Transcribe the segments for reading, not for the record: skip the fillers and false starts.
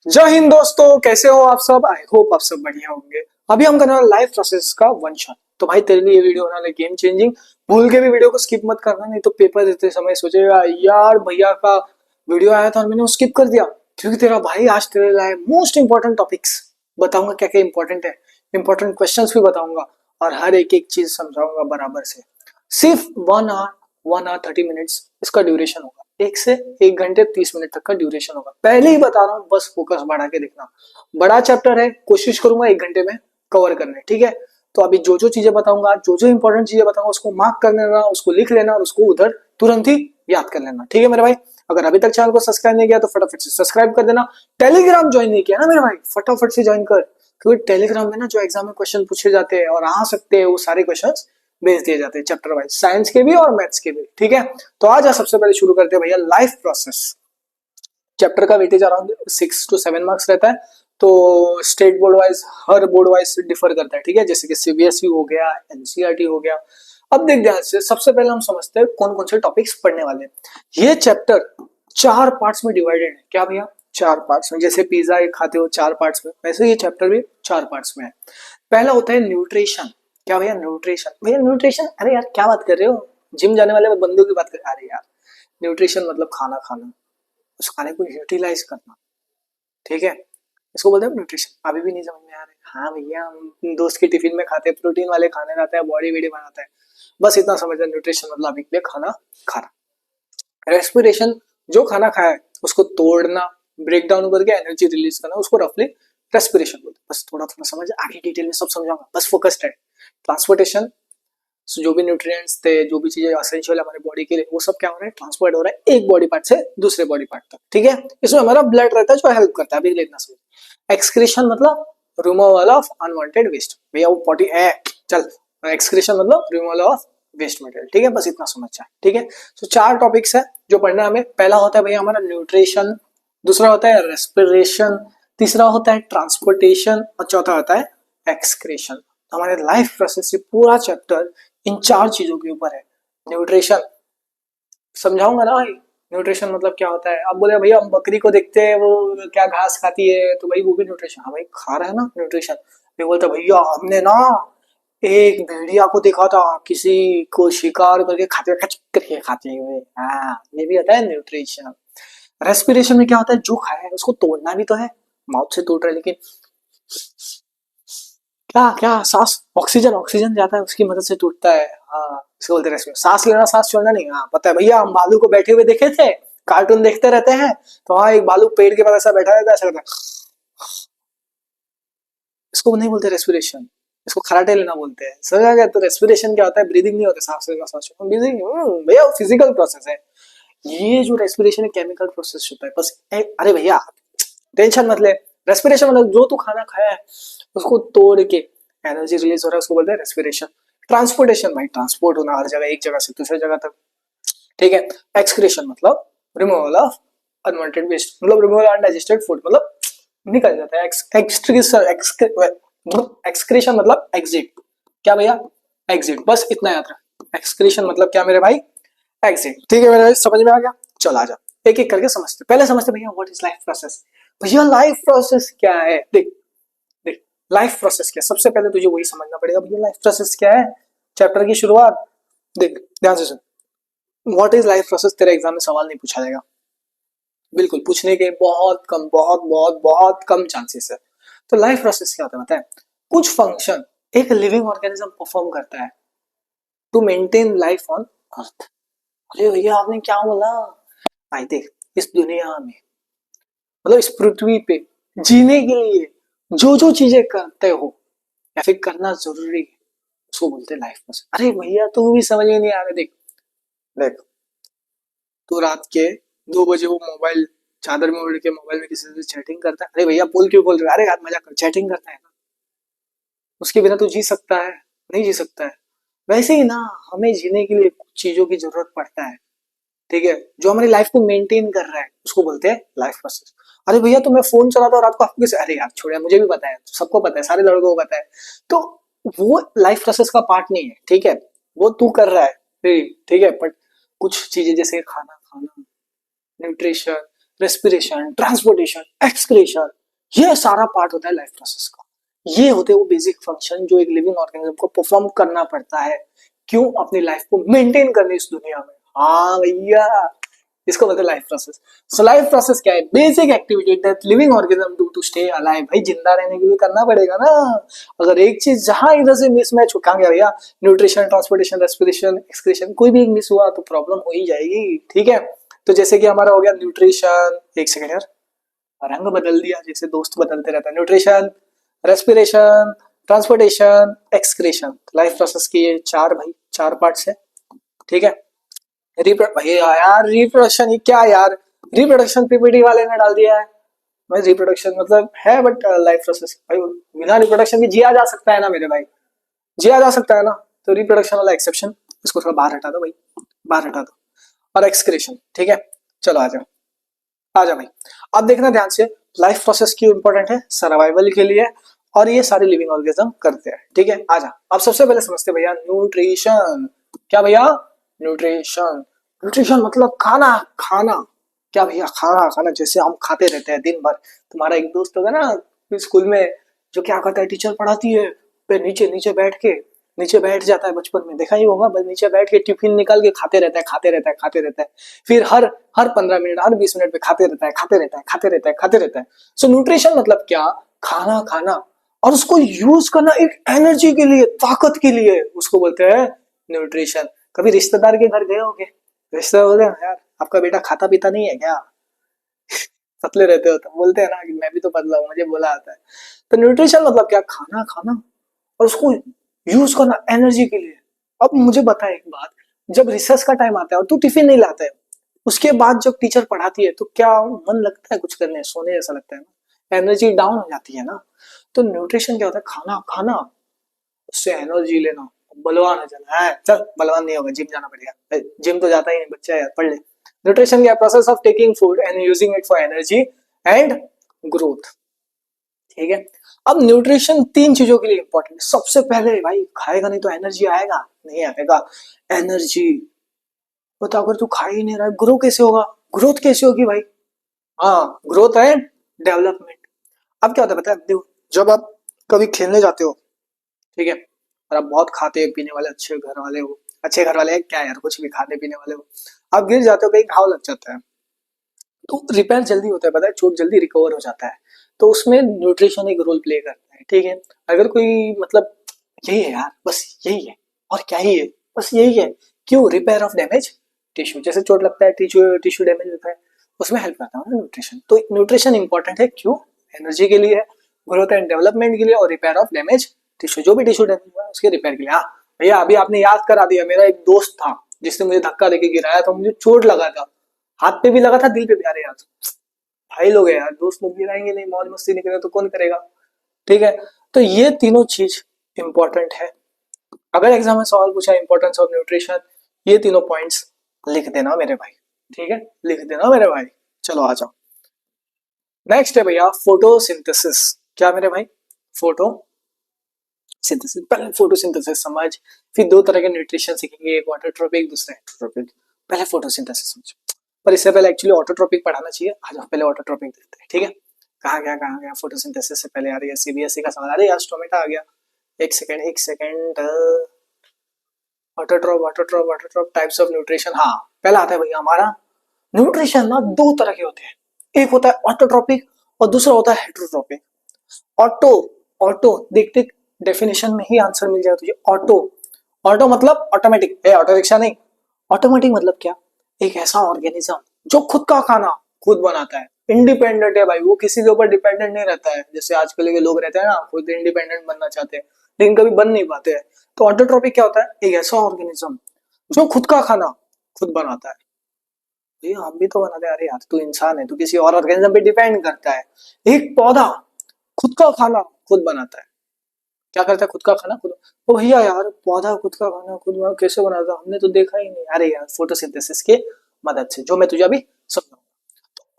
जय हिंद दोस्तों, कैसे हो आप सब। आई होप आप सब बढ़िया होंगे। अभी हम करने वाले लाइफ प्रोसेस का वन शॉट। तो भाई तेरे लिए ये वीडियो होने वाला गेम चेंजिंग। भूल के भी वीडियो को स्किप मत करना, नहीं तो पेपर देते समय सोचेगा यार भैया का वीडियो आया था और मैंने स्किप कर दिया। क्योंकि तेरा भाई आज तेरे लिए मोस्ट इंपॉर्टेंट टॉपिक्स बताऊंगा, क्या क्या इंपॉर्टेंट है, इंपॉर्टेंट क्वेश्चंस भी बताऊंगा और हर एक एक चीज समझाऊंगा बराबर से। सिर्फ 1 आवर 30 मिनट्स इसका ड्यूरेशन होगा। 1 से 1 घंटे 30 मिनट तक का ड्यूरेशन होगा। पहले ही बता रहा हूँ, बस फोकस बढ़ा के देखना। बड़ा चैप्टर है, कोशिश करूंगा 1 घंटे में कवर करने, ठीक है। तो अभी जो जो चीजें बताऊंगा, जो जो इंपॉर्टेंट चीजें बताऊंगा, उसको मार्क कर लेना, उसको लिख लेना और उसको उधर तुरंत ही याद कर लेना, ठीक है मेरे भाई। अगर अभी तक चैनल को सब्सक्राइब नहीं किया तो फटाफट से सब्सक्राइब कर देना। टेलीग्राम ज्वाइन नहीं किया ना मेरे भाई, फटाफट से ज्वाइन कर, क्योंकि टेलीग्राम में ना जो एग्जाम में क्वेश्चन पूछे जाते हैं और आ सकते हैं वो सारे क्वेश्चन भेज दिए जाते हैं, चैप्टर वाइज, साइंस के भी और मैथ्स के भी, ठीक है। तो आज सबसे पहले शुरू करते हैं भैया लाइफ प्रोसेस। चैप्टर का वेटेज अराउंड 6 to 7 मार्क्स रहता है। तो स्टेट बोर्ड वाइज, हर बोर्ड वाइज डिफर करता है, ठीक है। जैसे कि सीबीएसई हो गया, एनसीईआरटी हो गया। अब देख ध्यान से, सबसे पहले हम समझते हैं कौन कौन से टॉपिक्स पढ़ने वाले हैं। ये चैप्टर 4 पार्ट्स में डिवाइडेड है। क्या भैया? 4 पार्ट्स में। जैसे पिज्जा खाते हो 4 पार्ट्स में, वैसे ये चैप्टर भी 4 पार्ट्स में है। पहला होता है न्यूट्रिशन। क्या भैया? न्यूट्रिशन। भैया न्यूट्रिशन, अरे यार क्या बात कर रहे हो, जिम जाने वाले बंदों की बात कर रहे। अरे यार, न्यूट्रिशन मतलब खाना खाना, उस खाने को यूटिलाइज करना, ठीक है। इसको बोलते हैं न्यूट्रिशन। अभी भी नहीं समझ में आ रहा है? हाँ भैया, हम दोस्त के टिफिन में खाते हैं, प्रोटीन वाले खाने रहते हैं, बॉडी वीडी बनाता है, बस इतना समझ रहे। न्यूट्रिशन मतलब अभी के लिए खाना खाना। रेस्पिरेशन, जो खाना खाया है उसको तोड़ना, ब्रेक डाउन करके एनर्जी रिलीज करना, उसको रफली रेस्पिरेशन बोलते हैं। बस थोड़ा थोड़ा समझ, आगे डिटेल में सब समझाऊंगा, बस फोकस्ड है। ट्रांसपोर्टेशन, जो भी न्यूट्रिएंट्स थे, जो भी चीजें असेंशियल है हमारे बॉडी के लिए, वो सब क्या हो रहा है? ट्रांसपोर्ट हो रहा है एक बॉडी पार्ट से दूसरे बॉडी पार्ट तक, ठीक है। इसमें हमारा ब्लड रहता है जो हेल्प करता है, अभी लेना समझ। एक्सक्रीशन मतलब रिमूवल ऑफ अनवांटेड वेस्ट। भैया वो पॉटी है, चल। एक्सक्रीशन मतलब रिमूवल ऑफ वेस्ट मटेरियल, ठीक है। बस इतना समझ जाए, ठीक है। तो 4 टॉपिक्स है जो पढ़ना है हमें। पहला होता है भैया हमारा न्यूट्रिशन, दूसरा होता है रेस्पिरेशन, तीसरा होता है ट्रांसपोर्टेशन और चौथा होता है एक्सक्रीशन। हमारे लाइफ प्रोसेस से पूरा चैप्टर इन 4 चीजों के ऊपर है। न्यूट्रिशन समझाऊंगा ना भाई। न्यूट्रिशन मतलब क्या होता है? आप बोले भैया हम बकरी को देखते हैं वो क्या घास खाती है, तो भाई वो भी न्यूट्रिशन। हाँ भाई खा रहा है ना न्यूट्रिशन। फिर बोलता भैया हमने ना एक भेड़िया को देखा था किसी को शिकार करके खाते हुए, खच करके खाते हुए। हाँ, ये भी होता है न्यूट्रिशन। रेस्पिरेशन में क्या होता है? जो खाया है उसको तोड़ना भी तो है, माउथ से तोड़ रहा है, लेकिन क्या क्या सांस, ऑक्सीजन ऑक्सीजन जाता है उसकी मदद से टूटता है। हाँ, इसको बोलते हैं रेस्पिरेशन। सांस लेना सांस छोड़ना नहीं। हाँ पता है भैया, हम भालू को बैठे हुए देखे थे, कार्टून देखते रहते हैं, तो हाँ एक भालू पेड़ के पास ऐसा बैठा रहता है, ऐसा करता है। इसको नहीं बोलते रेस्पिरेशन, इसको खराटे लेना बोलते हैं। समझ आ गया? तो रेस्पिरेशन क्या होता है? ब्रीदिंग नहीं होता, सांस लेना सांस छोड़ना। ब्रीदिंग भैया फिजिकल प्रोसेस है। ये जो रेस्पिरेशन है केमिकल प्रोसेस होता है। बस अरे भैया टेंशन मत ले। रेस्पिरेशन मतलब जो तू खाना खाया है उसको तोड़ के एनर्जी रिलीज हो रहा है, उसको बोलते हैं रेस्पिरेशन। ट्रांसपोर्टेशन भाई ट्रांसपोर्ट होना, हर जगह, एक जगह से दूसरी जगह तक, ठीक है। एक्सक्रीशन मतलब रिमूवल ऑफ अनवांटेड वेस्ट, मतलब रिमूवल अनडाइजेस्टेड फूड, मतलब निकल जाता है। एक्सक्रीशन मतलब एग्जिट। क्या भैया? एग्जिट, बस इतना याद रख। एक्सक्रीशन मतलब क्या मेरे भाई? एग्जिट, ठीक है मेरे भाई, समझ में आ गया। चल आ जा, एक एक करके समझते। पहले समझते भैया व्हाट इज लाइफ प्रोसेस। भैया लाइफ प्रोसेस क्या है? देख देख, लाइफ प्रोसेस क्या है? सबसे पहले तुझे वही समझना पड़ेगा भैया लाइफ प्रोसेस क्या है। चैप्टर की शुरुआत देख ध्यान से सुन। व्हाट इज लाइफ प्रोसेस तेरे एग्जाम में सवाल नहीं पूछा जाएगा, बिल्कुल पूछने के बहुत कम, बहुत बहुत बहुत कम चांसेस है। तो लाइफ प्रोसेस क्या होता है पता है? कुछ फंक्शन एक लिविंग ऑर्गेनिज्म परफॉर्म करता है to maintain life on earth. अरे भैया आपने क्या बोला? भाई देख, इस दुनिया में, मतलब इस पृथ्वी पे जीने के लिए जो जो चीजें करते हो या फिर करना जरूरी है, उसको बोलते हैं लाइफ प्रोसेस। अरे भैया तू भी समझ में नहीं आ रहा। देख देख, तू रात के 2 बजे वो मोबाइल चादर में उड़ के मोबाइल में किसी से चैटिंग करता है। अरे भैया बोल क्यों बोल रहे? अरे यार मजा कर, चैटिंग करता है ना, उसके बिना तू जी सकता है? नहीं जी सकता है। वैसे ही ना, हमें जीने के लिए कुछ चीजों की जरूरत पड़ता है, ठीक है, जो हमारी लाइफ को मेंटेन कर रहा है, उसको बोलते हैं लाइफ प्रोसेस। अरे भैया तो मैं फोन चलाता हूँ रात को, आपको कैसे? अरे यार छोड़िए, मुझे भी पता है, सबको पता है, सारे लड़कों को पता है। तो वो लाइफ प्रोसेस का पार्ट नहीं है, ठीक है, वो तू कर रहा है, ठीक है। बट कुछ चीजें जैसे खाना खाना, न्यूट्रिशन, रेस्पिरेशन, ट्रांसपोर्टेशन, एक्सक्रीशन, ये सारा पार्ट होता है लाइफ प्रोसेस का। ये होते हैं वो बेसिक फंक्शन जो एक लिविंग ऑर्गेनिज्म को परफॉर्म करना पड़ता है, क्यों? अपनी लाइफ को मेंटेन करने इस दुनिया में। हाँ भैया, इसको बोलते हैं life process. So life process क्या है? Basic activity that living organism do to stay alive. भाई जिंदा रहने के लिए करना पड़ेगा ना। अगर एक चीज जहां इधर से मिसमैच हो, कहां गया भैया? न्यूट्रिशन, ट्रांसपोर्टेशन, रेस्पिरेशन, एक्सक्रीशन, कोई भी एक मिस हुआ तो प्रॉब्लम हो ही जाएगी। ठीक है, तो जैसे कि हमारा हो गया न्यूट्रिशन, एक सेकेंड यार, रंग बदल दिया जैसे दोस्त बदलते रहता है। Nutrition, respiration, transportation, excretion, life process के ये चार भाई चार पार्ट्स है। ठीक है, भैया यार रिप्रोडक्शन, ये क्या यार? रिप्रोडक्शन पीपीटी वाले ने डाल दिया है। भाई रिप्रोडक्शन मतलब है, बट लाइफ प्रोसेस भाई बिना रिप्रोडक्शन के जिया जा सकता है ना मेरे भाई, जिया जा सकता है ना। तो रिप्रोडक्शन वाला एक्सेप्शन, इसको थोड़ा बाहर हटा दो भाई, बाहर हटा दो। और एक्सक्रीशन, ठीक है, चलो आ जाओ, आ जाओ भाई। अब देखना ध्यान से, लाइफ प्रोसेस क्यों इंपॉर्टेंट है? सर्वाइवल के लिए, और ये सारे लिविंग ऑर्गेनिज्म करते हैं। ठीक है, आ जा। अब सबसे पहले समझते भैया न्यूट्रिशन। क्या भैया? न्यूट्रिशन। न्यूट्रिशन मतलब खाना, खाना। क्या भैया? खाना, खाना जैसे हम खाते रहते हैं दिन भर। तुम्हारा एक दोस्त होगा ना स्कूल में, जो क्या करता है, टीचर पढ़ाती है, फिर नीचे नीचे बैठ के, नीचे बैठ जाता है, बचपन में देखा ही होगा, बस नीचे बैठ के टिफिन निकाल के खाते रहता है, खाते रहता है, खाते रहता है। फिर हर हर 15 मिनट, हर 20 मिनट पे खाते रहता है, खाते रहता है, खाते रहता है, खाते रहता है। सो न्यूट्रिशन मतलब क्या? खाना खाना, और उसको यूज करना एक एनर्जी के लिए, ताकत के लिए, उसको बोलते हैं न्यूट्रिशन। कभी रिश्तेदार के घर गए होगे, रिश्तेदार बोलते हैं यार आपका बेटा खाता पीता नहीं है क्या, पतले रहते हो? तो बोलते हैं ना कि मैं भी तो पतला हूँ, मुझे बोला आता है। तो न्यूट्रिशन मतलब क्या? खाना खाना और उसको यूज करना एनर्जी के लिए। अब मुझे बता एक बात, जब रिसर्च का टाइम आता है और तू टिफिन नहीं लाता है, उसके बाद जब टीचर पढ़ाती है तो क्या मन लगता है कुछ करने? सोने जैसा लगता है ना, एनर्जी डाउन हो जाती है ना। तो न्यूट्रिशन क्या होता है? खाना खाना, उससे एनर्जी लेना, बलवान हो जाना है। चल बलवान नहीं होगा, जिम जाना पड़ेगा, जिम तो जाता ही नहीं बच्चा यार, पढ़ ले। न्यूट्रिशन क्या? Process of taking food and using it for energy and growth. ठीक है, अब न्यूट्रिशन तीन चीजों के लिए इंपॉर्टेंट है। सबसे पहले भाई खाएगा नहीं तो एनर्जी आएगा? नहीं आएगा। एनर्जी, बता, अगर तू खा ही नहीं रहा है, ग्रो कैसे होगा? ग्रोथ कैसे होगी भाई? हाँ, ग्रोथ है डेवलपमेंट। अब क्या होता है पता है? देखो, जब आप कभी खेलने जाते हो, ठीक है, और आप बहुत खाते पीने वाले अच्छे घर वाले हो, अच्छे घर वाले क्या यार, कुछ भी खाने पीने वाले हो, आप गिर जाते हो, कहीं घाव लग जाता है, तो रिपेयर जल्दी होता है, पता है, चोट जल्दी रिकवर हो जाता है। तो उसमें न्यूट्रिशन एक रोल प्ले करता है। ठीक है, अगर कोई मतलब यही है यार, बस यही है, और क्या ही है, बस यही है। क्यों? रिपेयर ऑफ डैमेज टिश्यू, जैसे चोट लगता है, टिश्यू टिश्यू डैमेज होता है, उसमें हेल्प करता है न्यूट्रिशन। तो न्यूट्रिशन इंपॉर्टेंट है, क्यों? एनर्जी के लिए है, ग्रोथ एंड डेवलपमेंट के लिए, और रिपेयर ऑफ डैमेज टिश्यू, जो भी टिश्यू डैमेज हुआ है उसके रिपेयर के लिए। हाँ भैया, अभी आपने याद करा दिया, मेरा एक दोस्त था जिसने मुझे धक्का देके गिराया था, मुझे चोट लगा था, हाथ पे भी लगा था, दिल पे भी। अरे यार भाई लोग है यार, दोस्त लोग गिराएंगे नहीं, मौज मस्ती नहीं करेंगे तो कौन करेगा? ठीक है, तो ये तीनों चीज इंपॉर्टेंट है। अगर एग्जाम में सवाल पूछा इंपॉर्टेंस ऑफ न्यूट्रिशन, ये तीनों पॉइंट्स लिख देना मेरे भाई। ठीक है, लिख देना मेरे भाई। चलो आ जाओ, नेक्स्ट है भैया फोटोसिंथेसिस। क्या मेरे भाई? Photo synthesis. पहले फोटोसिंथेसिस समझ, फिर दो तरह के न्यूट्रिशन सीखेंगे, एक ऑटोट्रोपिक, दूसरा एंडोट्रोपिक। पहले फोटोसिंथेसिस समझ, पर इससे पहले एक्चुअली ऑटोट्रोपिक पढ़ाना चाहिए। आज हम पहले ऑटोट्रोपिक देखते हैं। ठीक है, कहाँ गया फोटोसिंथेसिस से पहले? आ रही है सीबीएसई का सवाल, अरे यार स्टोमेटा आ गया। एक सेकेंड एक second, autotroph autotroph autotroph, types of nutrition. हाँ, पहला आता है भैया हमारा, न्यूट्रिशन ना दो तरह के होते हैं, एक होता है ऑटोट्रोपिक और दूसरा होता है हेटरोट्रोपिक। ऑटो, ऑटो देख देख, डेफिनेशन में ही आंसर मिल जाएगा तुझे। ऑटो, ऑटो मतलब ऑटोमेटिक है, ऑटो रिक्शा नहीं। ऑटोमेटिक मतलब क्या? एक ऐसा ऑर्गेनिज्म जो खुद का खाना खुद बनाता है, इंडिपेंडेंट है भाई, वो किसी के ऊपर डिपेंडेंट नहीं रहता है। जैसे आजकल के लोग रहते हैं ना, खुद इंडिपेंडेंट बनना चाहते हैं लेकिन कभी बन नहीं पाते हैं। तो ऑटोट्रोपिक क्या होता है? एक ऐसा ऑर्गेनिज्म जो खुद का खाना खुद बनाता है। ये हम भी तो बनाते हैं। अरे यार तू इंसान है, तू किसी और ऑर्गेनिज्म पे डिपेंड करता है। एक पौधा खुद का खाना खुद बनाता है। क्या करता है? खुद का खाना खुद। ओ भैया यार, पौधा खुद का खाना खुद कैसे बनाता है? हमने तो देखा ही नहीं। अरे यार, फोटोसिंथेसिस के मदद से, जो मैं तुझे अभी समझाऊंगा।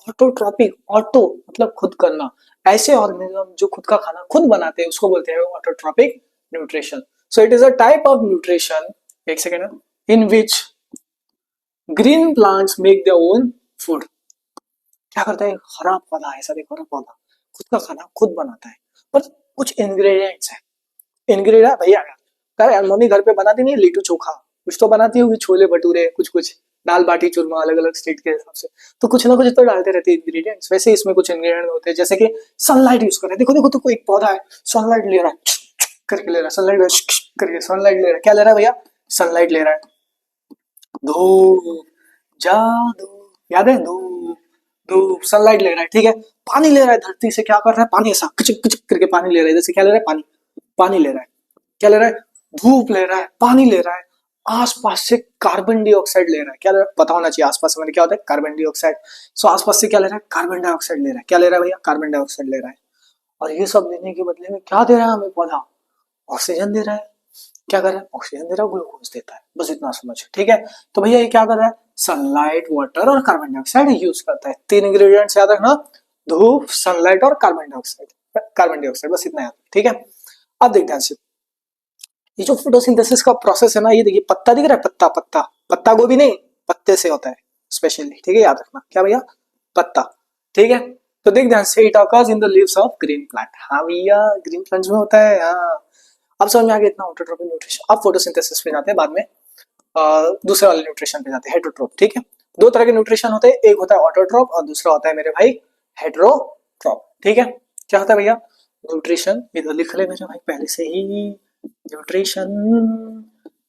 तो ऑटोट्रॉपिक, ऑटो मतलब खुद करना, ऐसे ऑर्गेनिज्म जो खुद का खाना खुद बनाते हैं उसको बोलते हैं autotrophic nutrition. So it is a type of nutrition, एक second, in which green plants make their own food. क्या करता है, हरा पौधा, ऐसा देखो हरा पौधा खुद का खाना खुद बनाता है, पर कुछ इंग्रेडिएंट्स है। इंग्रेडिएंट भैया कर यार, मम्मी घर पे बनाती नहीं है लिट्टू चोखा, कुछ तो बनाती होगी, छोले भटूरे, कुछ कुछ दाल बाटी चूरमा, अलग अलग स्टेट के हिसाब से, तो कुछ ना कुछ तो डालते रहते हैं इंग्रेडिएंट्स। वैसे इसमें कुछ इंग्रेडिएंट होते हैं, जैसे कि सनलाइट यूज कर रहे हैं। देखो देखो, तो कोई एक पौधा है, सनलाइट ले रहा है, करके ले रहा है, सनलाइट करके सनलाइट ले रहा है, क्या ले रहा है भैया, सनलाइट ले रहा है। धूप, जादू, याद है, धूप, धूप सनलाइट ले रहा है, ठीक है। पानी ले रहा है धरती से, क्या कर रहा है, पानी ऐसा किचक किचक करके पानी ले रहा है, जैसे क्या ले रहा है, पानी, पानी ले रहा है, क्या ले रहा है, धूप ले रहा है, पानी ले रहा है, आसपास से कार्बन डाइऑक्साइड ले रहा है, क्या ले रहा है, पता होना चाहिए आसपास से, मैंने क्या होता है, कार्बन डाइऑक्साइड। सो आसपास से क्या ले रहा है, कार्बन डाइऑक्साइड ले रहा है, क्या ले रहा है भैया, कार्बन डाइऑक्साइड ले रहा है। और ये सब देने के बदले में क्या दे रहा है हमें पौधा, ऑक्सीजन दे रहा है। क्या कर रहा है, ऑक्सीजन दे रहा है, ग्लूकोज देता है, बस इतना समझ, ठीक है। तो भैया ये क्या कर रहा है, सनलाइट, वाटर और कार्बन डाइऑक्साइड यूज करता है। तीन इंग्रेडिएंट्स याद रखना, धूप, सनलाइट और कार्बन डाइऑक्साइड, कार्बन डाइऑक्साइड, बस इतना याद, ठीक है। अब देखते हैं, ये जो फोटोसिंथेसिस का प्रोसेस है ना, ये देखिए पत्ता दिख रहा है, पत्ता, पत्ता, पत्ता गोभी नहीं, पत्ते से होता है स्पेशली, ठीक है, याद रखना, क्या भैया, पत्ता, ठीक है। तो देख ध्यान से, it occurs in the leaves of green plant, हाँ भैया ग्रीन प्लांट्स में होता है, हाँ। अब समझ में आ गया इतना ऑटोट्रोपिक न्यूट्रिशन। अब फोटोसिंथेसिस पे जाते हैं बाद में, दूसरे वाले न्यूट्रिशन पे जाते हैं, हेटरोट्रोप, ठीक है। दो तरह के न्यूट्रिशन होते हैं, एक होता है ऑटोट्रोप और दूसरा होता है मेरे भाई हेटरोट्रोप, ठीक है। क्या होता है भैया, न्यूट्रिशन इधर लिख ले मेरे भाई पहले से ही, न्यूट्रिशन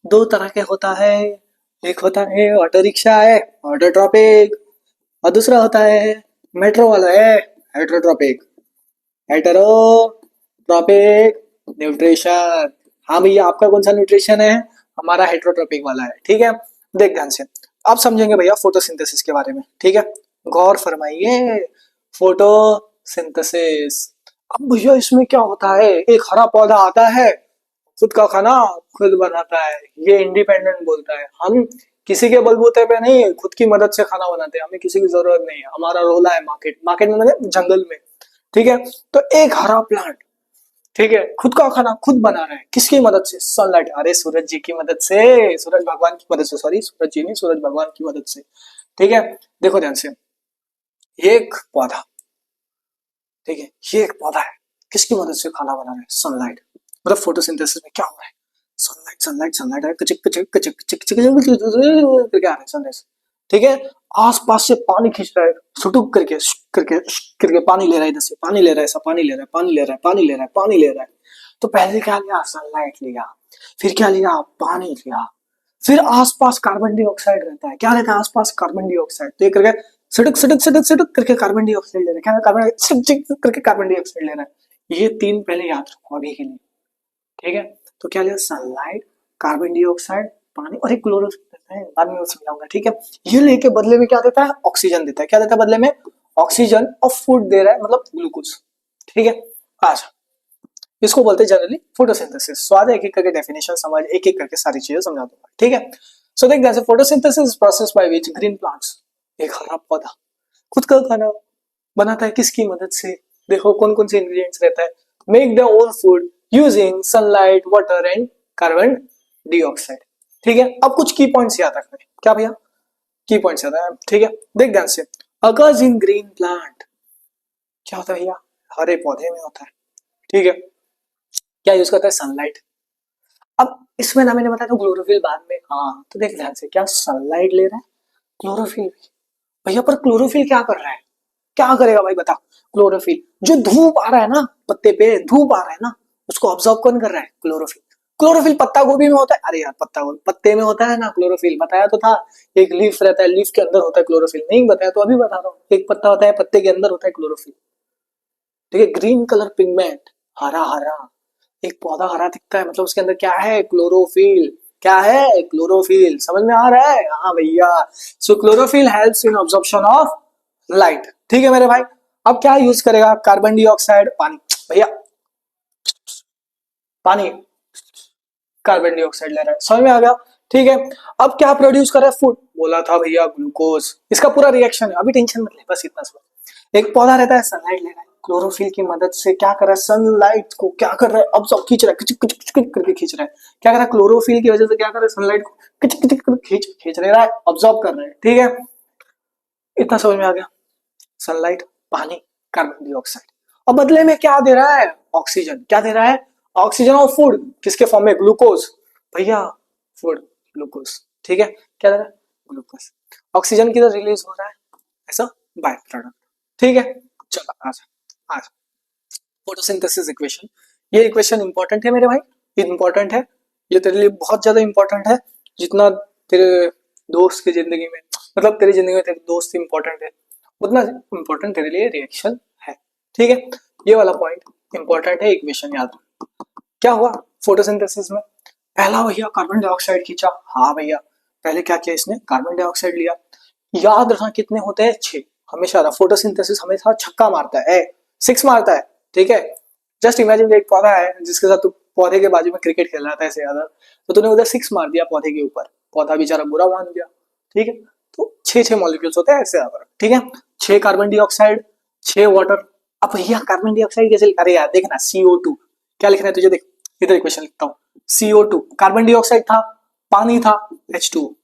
दो तरह के होता है, एक होता है ऑटो रिक्शा है, ऑटोट्रोपिक, और दूसरा होता है मेट्रो वाला है, हेटरोट्रोपिक, हेटरोट्रोपिक न्यूट्रिशन। हाँ भैया, आपका कौन सा न्यूट्रिशन है, हमारा हेटरोट्रोपिक वाला है, ठीक है। देख ध्यान से, अब समझेंगे भैया फोटोसिंथेसिस के बारे में, ठीक है, गौर फरमाइए, फोटोसिंथेसिस। अब भैया इसमें क्या होता है, एक हरा पौधा आता है, खुद का खाना खुद बनाता है, ये इंडिपेंडेंट बोलता है, हम किसी के बलबूते पे नहीं, खुद की मदद से खाना बनाते हैं, हमें किसी की जरूरत नहीं है, हमारा रोला है मार्केट, मार्केट में मतलब जंगल में, ठीक है। तो एक हरा प्लांट, ठीक है, खुद का खाना खुद बना रहा है, किसकी मदद से, सनलाइट, अरे सूरज जी की मदद से, सूरज भगवान की मदद से, सॉरी सूरज जी नहीं, सूरज भगवान की मदद से, ठीक है। देखो ध्यान से, एक पौधा, ठीक है, ये एक पौधा है, किसकी मदद से खाना बना रहा है, सनलाइट, मतलब फोटोसिंथेसिस में क्या हो रहा है, सनलाइट सनलाइट सनलाइट है, कचक कचक कचक कचक कचक करके आ रहा है सनलाइट, ठीक है। आसपास से पानी खींच रहा है, सुटुक करके करके करके पानी ले रहा है, इधर से पानी ले रहा है, ऐसा पानी ले रहा है, पानी ले रहा है, पानी ले रहा है, पानी ले रहा है। तो पहले क्या लिया, सनलाइट लिया, फिर क्या लिया, पानी लिया, फिर आसपास कार्बन डाइऑक्साइड रहता है, क्या रहता है आसपास, कार्बन डाइऑक्साइड, तो ये करके सटक सटक सटक सटक करके कार्बन डाइऑक्साइड ले रहा है, क्या कार्बन सटक करके कार्बन डाइऑक्साइड ले रहा है। ये तीन पहले याद रखो अभी के लिए, ठीक है। तो क्या लिया, सनलाइट, कार्बन डाइऑक्साइड, पानी और एक क्लोरोफिल देता है, बाद में समझाऊंगा, ठीक है। ये लेके बदले में क्या देता है, ऑक्सीजन देता है, क्या देता है बदले में, ऑक्सीजन, और फूड दे रहा है, मतलब ग्लूकोज, ठीक है। अच्छा, इसको बोलते हैं जनरली फोटोसिंथेसिस। सो आज एक एक करके डेफिनेशन समझ, एक एक करके सारी चीजें समझा दूंगा, ठीक है। सो देख जैसे photosynthesis process by which green plants, एक हरा पौधा खुद का खाना बनाता है, किसकी मदद से, देखो कौन कौन से इंग्रेडिएंट्स रहता है, make the own food using sunlight, water and carbon dioxide, ठीक है। अब कुछ की पॉइंट्स याद रखना है, क्या भैया, की पॉइंट्स याद है, ठीक है। देख ध्यान से, अकर्स इन ग्रीन प्लांट, क्या होता है भैया, हरे पौधे में होता है, ठीक है। क्या यूज करता है, सनलाइट। अब इसमें ना मैंने बताया तो क्लोरोफिल बाद में, हाँ तो देख ध्यान से, क्या सनलाइट ले रहा है, क्लोरोफिल भी, भैया पर क्लोरोफिल क्या कर रहा है, क्या करेगा भाई बता, क्लोरोफिल जो धूप आ रहा है ना, पत्ते पे धूप आ रहा है ना, उसको ऑब्जर्व कौन कर रहा है, क्लोरोफिल। क्लोरोफिल पत्ता गोभी में होता है, अरे यार पत्ता गोभी पत्ते में होता है ना क्लोरोफिल, बताया तो था। एक लीफ रहता है, लीफ के अंदर होता है क्लोरोफिल, नहीं बताया तो अभी बता रहा हूँ, एक पत्ता होता है, पत्ते के अंदर होता है क्लोरोफिल, ठीक है। ग्रीन कलर पिगमेंट, हरा हरा, एक पौधा हरा दिखता है, मतलब उसके अंदर क्या है, क्लोरोफिल, क्या है, क्लोरोफिल, समझ में आ रहा है, हाँ भैया। So chlorophyll helps in absorption of light, ठीक है मेरे भाई। अब क्या यूज करेगा, कार्बन डाइऑक्साइड, पानी, भैया पानी, कार्बन डाइऑक्साइड ले रहा है, समझ में आ गया, ठीक है। अब क्या प्रोड्यूस कर रहा है, फूड, बोला था भैया ग्लूकोज, इसका पूरा रिएक्शन है, अभी टेंशन मत ले, बस इतना समझ। एक पौधा रहता है, सनलाइट ले रहा है, क्लोरोफिल की मदद से क्या कर रहा है, सनलाइट को क्या कर रहा है, अब खींच रहा है, किच किच किच करके खींच रहा है, क्या कर रहा है, क्लोरोफिल की वजह से क्या कर रहा है, सनलाइट को किच किच खींच खींच रहा है, ऑब्जॉर्व कर रहा है, ठीक है। इतना समझ में आ गया। सनलाइट, पानी, कार्बन डाइऑक्साइड। और बदले में क्या दे रहा है? ऑक्सीजन। क्या दे रहा है? ऑक्सीजन और फूड। किसके फॉर्म में? ग्लूकोज। भैया फूड, ग्लूकोज। ठीक है, क्या दे रहा है? ग्लूकोज। ऑक्सीजन किधर रिलीज हो रहा है? ऐसा बाय प्रोडक्ट। ठीक है, चलो आजा आजा। फोटोसिंथेसिस इक्वेशन, ये इक्वेशन इंपॉर्टेंट है मेरे भाई, ये इंपॉर्टेंट है, ये तेरे लिए बहुत ज्यादा इंपॉर्टेंट है। जितना तेरे दोस्त की जिंदगी में, मतलब तेरी जिंदगी में तेरे दोस्त इंपॉर्टेंट है, उतना इंपॉर्टेंट तेरे लिए रिएक्शन है। ठीक है, ये वाला पॉइंट इंपॉर्टेंट है, इक्वेशन याद रख। क्या हुआ फोटोसिंथेसिस में? पहला भैया कार्बन डाइऑक्साइड खींचा। हाँ भैया, पहले क्या किया इसने? कार्बन डाइऑक्साइड लिया। याद रखना कितने होते हैं? 6। हमेशा फोटोसिंथेसिस हमेशा छक्का मारता है, 6 मारता है। ठीक है, जस्ट इमेजिन एक पौधा है जिसके साथ तू पौधे के बाजू में क्रिकेट खेल रहा था ऐसे ज्यादा, तो तूने उधर 6 मार दिया पौधे के ऊपर, पौधा बेचारा बुरा मान गया। ठीक है, तो 6 मॉलिक्यूल्स होते हैं ऐसे ज्यादा। ठीक है, 6 कार्बन डाइऑक्साइड, 6 वाटर। अब भैया कार्बन डाइऑक्साइड कैसे? अरे यार देखना, CO2 क्या लिखना है तुझे, देख इधर इक्वेशन लिखता हूँ। CO2 कार्बन डाइऑक्साइड था, पानी था, H2।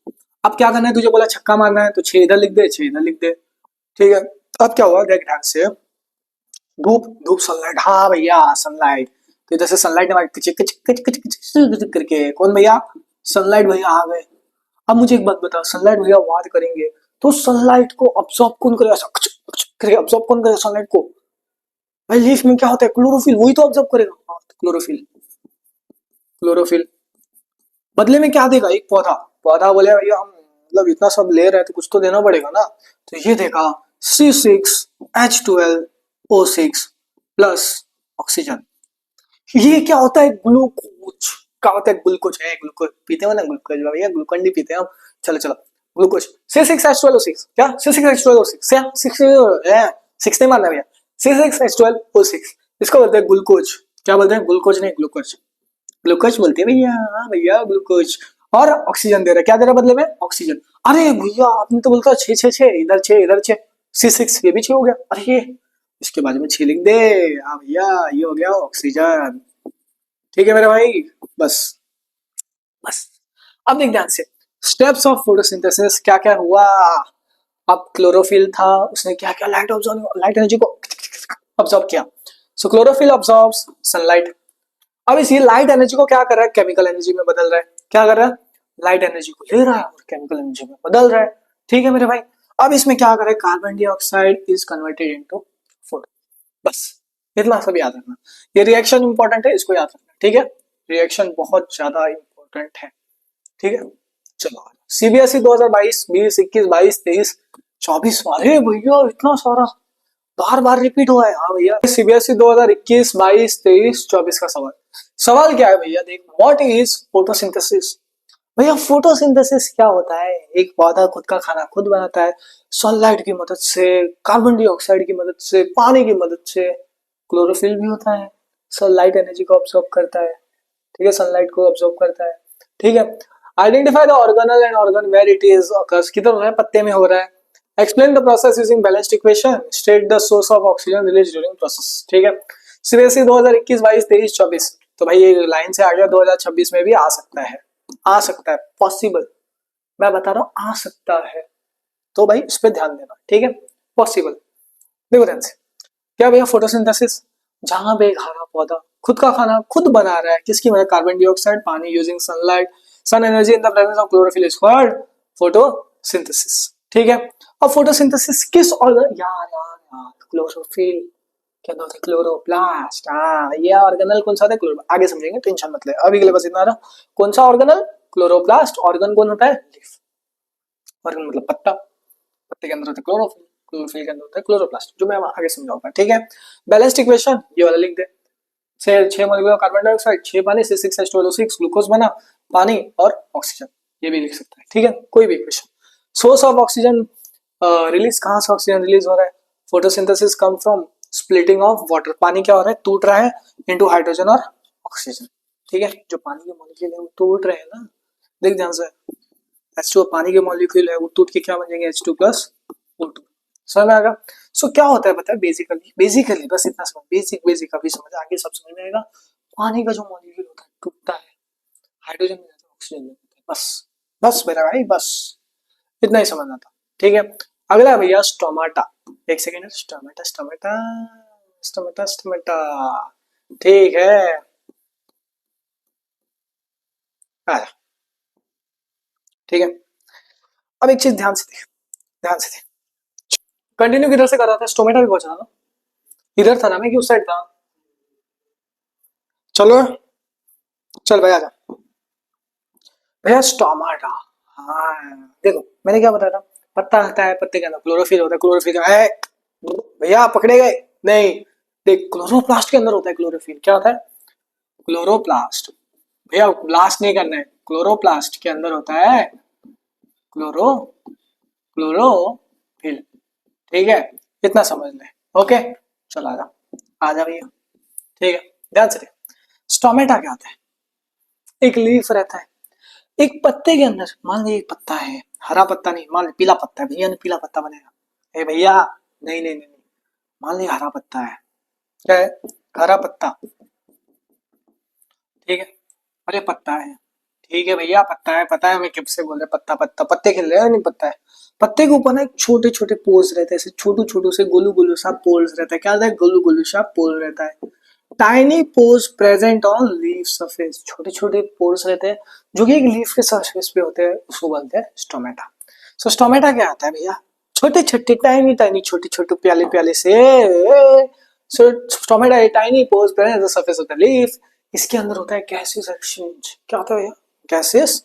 अब क्या करना है तुझे? बोला छक्का मारना है, तो 6 इधर लिख दे, 6 इधर लिख दे। ठीक है, अब क्या हुआ? देख ध्यान से, धूप धूप सनलाइट। हाँ भैया सनलाइट, तो इधर से सनलाइट ने पीछे किच किच किच किच किच करके, कौन भैया? सनलाइट भैया आ गए। अब मुझे एक बात बता, सनलाइट भैया वार करेंगे तो सनलाइट को अब्सॉर्ब कौन करेगा? ऐसा कुछ करके अब्सॉर्ब कौन करेगा सनलाइट को? भाई लीफ में क्या होता है? क्लोरोफिल, वही तो अब्सॉर्ब करेगा। हाँ, क्लोरोफिल। क्लोरोफिल बदले में क्या देगा? एक पौधा। पौधा बोले भैया हम मतलब इतना सब ले रहे हैं तो कुछ तो देना पड़ेगा ना, तो ये देगा C6H12O6 प्लस ऑक्सीजन। ये क्या होता है? ग्लूकोज। क्या होता है? ग्लूकोज है, ग्लूकोज पीते हो ना, ग्लूकोज भैया, ग्लूकोन डी पीते हैं हम। चलो चलो, ग्लूकोज। C6H12O6 क्या? C6H12O6 क्या? 6 नहीं मारना भैया, C6H12O6 इसको बोलते हैं ग्लूकोज। क्या बोलते हैं? ग्लूकोज नहीं, ग्लूकोज। ग्लूकोज बोलते हैं भैया, हाँ भैया ग्लूकोज। और ऑक्सीजन दे रहा है, क्या दे रहा है बदले में? ऑक्सीजन। अरे भैया आपने तो बोलता 6 6 6, इधर 6 इधर 6, C6 ये भी 6 हो गया। अरे ये इसके बाजू में 6 लिख दे। हाँ भैया ये हो गया ऑक्सीजन। ठीक है मेरे भाई, बस बस। अब देख ध्यान से, स्टेप्स ऑफ फोटोसिंथेसिस क्या क्या हुआ। अब क्लोरोफिल था, उसने क्या क्या? लाइट एनर्जी को ऑब्जॉर्व किया। सो क्लोरोफिल ऑब्जॉर्ब्स सनलाइट। अब इसी लाइट एनर्जी को क्या कर रहा है? केमिकल एनर्जी में बदल रहा है। क्या कर रहा है? लाइट एनर्जी को ले रहा है और केमिकल एनर्जी में बदल रहा है। ठीक है मेरे भाई, अब इसमें क्या कर रहा है? Carbon dioxide is converted into food. बस इतना सब याद रखना। ये रिएक्शन इंपॉर्टेंट है, इसको याद रखना। ठीक है, रिएक्शन बहुत ज्यादा इंपॉर्टेंट है। ठीक है, चलो CBSE 2022, 20, 21, 22, 23, 24। अरे भैया इतना सारा बार बार रिपीट हुआ है। हाँ भैया, CBSE 2021, 22, 23, 24 का सवाल। सवाल क्या है भैया? देख, व्हाट इज फोटोसिंथेसिस? भैया फोटोसिंथेसिस क्या होता है? एक पौधा खुद का खाना खुद बनाता है, सनलाइट की मदद से, कार्बन डाइऑक्साइड की मदद से, पानी की मदद से। क्लोरोफिल भी होता है, सनलाइट एनर्जी को ऑब्जॉर्ब करता है। ठीक है, सनलाइट को ऑब्जॉर्ब करता है। ठीक है, identify the organelle and organ where it is occurs. किधर हो रहा है? पत्ते में हो रहा है। Explain the process using balanced equation, state the source of oxygen release during process. ठीक है, CBSE 2021, 22, 23, 24। तो भाई ये लाइन से आ गया, 2026 में भी आ सकता है, आ सकता है, पॉसिबल। मैं बता रहा हूँ आ सकता है, तो भाई इस पे ध्यान देना। ठीक है, पॉसिबल। देखो ध्यान से, क्या भैया फोटोसिंथेसिस, जहां पे एक हरा पौधा खुद का खाना खुद बना रहा है, किसकी वजह? कार्बन डाइऑक्साइड, पानी, using sunlight, sun energy in the presence of chlorophyll is called photosynthesis. ठीक है, अब फोटोसिंथेसिस किस ऑर्गन? यार यार यार, क्लोरोफिल के अंदर होता है क्लोरोप्लास्ट। हाँ, ये ऑर्गेनल कौन सा होता है? क्लोरो, आगे समझेंगे, टेंशन मत ले, अभी के लिए बस इतना रहा। कौन सा ऑर्गेनल? क्लोरोप्लास्ट। ऑर्गन कौन होता है? लीफ। ऑर्गन मतलब पत्ता, पत्ते के अंदर होता है क्लोरोफिल, क्लोरोफिल के अंदर होता है क्लोरोप्लास्ट, जो मैं आगे समझाऊंगा। ठीक है, बैलेंस्ड इक्वेशन ये वाला लिख दे। 6 मॉलिक्यूल कार्बन डाइऑक्साइड, 6 पानी, C6H12O6 ग्लूकोज बना, पानी और ऑक्सीजन, ये भी लिख सकता है। ठीक है, कोई भी equation. Source of oxygen release, कहां से ऑक्सीजन रिलीज हो रहा है? Photosynthesis come from splitting of water. पानी क्या हो रहा है? टूट रहा है इनटू हाइड्रोजन और ऑक्सीजन। ठीक है, जो पानी के मॉलिक्यूल है वो टूट रहे हैं ना, देख ध्यान से। H2 पानी के मॉलिक्यूल है, वो टूट के क्या बन जाएंगे? H2+O2। समझ में आएगा? सो क्या होता है पता है? बेसिकली बस इतना समझ, बेसिक अभी समझ, आगे सब समझ में आएगा। पानी का जो मॉलिक्यूल होता है टूटता है, हाइड्रोजन में जाता है, ऑक्सीजन में जाता है। बस बस मेरा भाई, बस इतना ही समझना था। ठीक है, अगला भैया स्टोमाटा। एक second, stomata stomata stomata stomata. ठीक है, आ, ठीक है। अब एक चीज ध्यान से देख, ध्यान से देख। कंटिन्यू किधर से कर रहा था, स्टोमेटा भी पहुंचा था, इधर था ना मैं कि उस साइड था? चलो, चल भाई आजा। भैया स्टोमाटा। हाँ, देखो मैंने क्या बताया था, पत्ता आता है, पत्ते के अंदर क्लोरोफिल होता है, क्लोरोफिल है। भैया पकड़े गए नहीं। देख, क्लोरोप्लास्ट के अंदर होता है क्लोरोफिल, क्या होता है? क्लोरोप्लास्ट। भैया ब्लास्ट नहीं करना है, क्लोरोप्लास्ट के अंदर होता है क्लोरो क्लोरोफिल। ठीक है, इतना समझ ले। ओके, चल आजा, आजा भैया। ठीक है, ध्यान से देख। स्टोमेटा क्या होता है? एक लीफ रहता है, एक पत्ते के अंदर। मान लीजिए एक पत्ता है, हरा पत्ता नहीं, मान लीजिए पीला पत्ता है, भैया ने पीला पत्ता बनाया। ए भैया, नहीं नहीं नहीं नहीं, मान लीजिए हरा पत्ता है। क्या है? हरा पत्ता। ठीक है, अरे पत्ता है। ठीक है भैया, पत्ता है, पता है हमें, कब से बोल रहे पत्ता पत्ता, पत्ते खेल रहे हैं, नहीं पत्ता है। पत्ते के ऊपर ना एक छोटे छोटे पोर्स रहते हैं, ऐसे छोटू छोटू से गोलू गोलू सा पोर्स रहता है। क्या रहता है? गोलू गोलू सा पोर्स रहता है। Tiny pores present on leaf surface. छोटे छोटे पोर्स रहते हैं जो कि एक लीफ के सरफेस पे होते हैं, उसको बोलते हैं स्टोमेटा। सो स्टोमेटा क्या आता है भैया? छोटे छोटे टाइनी टाइनी छोटे छोटे प्याले प्याले से। सो स्टोमेटा है tiny pores present on the surface of the leaf. इसके अंदर होता है गैसेस एक्सचेंज। क्या होता है भैया? Gases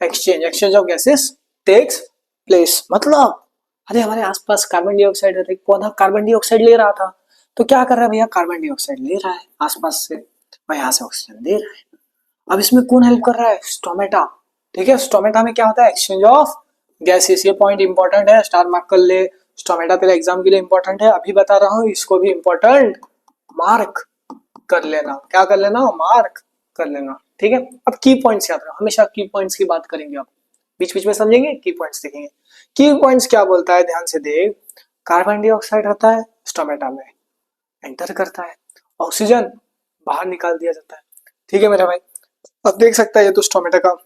exchange, exchange of gases takes place. मतलब अरे हमारे आसपास कार्बन डाइऑक्साइड है, एक पौधा कार्बन डाइऑक्साइड ले रहा था, तो क्या कर रहा है भैया? कार्बन डाइऑक्साइड ले रहा है आसपास से और यहाँ से ऑक्सीजन दे रहा है। अब इसमें कौन हेल्प कर रहा है? स्टोमेटा। ठीक है, स्टोमेटा में क्या होता है? Exchange of gases. ये पॉइंट इंपॉर्टेंट है, स्टार मार्क कर ले। स्टोमेटा तेरे एग्जाम के लिए इंपॉर्टेंट है, अभी बता रहा हूँ, इसको भी इंपॉर्टेंट मार्क कर लेना। क्या कर लेना? मार्क कर लेना। ठीक है, अब की पॉइंट्स याद रखो, हमेशा की पॉइंट्स की बात करेंगे। अब बीच बीच में समझेंगे, की पॉइंट्स देखेंगे। की पॉइंट्स क्या बोलता है, ध्यान से देख। कार्बन डाइऑक्साइड रहता है स्टोमेटा में, एंटर करता है, ऑक्सीजन बाहर निकाल दिया जाता है। ठीक है मेरा भाई, अब देख सकता है ये तो स्टोमेटा का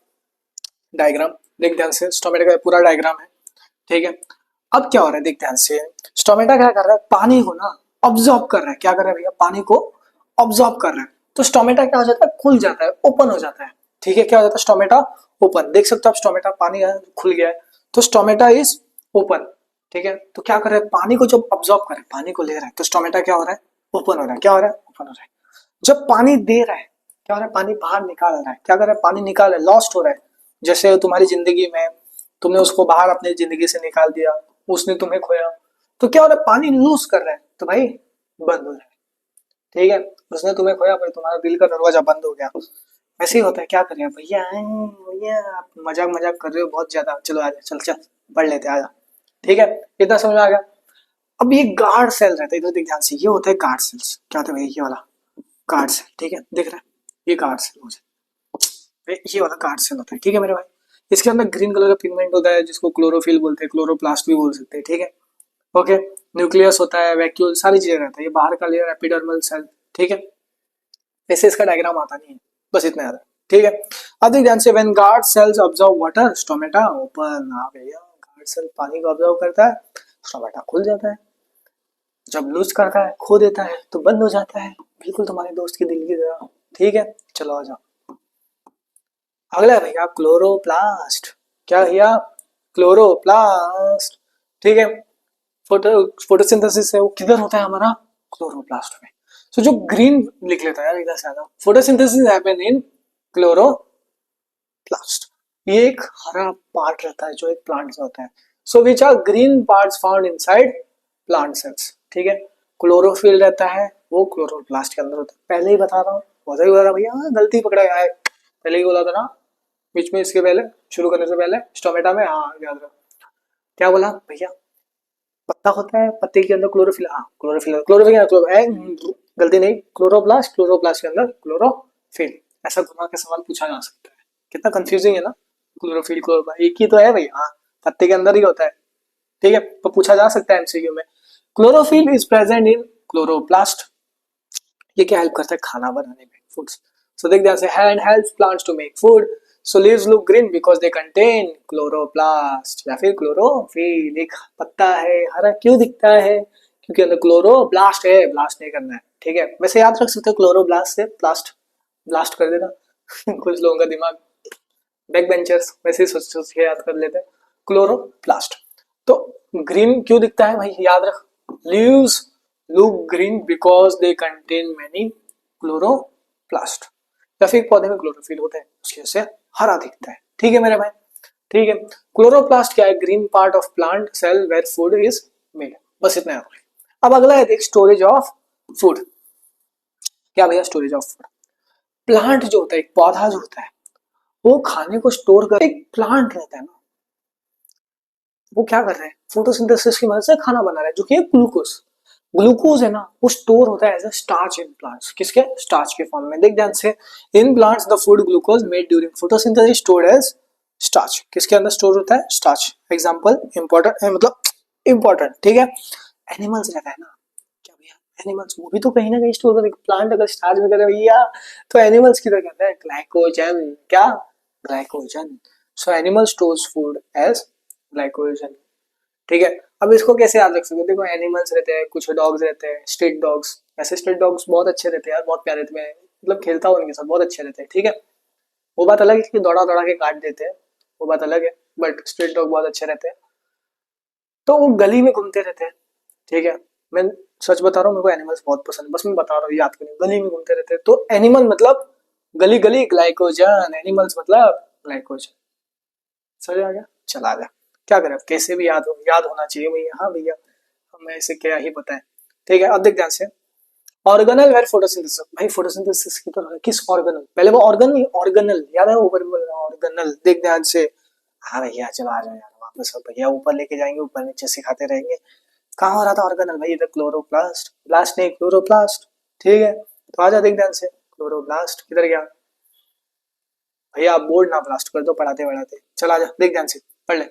डायग्राम। देख ध्यान से, स्टोमेटा का पूरा डायग्राम है। ठीक है, अब क्या हो रहा है देख ध्यान से। स्टोमेटा क्या कर रहा है? पानी को ना ऑब्जॉर्ब कर रहा है। क्या कर रहा है भैया? पानी को ऑब्जॉर्ब कर रहा है। तो स्टोमेटा क्या हो जाता है? खुल जाता है, ओपन हो जाता है। ठीक है, क्या हो जाता है? Stomata open. देख सकते हो आप, स्टोमेटा पानी खुल गया है, तो स्टोमेटा इज ओपन। ठीक है, तो क्या कर रहा है? पानी को जब ऑब्जॉर्ब कर रहा है, पानी को ले रहा है, तो स्टोमेटा क्या हो रहा है? ओपन हो रहा है। क्या हो रहा है? ओपन हो रहा है। जब पानी दे रहा है, क्या हो रहा है? पानी बाहर निकाल रहा है। क्या कर रहा है? पानी निकाल रहा है, लॉस्ट हो रहा है। जैसे तुम्हारी जिंदगी में तुमने उसको बाहर अपनी जिंदगी से निकाल दिया, उसने तुम्हें खोया, तो क्या हो रहा है? पानी लूज कर रहा है, तो भाई बंद हो रहा है। ठीक है, उसने तुम्हें खोया, पर तुम्हारा दिल का दरवाजा बंद हो गया। ऐसे ही होता है। क्या करें भैया, भैया आप मजाक मजाक कर रहे हो बहुत ज्यादा, चलो आजा, चल चल पढ़ लेते हैं, आजा। ठीक है, इतना समझ में आ गया। अब ये गार्ड सेल रहता है, इधर देख ध्यान से, ये होता है गार्ड सेल्स। क्या होता है भैया? ये वाला गार्ड सेल। ठीक है, दिख रहा है, ये गार्ड सेल मुझे, ये वाला गार्ड सेल होता है। ठीक है मेरे भाई, इसके अंदर ग्रीन कलर का पिगमेंट होता है, जिसको क्लोरोफिल बोलते हैं, क्लोरोप्लास्ट भी बोल सकते हैं। ठीक है, ओके। न्यूक्लियस होता है, वैक्यूल, सारी चीजें रहता है। ये बाहर का लेयर एपिडर्मल सेल। ठीक है, ऐसे इसका डायग्राम आता नहीं है, बस इतना याद है। ठीक है, अब देख ध्यान से, when guard cells observe water stomata open. हाँ भैया, गार्ड सेल पानी को ऑब्जर्व करता है, स्टोमेटा खुल जाता है। जब लूज करता है, खो देता है, तो बंद हो जाता है, बिल्कुल तुम्हारे दोस्त की दिल की तरह। ठीक है, चलो आ जाओ। अगला है भैया क्लोरोप्लास्ट। क्या भैया? क्लोरोप्लास्ट। ठीक है, फोटो फोटोसिंथेसिस है वो किधर होता है हमारा? क्लोरोप्लास्ट में। सो जो ग्रीन लिख लेता है यार इधर से आना, फोटोसिंथेसिस हैपन इन क्लोरोप्लास्ट। ये एक हरा पार्ट रहता है जो एक प्लांट से होता है। So which are green parts found inside plant cells. ठीक है, क्लोरोफिल रहता है, वो क्लोरोप्लास्ट के अंदर होता है। पहले ही बता रहा हूँ, बहुत ही बता भैया, गलती पकड़ा गया है, पहले ही बोला था ना बीच में, इसके पहले शुरू करने से पहले स्टोमेटा में। हाँ याद रखो, क्या बोला भैया? पत्ता होता है, पत्ते के अंदर क्लोरोफिल। हाँ क्लोरोफिल, क्लोरोफिल के अंदर गलती नहीं, क्लोरोप्लास्ट, क्लोरोप्लास्ट के अंदर क्लोरोफिल। ऐसा घुमा के सवाल पूछा जा सकता है, कितना कंफ्यूजिंग है ना। क्लोरोफिल क्लोरोप्लास्ट एक ही तो है भैया। हाँ, पत्ते के अंदर ही होता है। ठीक है, तो पूछा जा सकता है एमसीक्यू में। Chlorophyll is present in chloroplast. ये क्या हेल्प करता है? खाना बनाने में, फूड्स। सो देख ध्यान से, hand helps plants to make food. So leaves look green because they contain chloroplast या फिर क्लोरोफिल। एक पत्ता है हरा क्यों दिखता है? क्योंकि अंदर क्लोरोप्लास्ट है, ब्लास्ट नहीं करना है, ठीक है। वैसे याद रख सकते हो क्लोरोब्लास्ट से प्लास्ट, ब्लास्ट कर देना। कुछ लोगों का दिमाग बैक बेंचर्स वैसे ही सोच सोच के याद कर लेते हैं क्लोरोप्लास्ट। तो ग्रीन क्यों दिखता है भाई, याद रख। Leaves look green because they contain many chloroplast, या फिर पौधे में क्लोरोफिल होता है उसकी वजह से हरा दिखता है, ठीक है मेरे भाई। ठीक है, क्लोरोप्लास्ट क्या है? Green part of plant cell where food is made. बस इतना याद रखें। अब अगला है देख, स्टोरेज ऑफ फूड। क्या भैया स्टोरेज ऑफ फूड? प्लांट जो होता है, एक पौधा जो होता है, वो खाने को स्टोर कर, एक प्लांट रहता है ना, वो क्या कर रहे हैं? फोटोसिंथेसिस की मदद से खाना बना रहा है, जो कि ग्लूकोज। ग्लूकोज है ना, वो स्टोर होता है as a starch in plants. किसके? स्टार्च के फॉर्म में। देख ध्यान से, in plants the food glucose made during photosynthesis stored as starch. किसके अंदर स्टोर होता है? स्टार्च। एग्जांपल इंपॉर्टेंट, मतलब इंपॉर्टेंट, ठीक है। एनिमल्स रहता है ना, क्या भैया एनिमल्स वो भी तो कहीं ना कहीं स्टोर कर, प्लांट अगर स्टार्च में करे भैया, तो एनिमल्स की तरह कहते हैं ग्लाइकोजन। क्या? Glycogen. So animal stores food as glycogen, ठीक है। अब इसको कैसे याद रख सकते हो? देखो एनिमल्स रहते हैं, कुछ डॉग्स रहते हैं, स्ट्रीट डॉग्स। ऐसे स्ट्रीट डॉग्स बहुत अच्छे रहते हैं यार, बहुत प्यारे रहते हैं, मतलब खेलता हूँ उनके साथ, बहुत अच्छे रहते हैं, ठीक है। वो बात अलग है कि दौड़ा दौड़ा के काट देते हैं, वो बात अलग है, बट स्ट्रीट डॉग बहुत अच्छे रहते हैं। तो वो गली में घूमते रहते हैं, ठीक है। मैं सच बता रहा हूँ, मेरे को एनिमल्स बहुत पसंद है, बस मैं बता रहा हूँ, याद करें, गली में घूमते रहते हैं। तो एनिमल मतलब गली गली ग्लाइकोजन, एनिमल्स मतलब ग्लाइकोजन। समझ आ गया? चला जा, क्या करें, कैसे भी याद होना चाहिए भैया। हाँ भैया, हमें इसे क्या ही पता है, ठीक है। अब देख ध्यान से, ऑर्गेनल वेर फोटोसिंथेसिस। भाई फोटोसिंथेसिस की तो किस ऑर्गेनल, पहले वो ऑर्गन नहीं ऑर्गेनल, याद है ऊपर भी बोल रहा ऑर्गेनल। देख ध्यान से, हाँ भैया चलो आ जाओ यार वापस, अब भैया ऊपर लेके जाएंगे, ऊपर नीचे सिखाते रहेंगे। कहाँ हो रहा था ऑर्गेनल भाई? इधर क्लोरोप्लास्ट, ब्लास्ट नहीं क्लोरोप्लास्ट, ठीक है। तो आ जा, देख ध्यान से, क्लोरोप्लास्ट किधर गया भैया? आप बोर्ड ना ब्लास्ट कर दो पढ़ाते पढ़ाते, चल आ जा, देख ध्यान से पढ़ ले।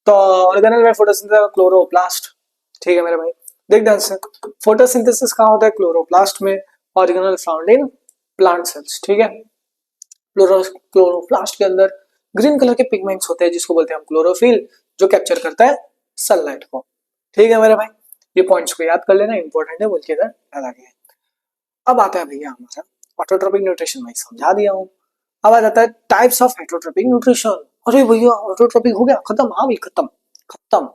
तो ऑर्गेनल में फोटोसिंथेसिस क्लोरोप्लास्ट, ठीक है मेरे भाई। देख ध्यान से, फोटोसिंथेसिस कहाँ होता है? क्लोरोप्लास्ट में। Organelle found in plant cells, ठीक है। क्लोरोप्लास्ट के अंदर ग्रीन कलर के पिगमेंट्स होते हैं, जिसको बोलते हैं हम क्लोरोफिल, जो कैप्चर करता है सनलाइट को, ठीक है मेरे भाई। ये पॉइंट्स को याद कर लेना, इंपॉर्टेंट है, बोल के इधर याद आ गया। अब आता है भैया हमारा ऑटोट्रोपिक न्यूट्रिशन, मैं समझा दिया हूँ। अब आ जाता है टाइप्स ऑफ हेटरोट्रोपिक न्यूट्रिशन। अरे भैया ऑटोट्रोपिक हो गया खत्म? हाँ भाई खत्म, खत्म।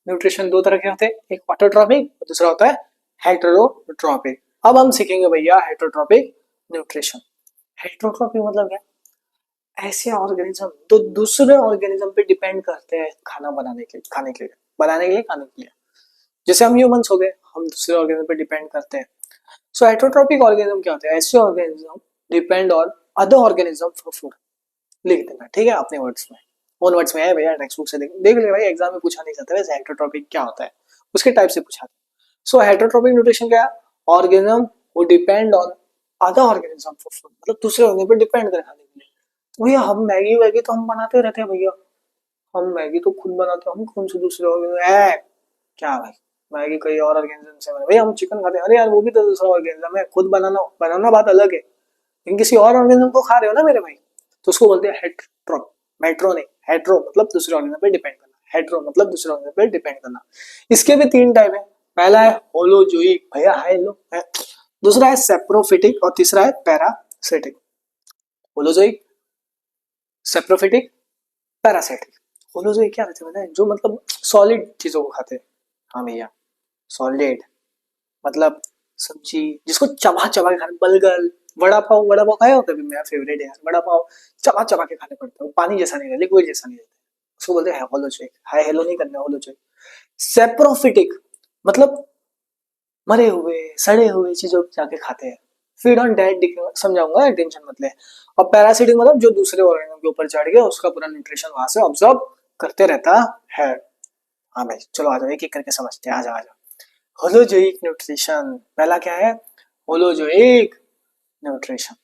न्यूट्रिशन दो तरह के होते हैं, एक ऑटोट्रोपिक और दूसरा होता है हेटरोट्रोपिक। अब हम सीखेंगे भैया हेटरोट्रोपिक न्यूट्रिशन। हेटरोट्रोपिक मतलब क्या? ऐसे ऑर्गेनिज्म तो दूसरे ऑर्गेनिज्म पे डिपेंड करते हैं खाना बनाने के लिए, खाने के लिए, बनाने के लिए, खाने के लिए। जैसे हम ह्यूमंस हो गए, हम दूसरे ऑर्गेनिज्म पे डिपेंड करते हैं। सो हेटरोट्रोपिक ऑर्गेनिज्म क्या होते हैं? ऐसे organism depend on other organism for food. लिख देना, ठीक है, अपने वर्ड्स में, ओन वर्ड्स में है भैया, टेक्स्ट बुक से देख ले भाई, एग्जाम में पूछा नहीं जाता वैसे हेटरोट्रोपिक क्या होता है, उसके टाइप से पूछा। सो हेटरोट्रोपिक न्यूट्रिशन क्या है? ऑर्गेनिज्म वो depend on other organism for food, मतलब दूसरे ऑर्गेनिज्म पे डिपेंड कर खाने के लिए। तो भैया हम मैगी वैगी तो हम बनाते रहते हैं भैया, हम मैगी तो खुद बनाते हैं, हम कौन से दूसरे ऑर्गेनिज्म है क्या भाई? मैगी कई और ऑर्गेनिज्म से बने, भैया हम चिकन खाते हैं, अरे यार वो भी तो दूसरा ऑर्गेनिज्म है, खुद बनाना बनाना बात अलग है, लेकिन किसी और ऑर्गेनिज्म को खा रहे हो ना मेरे भाई, तो उसको बोलते हैं हेट्रो। मेट्रो नहीं, हेट्रो मतलब दूसरे ऑर्गेनिज्म पे डिपेंड करना, हेट्रो मतलब दूसरे ऑर्गेनिज्म पे डिपेंड करना। इसके भी तीन टाइप है, पहला है होलोजोइक, भैया हाय लो है। दूसरा है सेप्रोफिटिक और तीसरा है parasitic. Holozoic, saprophytic, parasitic. Holozoic क्या रहते हैं? जो मतलब सॉलिड चीजों को खाते हैं। हाँ भैया सॉलिड मतलब सब्जी, जिसको चबा चबा के खाना, बलगल, वड़ा पाव खाया हो कभी? मेरा फेवरेट है यार वड़ा पाव, चबा चबा के खाने पड़ते हैं, पानी जैसा नहीं रहता, लिक्विड जैसा नहीं रहता, उसको बोलते हैं होलोजोइक। हाय हेलो नहीं करना, होलोजोइक। सेप्रोफिटिक मतलब मरे हुए सड़े हुए चीजों को जाके खाते हैं, फीड ऑन डेड, समझाऊंगा टेंशन मत ले। और पैरासिटिक मतलब जो दूसरे ऑर्गेनिज्म के ऊपर चढ़ गया, उसका पूरा न्यूट्रिशन वहां से ऑब्जॉर्ब करते रहता है। हाँ भाई चलो आ जाओ, एक एक करके समझते हैं, आ जाओ आ जाओ। होलोजोइक न्यूट्रिशन, पहला क्या है? होलोजोइक न्यूट्रिशन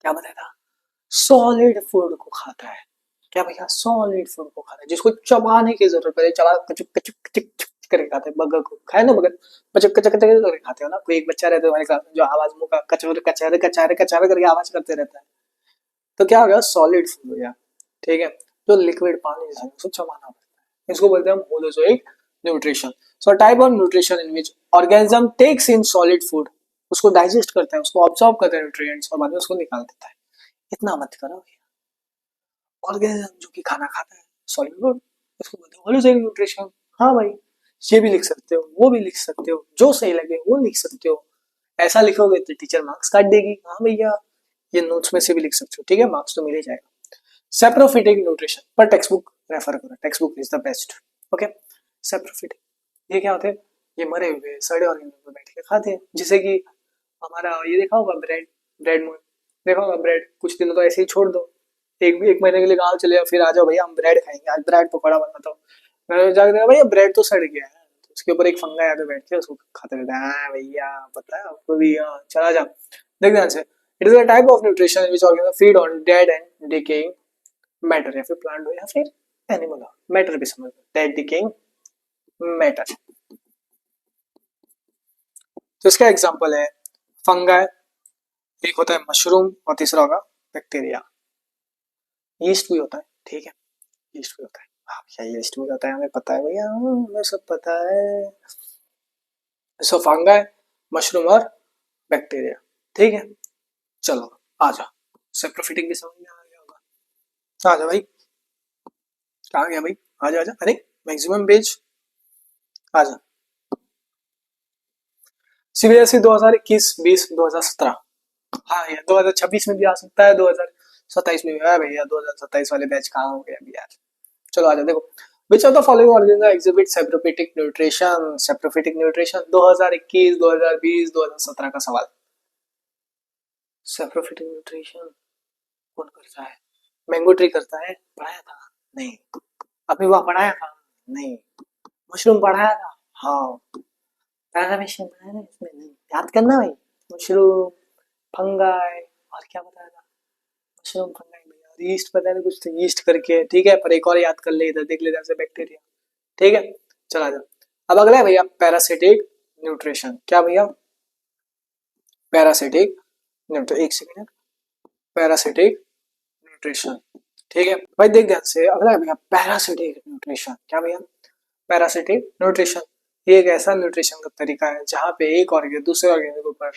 क्या बताया? सॉलिड फूड को खाता है। क्या भैया? सॉलिड फूड को खाता है, जिसको चबाने की जरूरत पड़े, चबा कचुक कचुक कचुक कचुक करके खाते हैं। बगर को खाए ना, बगर कचुक कचुक कचुक करके खाते हो ना। कोई एक बच्चा रहता है हमारे क्लास में, जो आवाज मुंह का कचोरे कचारे कचारे कचारे करके आवाज करते रहता है, तो क्या हो गया, सॉलिड फूड हो गया। ठीक है, जो लिक्विड पानी है उसको चबाना पड़ता है, इसको बोलते हैं हम holozoic nutrition. So type of nutrition in which organism takes in solid food, उसको डाइजेस्ट करता है, उसको ऑब्जॉर्व करता है न्यूट्रिएंट्स और बाद में उसको निकाल देता है। इतना मत करो, ऑर्गेनिज्म जो कि खाना खाता है सॉलिड फूड, इसको बोलते हैं होलोजोइक न्यूट्रिशन। हाँ भाई, ये भी लिख सकते हो, वो भी लिख सकते हो, जो सही लगे वो लिख सकते हो। ऐसा लिखोगे तो टीचर मार्क्स काट देगी। हाँ भैया, ये नोट्स में से भी लिख सकते हो, ठीक है, मार्क्स तो मिल ही जाएगा। सेप्रोफिटिक न्यूट्रिशन पर टेक्स्ट बुक रेफर करो, text book is the best. Okay, saprophytic ये क्या होते हैं, ये मरे हुए सड़े ऑर्गेनिज्म पे बैठ के खाते हैं, जैसे कि हमारा ये देखा होगा ब्रेड, ब्रेड मोड देखा होगा, ब्रेड कुछ दिनों तो ऐसे ही छोड़ दो, एक महीने के लिए गाँव चले जाओ, फिर आ जाओ भैया हम ब्रेड खाएंगे, आज ब्रेड पकौड़ा बनाता हूँ, मैंने जाकर देखा भैया ब्रेड तो सड़ गया है, तो उसके ऊपर एक फंगा आके बैठ के उसको खाते रहते हैं। हाँ भैया पता है आपको भी, हाँ चला जा। देख ध्यान से, it is a type of nutrition which organism feed on dead and decaying matter, या फिर प्लांट हो या फिर एनिमल हो, मैटर भी समझ लो, डेड डिकेइंग मैटर। तो इसका एग्जांपल है फंगाई, एक होता है मशरूम और तीसरा होगा बैक्टीरिया। यीस्ट भी होता है, ठीक है, यीस्ट भी होता है। हाँ भैया यीस्ट भी होता है, हमें पता है भैया, हमें सब पता है। सो फंगाई, मशरूम और बैक्टीरिया, ठीक है। चलो आ जाओ, सेप्रोफिटिक भी समझ में आ गया होगा। आ जाओ भाई, कहाँ गया भाई, आ जा, अरे मैक्सिमम पेज आ जा। सीबीएसई 2021, 20, 2017, हाँ यार 2026 में भी आ सकता है, 2027 में भी है भैया, 2027 वाले बैच कहाँ हो गए अभी यार। चलो आ जाओ, देखो which of the following organism exhibit saprophytic nutrition, saprophytic nutrition 2021, 2020, 2017 का सवाल। सेप्रोफिटिक न्यूट्रिशन कौन करता है, मैंगो ट्री करता है, पढ़ाया था नहीं, अपनी वह पढ़ाया था नहीं, मशरूम पढ़ाया था हाँ, पैरामीशियम पढ़ाया ना इसमें नहीं, याद करना भाई, मशरूम, फंगाई और क्या बताया था, मशरूम फंगाई भैया, यीस्ट पता है कुछ तो यीस्ट करके, ठीक है, पर एक और याद कर ले, इधर देख ले जैसे बैक्टीरिया, ठीक है। चला जा, अब अगला है भैया पैरासिटिक न्यूट्रिशन, क्या भैया, पैरासिटिक न्यूट्रिशन, एक सेकेंड, पैरासिटिक न्यूट्रिशन, ठीक है भाई, देख ध्यान से, अगला है भैया पैरासिटिक न्यूट्रिशन, क्या भैया, पैरासिटिक न्यूट्रिशन, ये एक ऐसा न्यूट्रिशन का तरीका है जहाँ पे एक ऑर्गेन दूसरे ऑर्गेन के ऊपर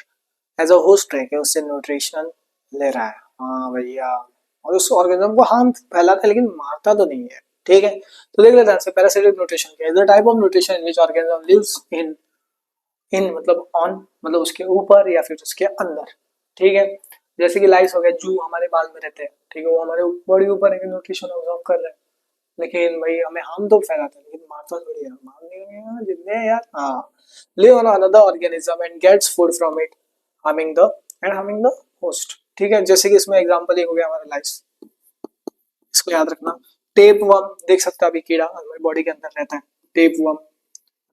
एज अ होस्ट रह के उससे न्यूट्रिशन ले रहा है। हाँ भैया, और उस ऑर्गेनिज्म को हार्म फैलाता है लेकिन मारता तो नहीं है, ठीक है। तो देख लेते हैं पैरासिटिक न्यूट्रिशन क्या है, the type of nutrition in which organism lives in in मतलब ऑन मतलब उसके ऊपर या फिर उसके अंदर, ठीक है। जैसे कि लाइस हो गया, जू हमारे बाल में रहते हैं, ठीक है, वो हमारे बॉडी ऊपर है, न्यूट्रिशन ऑब्जॉर्व कर रहे हैं, लेकिन भाई हमें हार्म तो फैलाता है, लेकिन मारता थोड़ी है, मार नहीं जितने यार, हाँ, live on another organism and gets food from it, harming the harming the host, ठीक है। जैसे कि इसमें एग्जांपल एक हो गया हमारा लाइस, इसको याद रखना। टेप वर्म देख सकते हो, अभी कीड़ा हमारी बॉडी के अंदर रहता है, टेप वर्म,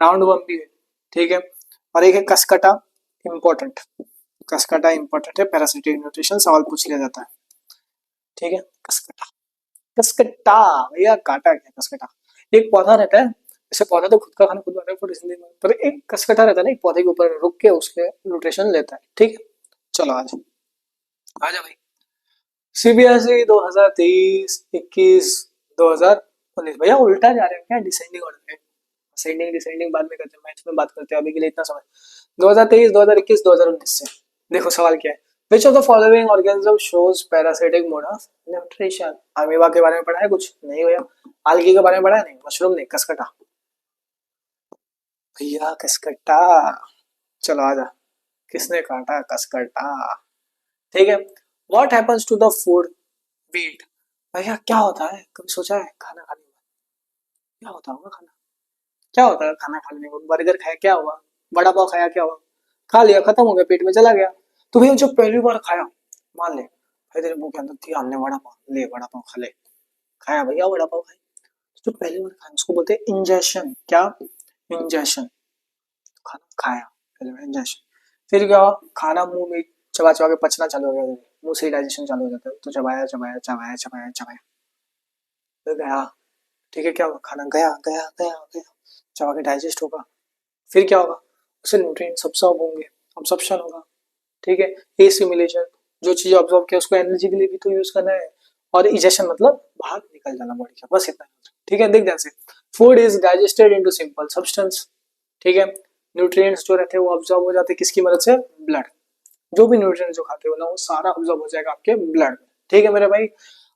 राउंड वर्म भी है, ठीक है। और एक है कसकटा, इंपॉर्टेंट, कसकटा इंपॉर्टेंट है, पैरासिटिक न्यूट्रिशन सवाल पूछ लिया जाता है, ठीक है। कसकटा, कसकटा भैया, काटा क्या कसकटा, एक पौधा रहता है, जैसे पौधा तो खुद का खाना खुद बनाता है फोटोसिंथेसिस में, पर एक कसकटा रहता है ना, एक पौधे के ऊपर रुक के उसके न्यूट्रिशन लेता है, ठीक है। चलो आज आ जा भाई, सीबीएसई 2023, 21, 2019, भैया उल्टा जा रहे हैं क्या, डिसेंडिंग ऑर्डर में, असेंडिंग डिसेंडिंग बाद में करते हैं, मैथ्स में बात करते हैं, अभी के लिए इतना समझ। 2023, 2021, 2019 से देखो सवाल क्या है, which of the following organism shows parasitic mode of nutrition, amoeba के बारे में पढ़ा है कुछ नहीं भैया, आलगी के बारे में पढ़ा है नहीं, मशरूम नहीं, कसकटा भैया, कसकटा। चलो आजा, किसने काटा कसकटा, ठीक है। What happens to the food we eat, भैया क्या होता है, कभी सोचा है खाना खाने में क्या होता होगा, खाना क्या होता है, खाना खाने में बर्गर खाया क्या हुआ, बड़ा पाव खाया क्या हुआ, खा लिया खत्म हो गया, पेट में चला गया। तो भैया जो पहली बार खाया, मान ले भाई तेरे मुंह के अंदर थी, हमने बड़ा पाव ले, बड़ा पाव खा ले, खाया भैया बड़ा पाव खाया, जो पहली बार खाया उसको बोलते हैं इंजेशन, क्या, इंजेशन, खाना खाया पहले में इंजेशन, फिर क्या हुआ, खाना मुंह में चबा चबा के पचना चालू हो गया, मुंह से डाइजेशन चालू हो जाता है, तो चबाया चबाया चबाया चबाया चबाया, फिर गया, ठीक है, क्या हुआ, खाना गया गया गया गया, चबा के डाइजेस्ट होगा, फिर क्या होगा, उससे न्यूट्रिएंट्स अब्सॉर्ब होंगे, अब्सॉर्प्शन होगा, ठीक है, एसिमिलेशन, जो चीज ऑब्जॉर्व किया उसको एनर्जी के लिए भी तो यूज करना है। और इजेशन मतलब बाहर निकल जाना बॉडी का, बस इतना। ठीक है, देख ध्यान से। Food is digested into simple substance. ठीक है, न्यूट्रिएंट्स जो रहते हैं वो ऑब्जॉर्व हो जाते हैं किसकी मदद से? ब्लड। जो भी न्यूट्रिएंट्स जो खाते हो ना वो सारा ऑब्जॉर्व हो जाएगा आपके ब्लड में। ठीक है मेरे भाई।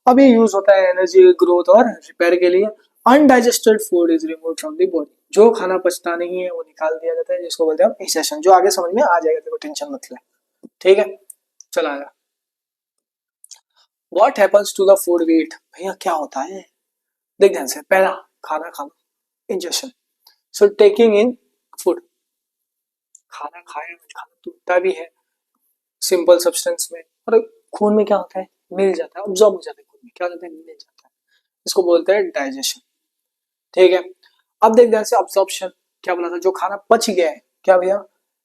अब ये यूज होता है एनर्जी, ग्रोथ और रिपेयर के लिए। Undigested food is remove from the body. जो खाना पचता नहीं है वो निकाल दिया जाता है, जिसको बोलते हैं हम इजेशन। जो आगे समझ में आ जाएगा, देखो टेंशन मत ले। ठीक है, चला आया। What happens to the food we eat? भैया क्या होता है? देख ध्यान से। पहला, खाना खाना, injection. So taking in food, खाना खाए, खाना टूटता भी है सिंपल सब्सटेंस में, और खून में क्या होता है? मिल जाता है, ऑब्जॉर्ब हो जाता है खून में। क्या हो जाता है? मिल जाता है। इसको बोलते हैं डाइजेशन। ठीक है, अब देख ध्यान से। अब्जॉर्प्शन क्या बोला था? जो खाना पच गया है, क्या भैया?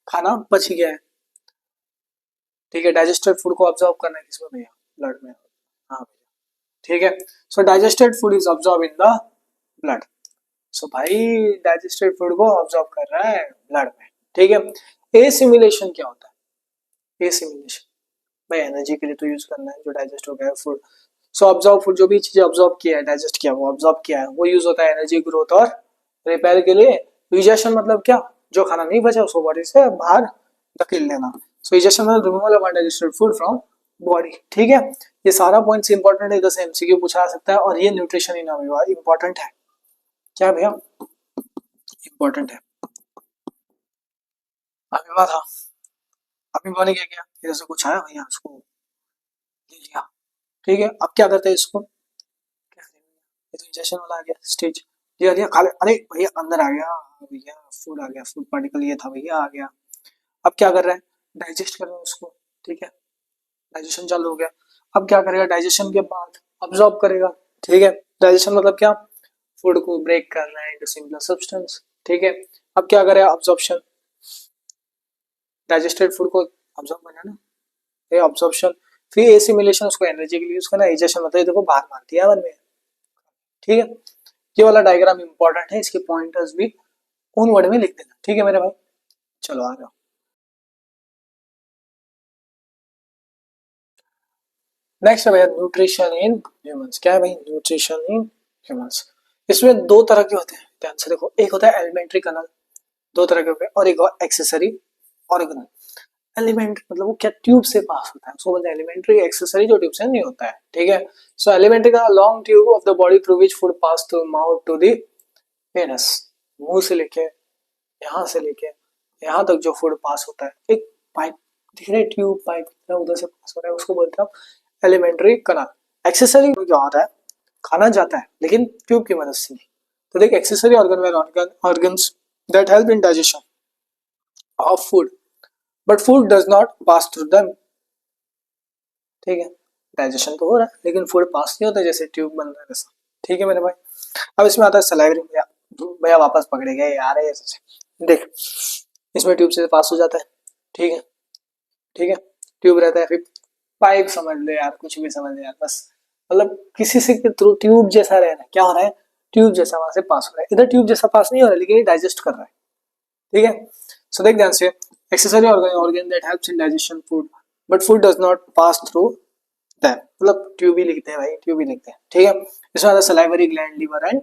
खाना पच गया है। ठीक है, डाइजेस्टेड फूड को ऑब्जॉर्व करना है किसमें भैया? ब्लड में। हाँ भैया, ठीक है। So digested food is absorb in the blood. So भाई डाइजेस्टेड फूड को ऑब्जॉर्व कर रहा है ब्लड में। ठीक है। एसिमिलेशन क्या होता है? एसिमिलेशन भाई एनर्जी के लिए तो यूज करना है, जो डाइजेस्ट हो गया फूड। सो ऑब्जॉर्व फूड, जो भी चीजें ऑब्जॉर्व किया है, डाइजेस्ट किया, वो ऑब्जॉर्व किया है, वो यूज होता है एनर्जी, ग्रोथ और रिपेयर के लिए। इजेशन मतलब क्या? जो खाना नहीं बचा उसको बॉडी से बाहर धकेल लेना। सो इजेशन मतलब removal of undigested food from body. ठीक है, ये सारा पॉइंट्स इंपॉर्टेंट है, इधर से एमसीक्यू पूछा जा सकता है। और ये न्यूट्रिशन इन अमीबा इंपॉर्टेंट है। क्या भैया? इंपॉर्टेंट है। अमीबा था, अमीबा ने क्या किया? इधर से कुछ आया भैया, उसको ले लिया। ठीक है, अब क्या करते हैं इसको? क्या करेंगे? ये तो इंजेक्शन वाला आ गया स्टेज। लिया लिया, खा ले। अरे भैया अंदर आ गया भैया, फूड आ गया, फूड पार्टिकल ये था भैया, आ गया। अब क्या कर रहा है? डाइजेस्ट कर रहा है उसको। ठीक है, डाइजेशन चालू हो गया। अब क्या करेगा? डाइजेशन के बाद अब्सॉर्ब करेगा। ठीक है, डाइजेशन मतलब क्या? फूड को ब्रेक कर रहा है इनटू सिंपल सब्सटेंस। ठीक है, अब क्या करेगा? अब्सॉर्प्शन। डाइजेस्टेड फूड को अब्सॉर्ब करना ना, ये अब्सॉर्प्शन। फिर एसिमिलेशन, उसको एनर्जी के लिए यूज करना। इजेशन मतलब देखो बाहर मार दिया मन में। ठीक है, ये वाला डायग्राम इंपॉर्टेंट है, इसके पॉइंटर्स भी उन वर्ड में लिख देना। ठीक है मेरे भाई, चलो आ जाओ। नेक्स्ट है भैया न्यूट्रिशन इन ह्यूमंस। क्या है भाई? Nutrition in humans. इसमें दो तरह के होते हैं, ध्यान से देखो। एक होता है एलिमेंट्री कनल, दो तरह के होते हैं, और एक और एक्सेसरी ऑर्गेनल। एलिमेंट्री मतलब वो क्या? ट्यूब से पास होता है, उसको बोलते हैं एलिमेंट्री। एक्सेसरी जो ट्यूब से नहीं होता है। ठीक है, सो एलिमेंट्री का long tube of the body through which food pass through mouth to the anus. मुंह से लेके, यहाँ से लेके यहाँ तक जो फूड पास होता है, एक पाइप दिख रहा है, ट्यूब पाइप उधर से पास हो रहा है, उसको बोलते हैं एलिमेंट्री कनाल। एक्सेसरी में क्या होता है? खाना जाता है लेकिन ट्यूब की मदद से नहीं। तो देख, accessory organ organs that help in digestion of food but food does not pass through them. ठीक है, डाइजेशन तो हो रहा है लेकिन फूड पास नहीं होता, जैसे ट्यूब बन रहा है वैसा। ठीक है मेरे भाई। अब इसमें आता है सलाइवरी। भैया भैया वापस पकड़े गए यार, ये देख, इसमें ट्यूब से पास हो जाता है। ठीक है, ठीक है, ट्यूब रहता है, फिर पाइप समझ ले यार, कुछ भी समझ ले यार, बस मतलब किसी से के थ्रू ट्यूब जैसा रहना है। क्या हो रहा है? ट्यूब जैसा वहां से पास हो रहा है। इधर ट्यूब जैसा पास नहीं हो रहा है, लेकिन ये डाइजेस्ट कर रहा है। ठीक है, सो देख ध्यान से। Accessory organ that helps in digestion food but food does not pass through them. मतलब ट्यूब ही लिखते हैं भाई, ट्यूब ही लिखते हैं। ठीक है, इसमें आता है salivary gland, liver and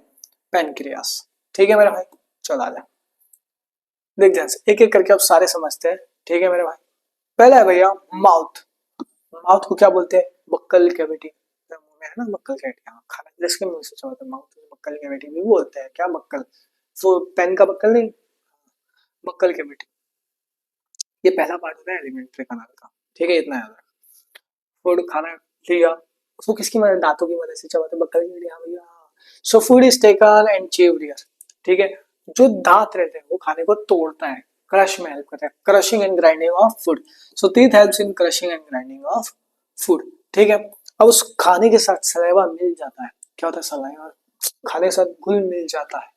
pancreas. ठीक है मेरे भाई, चल आ जा। देख ध्यान से, एक एक करके अब सारे समझते हैं। ठीक है मेरे भाई। पहला है भैया माउथ। माउथ को क्या बोलते हैं? Buccal cavity. मुंह में है ना बक्कल कैविटी, हाँ, खाना जिसके मुंह से चलता है माउथ, बक्कल कैविटी भी बोलते हैं। क्या बक्कल? वो पेन का बक्कल नहीं, बक्कल कैविटी। ये पहला पार्ट होता है एलिमेंट्री कनाल का। ठीक है, इतना याद रखना। फूड खाना लिया, उसको किसकी मदद? दांतों की मदद से चबाते, बक्कल कैविटी। हाँ भैया। So food is taken and chewed here. ठीक है, जो दांत रहते हैं वो खाने को तोड़ता है, क्रश में हेल्प करता है, crushing and grinding of food. So teeth helps in crushing and grinding of food. ठीक है, अब उस खाने के साथ सलाइवा मिल जाता है। क्या होता है? सलाइवा खाने के साथ घुल मिल जाता है,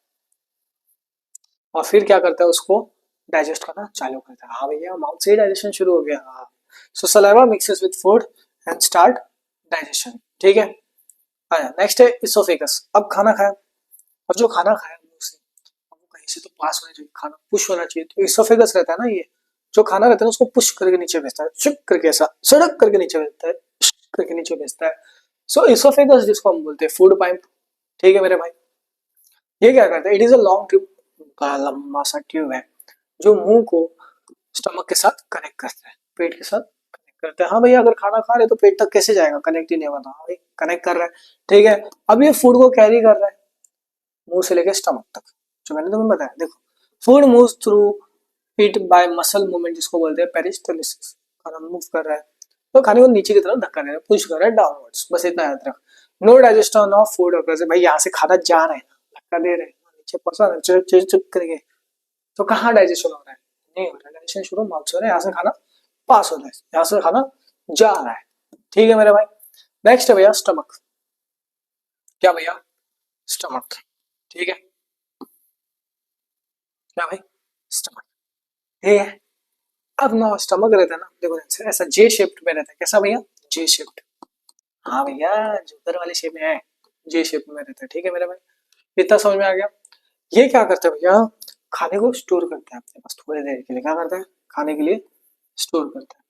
और फिर क्या करता है? उसको डाइजेस्ट करना चालू करता है। हाँ भैया, माउथ से ही डाइजेशन शुरू हो गया। हाँ, so saliva mixes with food and start digestion. ठीक है, आया नेक्स्ट है इसोफेगस। अब खाना खाया, और जो खाना खाया मुंह से, अब वो कहीं से तो पास होना चाहिए, खाना पुश होना चाहिए। तो इसोफेगस रहता है ना, ये जो खाना रहता है ना उसको पुश करके नीचे भेजता है, शिक करके, ऐसा सड़क करके नीचे भेजता है, शिक करके नीचे भेजता है। सो इसोफेगस जिसको हम बोलते हैं फूड पाइप, ठीक है मेरे भाई। ये क्या करता है, it is a long tube का लंबा सा ट्यूब है जो मुंह को स्टमक के साथ कनेक्ट करता है, पेट के साथ कनेक्ट करता है। हाँ भैया अगर खाना खा रहे तो पेट तक कैसे जाएगा, कनेक्ट ही नहीं होगा, हाँ भाई कनेक्ट कर रहा है, ठीक है। अब ये फूड को कैरी कर रहा है मुंह से लेकर स्टमक तक, जो मैंने तुम्हें बताया। देखो, food moves through it by muscle movement, जिसको बोलते हैं पेरिस्टालिसिस। खाना मूव कर रहा है तो खाने को नीचे की तरफ धक्का दे रहा है, पुश कर रहा है डाउनवर्ड्स, बस इतना याद रख। No digestion of food occurs, भाई यहाँ से खाना जा रहा है, धक्का दे रहे हैं, नीचे पहुंचा रहे हैं चुप करके, तो कहाँ डाइजेशन हो रहा है, नहीं हो रहा है डाइजेशन, शुरू माउथ से हो रहा है, यहाँ से खाना पास हो रहा है, यहाँ से खाना जा रहा है, ठीक है मेरे भाई। नेक्स्ट है भैया स्टमक। क्या भैया, स्टमक, ठीक है, क्या भाई, स्टमक, ठीक है। अब ना स्टमक रहता है ना, देखो ऐसा जे शेप्ड में रहता है, कैसा भैया, जे शेप्ड, हाँ भैया जो उधर वाले शेप में है, जे शेप में रहता है, ठीक है मेरे भाई, इतना समझ में आ गया। ये क्या करता है भैया, खाने को स्टोर करता है अपने पास थोड़ी देर के लिए, क्या करता है, खाने के लिए स्टोर करता है।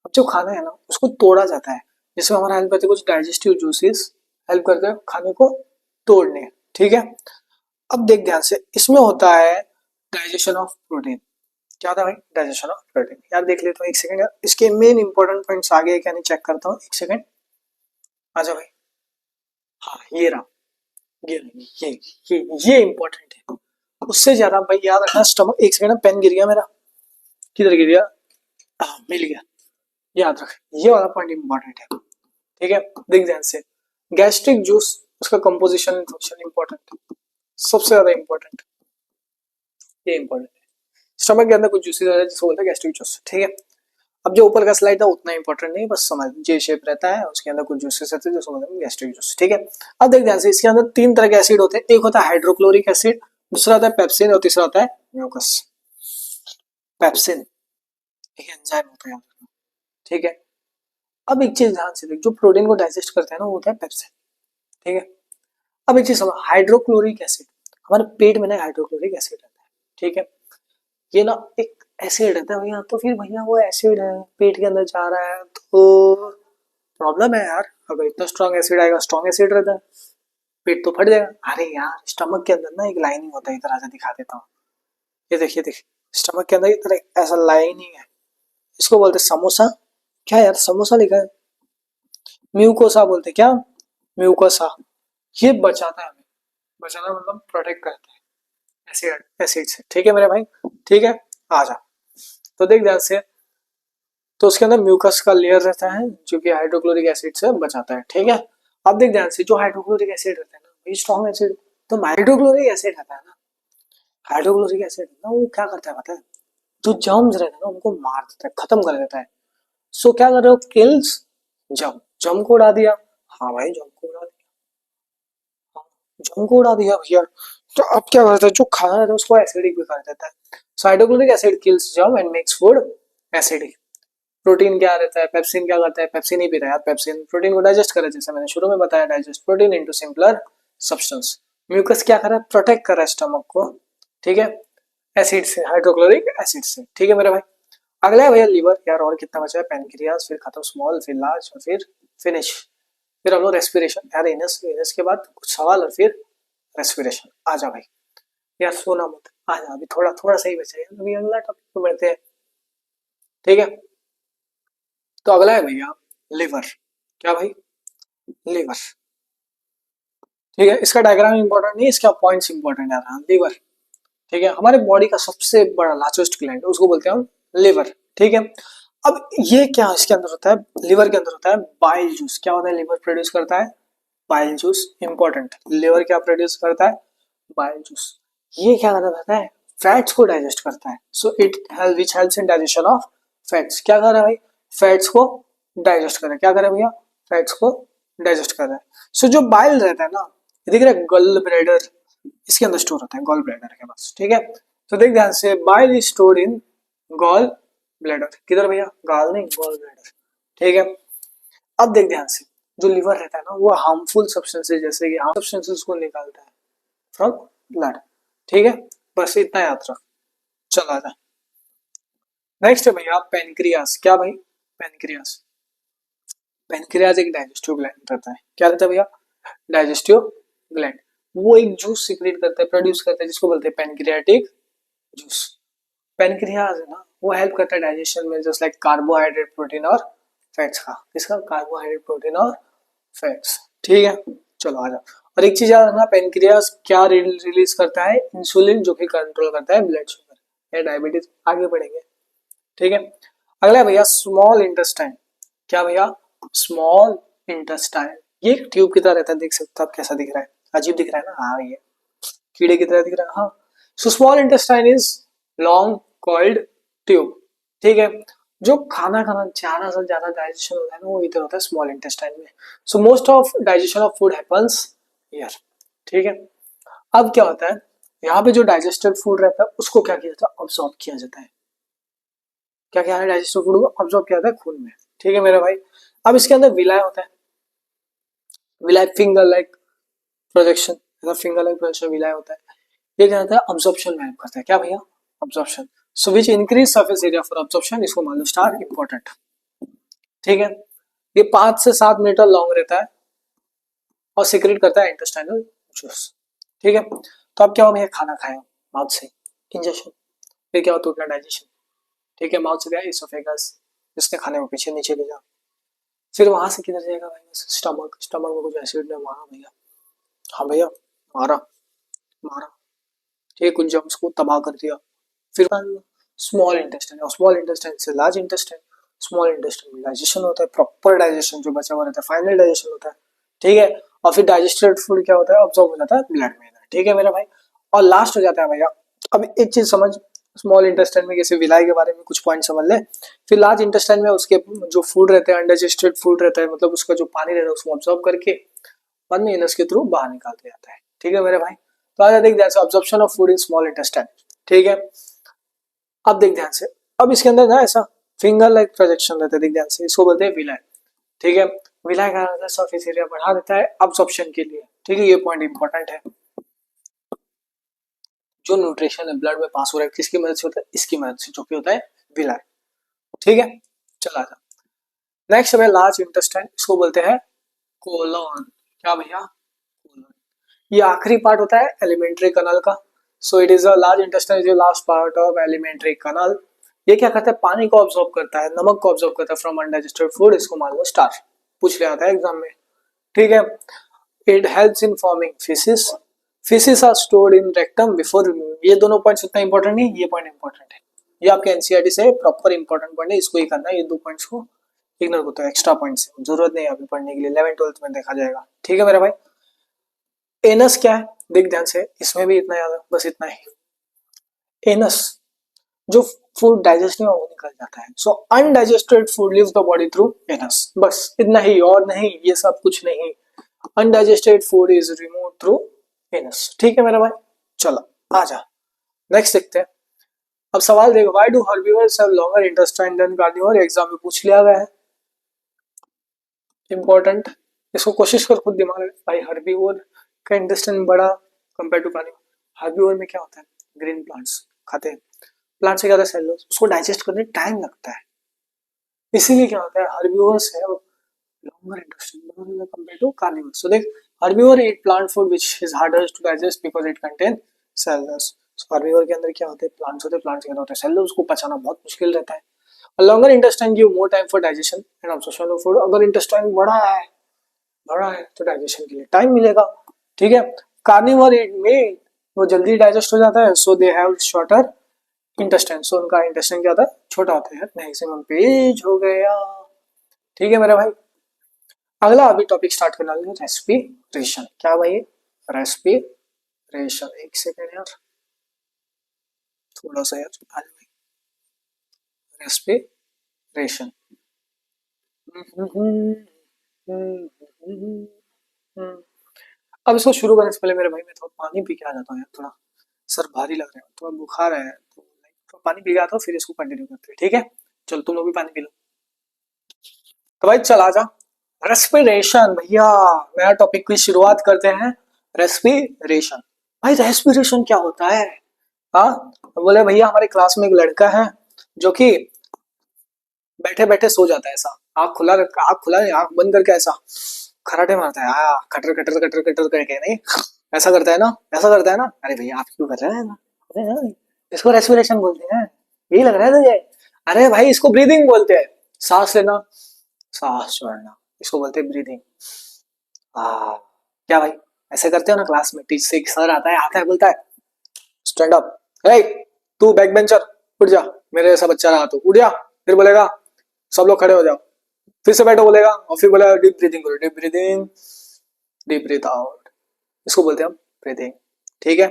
अब जो खाना है ना उसको तोड़ा जाता है, जिसमें हमारा हेल्प करते हैं कुछ डाइजेस्टिव जूसेस, हेल्प करते हैं खाने को तोड़ने, ठीक है। अब देख ध्यान से, इसमें होता है डाइजेशन ऑफ प्रोटीन। क्या होता है भाई, डाइजेशन ऑफ प्रोटीन, यार देख लेते हो एक सेकंड यार, इसके मेन इंपॉर्टेंट पॉइंट्स आगे है क्या नहीं चेक करता हूँ, एक सेकंड, आ जाओ भाई। हाँ ये रहा, ये ये ये इंपॉर्टेंट है, उससे ज्यादा भाई याद रखना स्टमक, एक सेकंड पेन गिर गया मेरा, किधर गिर गया, मिल गया, याद रख, ये वाला पॉइंट इंपॉर्टेंट है, ठीक है। देख ध्यान से, गैस्ट्रिक जूस, उसका कंपोजिशन फंक्शन इंपॉर्टेंट है, सबसे ज्यादा इंपॉर्टेंट, ये इंपॉर्टेंट है। स्टमक के अंदर कुछ जूसेस होता है जिसको बोलते हैं गैस्ट्रिक जूस, ठीक है। अब जो ऊपर का स्लाइड था उतना इंपॉर्टेंट नहीं, बस समझ, जे शेप रहता है, उसके अंदर कुछ जूसेस रहते हैं जो समझ में, गैस्ट्रिक जूस, ठीक है। अब देख ध्यान से, इसके अंदर तीन तरह के एसिड होते हैं, एक होता है हाइड्रोक्लोरिक एसिड, दूसरा होता है पेप्सिन और तीसरा होता है म्यूकस। पेप्सिन एक एंजाइम होता है, ठीक है। अब एक चीज ध्यान से देख, जो प्रोटीन को डाइजेस्ट करता है ना वो होता है पेप्सिन, ठीक है। अब एक चीज समझ, हाइड्रोक्लोरिक एसिड, हमारे पेट में ना हाइड्रोक्लोरिक एसिड रहता है, ठीक है। ये ना एक एसिड रहता है भैया, तो फिर भैया वो एसिड है पेट के अंदर जा रहा है तो प्रॉब्लम है यार, अगर इतना स्ट्रॉन्ग एसिड आएगा, स्ट्रॉन्ग एसिड रहता है, पेट तो फट जाएगा। अरे यार स्टमक के अंदर ना एक लाइनिंग होता है, इस तरह से दिखा देता हूँ, ये देखिए देख, स्टमक के अंदर इतना ऐसा लाइनिंग है, इसको बोलते हैं समोसा। क्या यार समोसा लिखा है, म्यूकोसा बोलते हैं, क्या, म्यूकोसा। ये बचाता है हमें, बचाना मतलब प्रोटेक्ट करता है एसिड, एसिड से, ठीक है मेरे भाई, ठीक है। आ जा, तो देख ध्यान से, तो उसके अंदर म्यूकस का लेयर रहता है जो कि हाइड्रोक्लोरिक एसिड से बचाता है, ठीक है। अब देख ध्यान से, जो हाइड्रोक्लोरिक एसिड रहता है ना, ये स्ट्रॉन्ग एसिड, तो हाइड्रोक्लोरिक एसिड रहता है ना, हाइड्रोक्लोरिक एसिड ना वो क्या करता है पता है, जो जर्म्स रहते हैं ना उनको मार देता है, खत्म कर देता है। सो क्या कर रहे हो, किल्स जर्म, जर्म को उड़ा दिया, हाँ भाई जर्म को उड़ा दिया, जर्म को उड़ा दिया भैया। तो अब क्या करता है, जो खाना रहता है उसको एसिडिक भी कर देता है। So hydrochloric acid kills germ and makes food acidic. Protein क्या रहता है, पेप्सिन क्या करता है, पेप्सिन ही भी रहा है, पेप्सिन प्रोटीन को डाइजेस्ट करे, जैसे मैंने शुरू में बताया, digest protein into simpler substance. Mucus क्या कर रहा है, प्रोटेक्ट कर रहा है स्टमक को, ठीक है, एसिड से, हाइड्रोक्लोरिक एसिड से, ठीक है मेरे भाई। अगला है भैया लीवर, यार और कितना बचा है, पैनक्रियाज, फिर खत्म स्मॉल, फिर लार्ज और फिर फिनिश, फिर हम लोग रेस्पिरेशन, यार इनस, इनस के बाद कुछ सवाल और फिर रेस्पिरेशन। आ जा भाई, यार सोना मत, आ जा, अभी थोड़ा थोड़ा सही बचा है, अभी अगला टॉपिक पे बढ़ते हैं, ठीक है। तो अगला है भैया लिवर। क्या भाई, लिवर, ठीक है। इसका डायग्राम इंपॉर्टेंट नहीं, इसका पॉइंट्स इंपॉर्टेंट है, लिवर, ठीक है। हमारे बॉडी का सबसे बड़ा लार्जेस्ट ग्लैंड उसको बोलते हैं हम लिवर, ठीक है। अब ये क्या इसके अंदर होता है, लिवर के अंदर होता है बाइल जूस। क्या होता है, लिवर प्रोड्यूस करता है बाइल जूस, इंपॉर्टेंट, लिवर क्या प्रोड्यूस करता है, बाइल जूस। ये क्या करता है, फैट्स को डाइजेस्ट करता है, so it which helps in digestion of fats. क्या कर रहा है भाई, फैट्स को डाइजेस्ट कर रहा है, क्या कर रहा है भैया, फैट्स को डाइजेस्ट कर रहा है। सो जो बाइल रहता है ना, देख रहे गल ब्लैडर, इसके अंदर स्टोर होता है गॉल ब्लैडर के पास, ठीक है। तो देख ध्यान से, bile is stored in gall bladder, किधर भैया, गाल नहीं गॉल ब्लैडर, ठीक है। अब देख ध्यान से, जो लिवर रहता है ना वो हार्मफुल सब्सटेंसेस जैसे कि हार्म सब्सटेंसेस को निकालता है फ्रॉम ब्लड, ठीक है। बस इतना याद रख, चला जा। नेक्स्ट है भैया पेनक्रियास। क्या भाई? पेनक्रियास। पेनक्रियास एक डाइजेस्टिव ग्लैंड रहता है। क्या रहता है भैया? Digestive gland. वो एक जूस सिक्रेट करता है, प्रोड्यूस करता है, जिसको बोलते हैं पेनक्रियाटिक जूस। पेनक्रियाज है ना, वो हेल्प करता है डाइजेशन में, जस्ट लाइक कार्बोहाइड्रेट, प्रोटीन और फैट्स का। किसका? कार्बोहाइड्रेट, प्रोटीन और फैट्स। ठीक है, चलो आ जाओ। और एक चीज याद रखना, पेनक्रियाज क्या रिलीज करता है? इंसुलिन, जो कि कंट्रोल करता है ब्लड शुगर या डायबिटीज। आगे बढ़ेंगे, ठीक है। अगला है भैया स्मॉल इंटेस्टाइन। क्या भैया? Small intestine. ये ट्यूब की तरह रहता है, देख सकते हो आप कैसा दिख रहा है, अजीब दिख रहा है ना? हाँ, ये कीड़े की तरह दिख रहा है। हाँ, so small intestine is long coiled tube. ठीक है, जो खाना खाना ज्यादा से ज्यादा डाइजेशन होता है ना, वो इधर होता है स्मॉल इंटेस्टाइन में। So most of digestion of food happens here. ठीक है, अब क्या होता है, यहाँ पे जो डाइजेस्टेड फूड रहता है उसको क्या किया जाता है? ऑब्जॉर्ब किया जाता है। क्या क्या है? डाइजेस्टेड फूड को ऑब्जॉर्ब किया जाता है खून में। ठीक है मेरे भाई। अब इसके अंदर विलाय होता है। Villi finger like projection, finger like projection villi होता है। ये क्या होता है? अब्जॉर्प्शन में हेल्प करता है। क्या भैया? Absorption. So which increase surface area for absorption, इसको मान लो स्टार इंपॉर्टेंट। ठीक है, ये 5 से 7 मीटर लॉन्ग रहता है और सिक्रेट करता है इंटेस्टाइनल जूस। ठीक है, तो अब क्या हो, मैं खाना खाया माउथ से, इंजेक्शन, फिर क्या होता है? डाइजेशन। ठीक है, माउथ से गया इसोफेगस, जिसने खाने को पीछे नीचे ले जा, फिर वहां से किधर जाएगा भाई? स्टमक। स्टमक में कुछ एसिड ने मारा भैया। हाँ भैया, मारा मारा। ठीक है, कुछ जम्स को तबाह कर दिया। फिर स्मॉल इंटेस्टाइन, और स्मॉल इंटेस्टाइन से लार्ज इंटेस्टाइन। स्मॉल इंटेस्टाइन में डाइजेशन होता है, प्रॉपर डाइजेशन, जो बचा हुआ रहता है फाइनल डाइजेशन होता है। ठीक है, और फिर डाइजेस्टेड फूड क्या होता है? ऑब्जॉर्ब हो जाता है ब्लड में। ठीक है मेरा भाई, और लास्ट हो जाता है भैया। अब एक चीज समझ, स्मॉल इंटेस्टाइन में कैसे विलाई के बारे में कुछ पॉइंट समझ ले। फिर लार्ज इंटेस्टाइन में उसके जो फूड रहते हैं, अनडाइजेस्टेड फूड रहता है, मतलब उसका जो पानी रहता है उसको ऑब्जॉर्ब करके बाद में एनस के थ्रू बाहर निकाल दिया जाता है। ठीक है मेरे भाई, तो आज देख ध्यान से absorption of food in small intestine. ठीक है, अब देख ध्यान से, अब इसके अंदर ना ऐसा फिंगर लाइक प्रोजेक्शन रहता है, देख ध्यान से, इसको बोलते हैं विलाय। ठीक है, विलाय का रहता है सरफेस एरिया बढ़ा देता है अब्जॉर्प्शन के लिए। ठीक है, ये पॉइंट इंपॉर्टेंट है। जो न्यूट्रिशन है ब्लड में पास हो रहा है, किसकी मदद से होता है? इसकी मदद से, जो कि होता है विलाय। ठीक है, चला जा। नेक्स्ट है लार्ज इंटेस्टाइन, इसको बोलते हैं कोलोन। क्या भैया? कोलोन। ये आखिरी पार्ट होता है एलिमेंट्री कनल का। So it is a large intestine, is last part of alimentary canal. ये क्या करता है? पानी को ऑब्जॉर्ब करता है, नमक को ऑब्जॉर्ब करता है फ्रॉम अनडाइजेस्टेड फूड। इसको मान लो स्टार, पूछ लिया था एग्जाम में। ठीक है, it helps in forming faeces. Faeces are stored in rectum before. ये दोनों पॉइंट्स उतना इंपॉर्टेंट नहीं, ये पॉइंट इंपॉर्टेंट है। ये आपके एनसीईआरटी से प्रॉपर इंपॉर्टेंट पॉइंट है, इसको ही करना है। ये दो पॉइंट्स को इग्नोर करते हो, एक्स्ट्रा पॉइंट्स है, जरूरत नहीं है अभी पढ़ने के लिए, 11th-12th में देखा जाएगा। ठीक है मेरा भाई। एनस क्या है? देख ध्यान से, इसमें भी इतना याद है, बस इतना ही। एनस, जो फूड डाइजेस्ट नहीं हुआ वो निकल जाता है। So undigested food leaves the body through anus, बस इतना ही, और नहीं, ये सब कुछ नहीं। Undigested food is remove through anus. ठीक है मेरा भाई, चलो आ जा, नेक्स्ट देखते हैं। अब सवाल देखो, why do herbivores have longer intestine than carnivore? Exam में पूछ लिया गया है, इंपॉर्टेंट। इसको कोशिश कर खुद दिमाग में, भाई हर्बीवोर का इंटेस्टाइन बड़ा कंपेयर टू कार्निवोर। हर्बीवोर में क्या होता है? ग्रीन प्लांट्स खाते हैं, प्लांट से क्या होता है? सेलुलोज, उसको डाइजेस्ट करने टाइम लगता है। इसीलिए क्या होता है, हर्बीवोर्स है longer intestine compared to carnivores. So देख, herbivore eat plant food which is harder to digest because it contain cellulose. So herbivore के अंदर क्या होते हैं? प्लांट्स होते हैं, प्लांट्स के अंदर होते हैं सेलुलोज, को पचाना बहुत मुश्किल रहता है। और longer intestine give more time for digestion and absorption of food. अगर इंटेस्टाइन बड़ा है तो डाइजेशन के लिए टाइम मिलेगा। ठीक है, कार्निवोर ईट मीट, वो जल्दी डाइजेस्ट हो जाता है, सो दे हैव शॉर्टर इंटेस्टाइन, सो उनका इंटेस्टाइन क्या होता है? छोटा होता है। मैक्सिमम पेज हो गया। ठीक है मेरा भाई, अगला अभी टॉपिक स्टार्ट करने वाले हैं, रेस्पिरेशन। क्या भाई? रेस्पिरेशन। एक सेकेंड यार, थोड़ा सा यार, रेस्पिरेशन। अब इसको शुरू करने से पहले मेरे भाई, मैं थोड़ा पानी पी के आ जाता हूँ यार, थोड़ा सर भारी लग रहा है, थोड़ा बुखार है, तो थोड़ा पानी पी के आता हूँ, फिर इसको कंटिन्यू करते हैं। ठीक है, चलो तुम लोग भी पानी पी लो। तो भाई चल आ जा, रेस्पिरेशन भैया, नया टॉपिक की शुरुआत करते हैं। रेस्पिरेशन। भाई रेस्पिरेशन क्या होता है? हाँ, बोले भैया हमारे क्लास में एक लड़का है, जो कि बैठे बैठे सो जाता है, ऐसा आंख खुला नहीं, आंख बंद करके ऐसा खराटे मारता है, खटर खटर खटर खटर करके, नहीं ऐसा करता है ना, ऐसा करता है ना। अरे भैया आप क्यों कर रहे हैं? अरे हाँ, इसको रेस्पिरेशन बोलते हैं, यही लग रहा है तुझे? अरे भाई इसको ब्रीदिंग बोलते हैं, सांस लेना सांस छोड़ना, इसको बोलते हैं ब्रीदिंग। क्या भाई ऐसे करते हो ना क्लास में? टीचर से सर आता है बोलता है स्टैंड अप, हे तू बैक बेंचर उठ जा, मेरे जैसा बच्चा रहा तो उठ जा। फिर बोलेगा सब लोग खड़े हो जाओ, फिर से बैठो बोलेगा, और फिर बोलेगा डीप ब्रीदिंग करो, deep breathing deep breath out, इसको बोलते हैं हम ब्रीदिंग। ठीक है,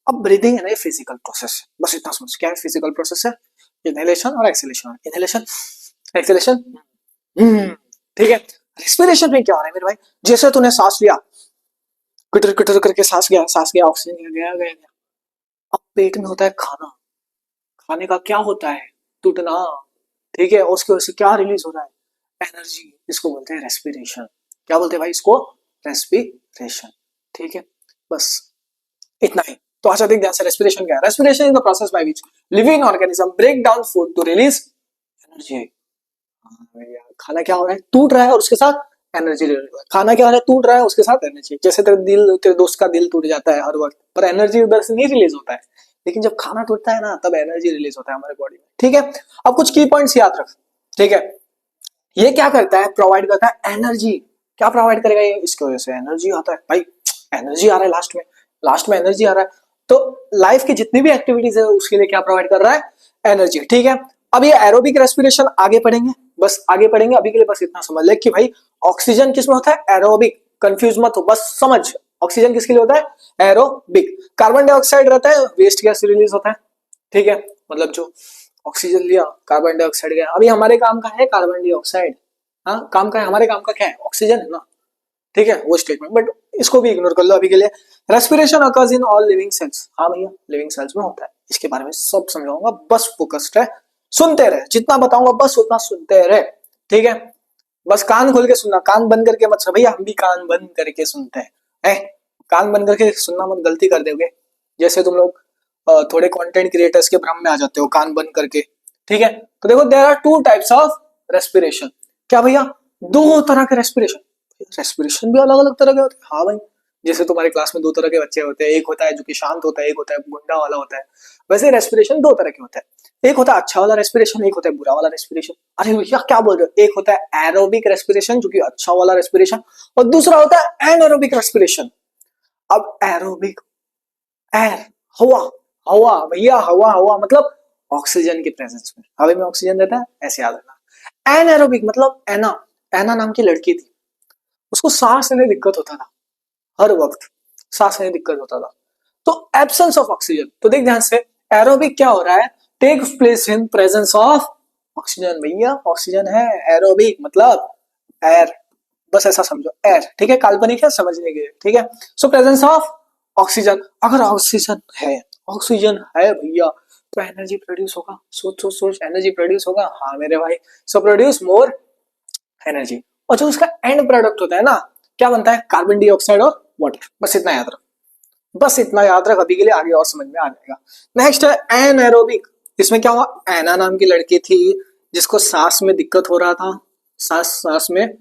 अब ब्रीदिंग है ना फिजिकल प्रोसेस, बस इतना समझ। क्या है फिजिकल प्रोसेस? है इनहेलेशन और एक्सहेलेशन, इनहेलेशन एक्सहेलेशन। ठीक है, रेस्पिरेशन में क्या हो रहा है मेरे भाई? जैसे तूने सांस लिया, किटर किटर करके सांस गया, ऑक्सीजन गया। अब पेट में होता है खाना, खाने का क्या होता है? टूटना। ठीक है, उसकी वजह से क्या रिलीज हो रहा है? एनर्जी, इसको बोलते हैं रेस्पिरेशन। क्या बोलते हैं भाई इसको? रेस्पिरेशन। ठीक है, बस इतना ही। तो अच्छा देख ध्यान से, रेस्पिरेशन क्या है? Respiration is the process by which living organism break down food to release energy. खाना क्या हो रहा है? टूट रहा है और उसके साथ एनर्जी रिलीज हो रहा है। खाना क्या हो रहा है? टूट रहा है उसके साथ एनर्जी। जैसे तेरे दोस्त का दिल टूट जाता है हर वक्त, पर एनर्जी उधर से नहीं रिलीज होता है, लेकिन जब खाना टूटता है ना तब एनर्जी रिलीज होता है हमारे बॉडी में। ठीक है, अब कुछ की पॉइंट्स याद रख। ठीक है, ये क्या करता है? प्रोवाइड करता है एनर्जी। क्या प्रोवाइड करेगा ये? इसकी वजह से एनर्जी आता है भाई, एनर्जी आ रहा है लास्ट में एनर्जी आ रहा है। तो लाइफ की जितनी भी एक्टिविटीज है उसके लिए क्या प्रोवाइड कर रहा है? एनर्जी। ठीक है, अब ये एरोबिक रेस्पिरेशन आगे पढ़ेंगे, बस आगे पढ़ेंगे। अभी के लिए बस इतना समझ ले कि भाई ऑक्सीजन किसमें होता है? एरोबिक। कंफ्यूज मत हो, बस समझ ऑक्सीजन किसके लिए होता है? एरोबिक। कार्बन डाइऑक्साइड रहता है, वेस्ट गैस रिलीज होता है। ठीक है, मतलब जो ऑक्सीजन लिया, कार्बन डाइऑक्साइड गया। अभी हमारे काम का है कार्बन डाइऑक्साइड, हाँ काम का है, हमारे काम का क्या है? ऑक्सीजन है ना। ठीक है, वो स्टेटमेंट, बट इसको भी इग्नोर कर लो अभी के लिए। Respiration occurs in all living cells. हाँ भैया लिविंग सेल्स में होता है, इसके बारे में सब समझाऊंगा, बस फोकस्ड है, सुनते रहे, जितना बताऊंगा बस उतना सुनते रहे। ठीक है, बस कान खोल के सुनना, कान बंद करके मत सुन। भैया हम भी कान बंद करके सुनते हैं, कान बंद करके सुनना मत, गलती कर दोगे। जैसे तुम लोग थोड़े कंटेंट क्रिएटर्स के भ्रम में आ जाते हो कान बंद करके। ठीक है, तो देखो there are two types of respiration. क्या भैया? दो तरह के रेस्पिरेशन। रेस्पिरेशन भी अलग अलग तरह के होते हैं, हाँ भाई। जैसे तुम्हारे क्लास में दो तरह के बच्चे होते हैं, एक होता है जो कि शांत होता है, एक होता है गुंडा वाला होता है। वैसे रेस्पिरेशन दो तरह के होते हैं, एक होता है अच्छा वाला रेस्पिरेशन, एक होता है बुरा वाला रेस्पिरेशन। अरे भैया क्या बोल रहे हो? एक होता है एरोबिक रेस्पिरेशन जो कि अच्छा वाला रेस्पिरेशन, और दूसरा होता है एनएरोबिक रेस्पिरेशन। अब एरोबिक, एयर, हवा, हवा भैया, हवा हवा मतलब ऑक्सीजन की प्रेजेंस में हवा में ऑक्सीजन रहता है, ऐसे याद रखना। एनएरोबिक मतलब एना, एना नाम की लड़की थी, उसको सांस लेने दिक्कत होता था, हर वक्त सांस लेने दिक्कत होता था, तो एब्सेंस ऑफ ऑक्सीजन। तो देख ध्यान से, एरोबिक क्या हो रहा है? Take place in presence of oxygen. भैया ऑक्सीजन है, एरोबिक मतलब एयर, बस ऐसा समझो एयर। ठीक है, काल्पनिक है समझने के लिए। ठीक है, सो प्रेजेंस ऑफ ऑक्सीजन। अगर ऑक्सीजन है भैया तो एनर्जी प्रोड्यूस होगा। सोच सोच सोच, एनर्जी प्रोड्यूस होगा, हाँ मेरे भाई। सो प्रोड्यूस मोर एनर्जी, और जो उसका एंड प्रोडक्ट होता है ना, क्या बनता है? कार्बन डाइऑक्साइड और वाटर। बस इतना याद रख, बस इतना याद रख, अभी के लिए आगे और समझ में आ जाएगा। नेक्स्ट है एनएरोबिक। इसमें क्या हुआ? एना नाम की लड़की थी जिसको सांस में दिक्कत हो रहा था, सांस में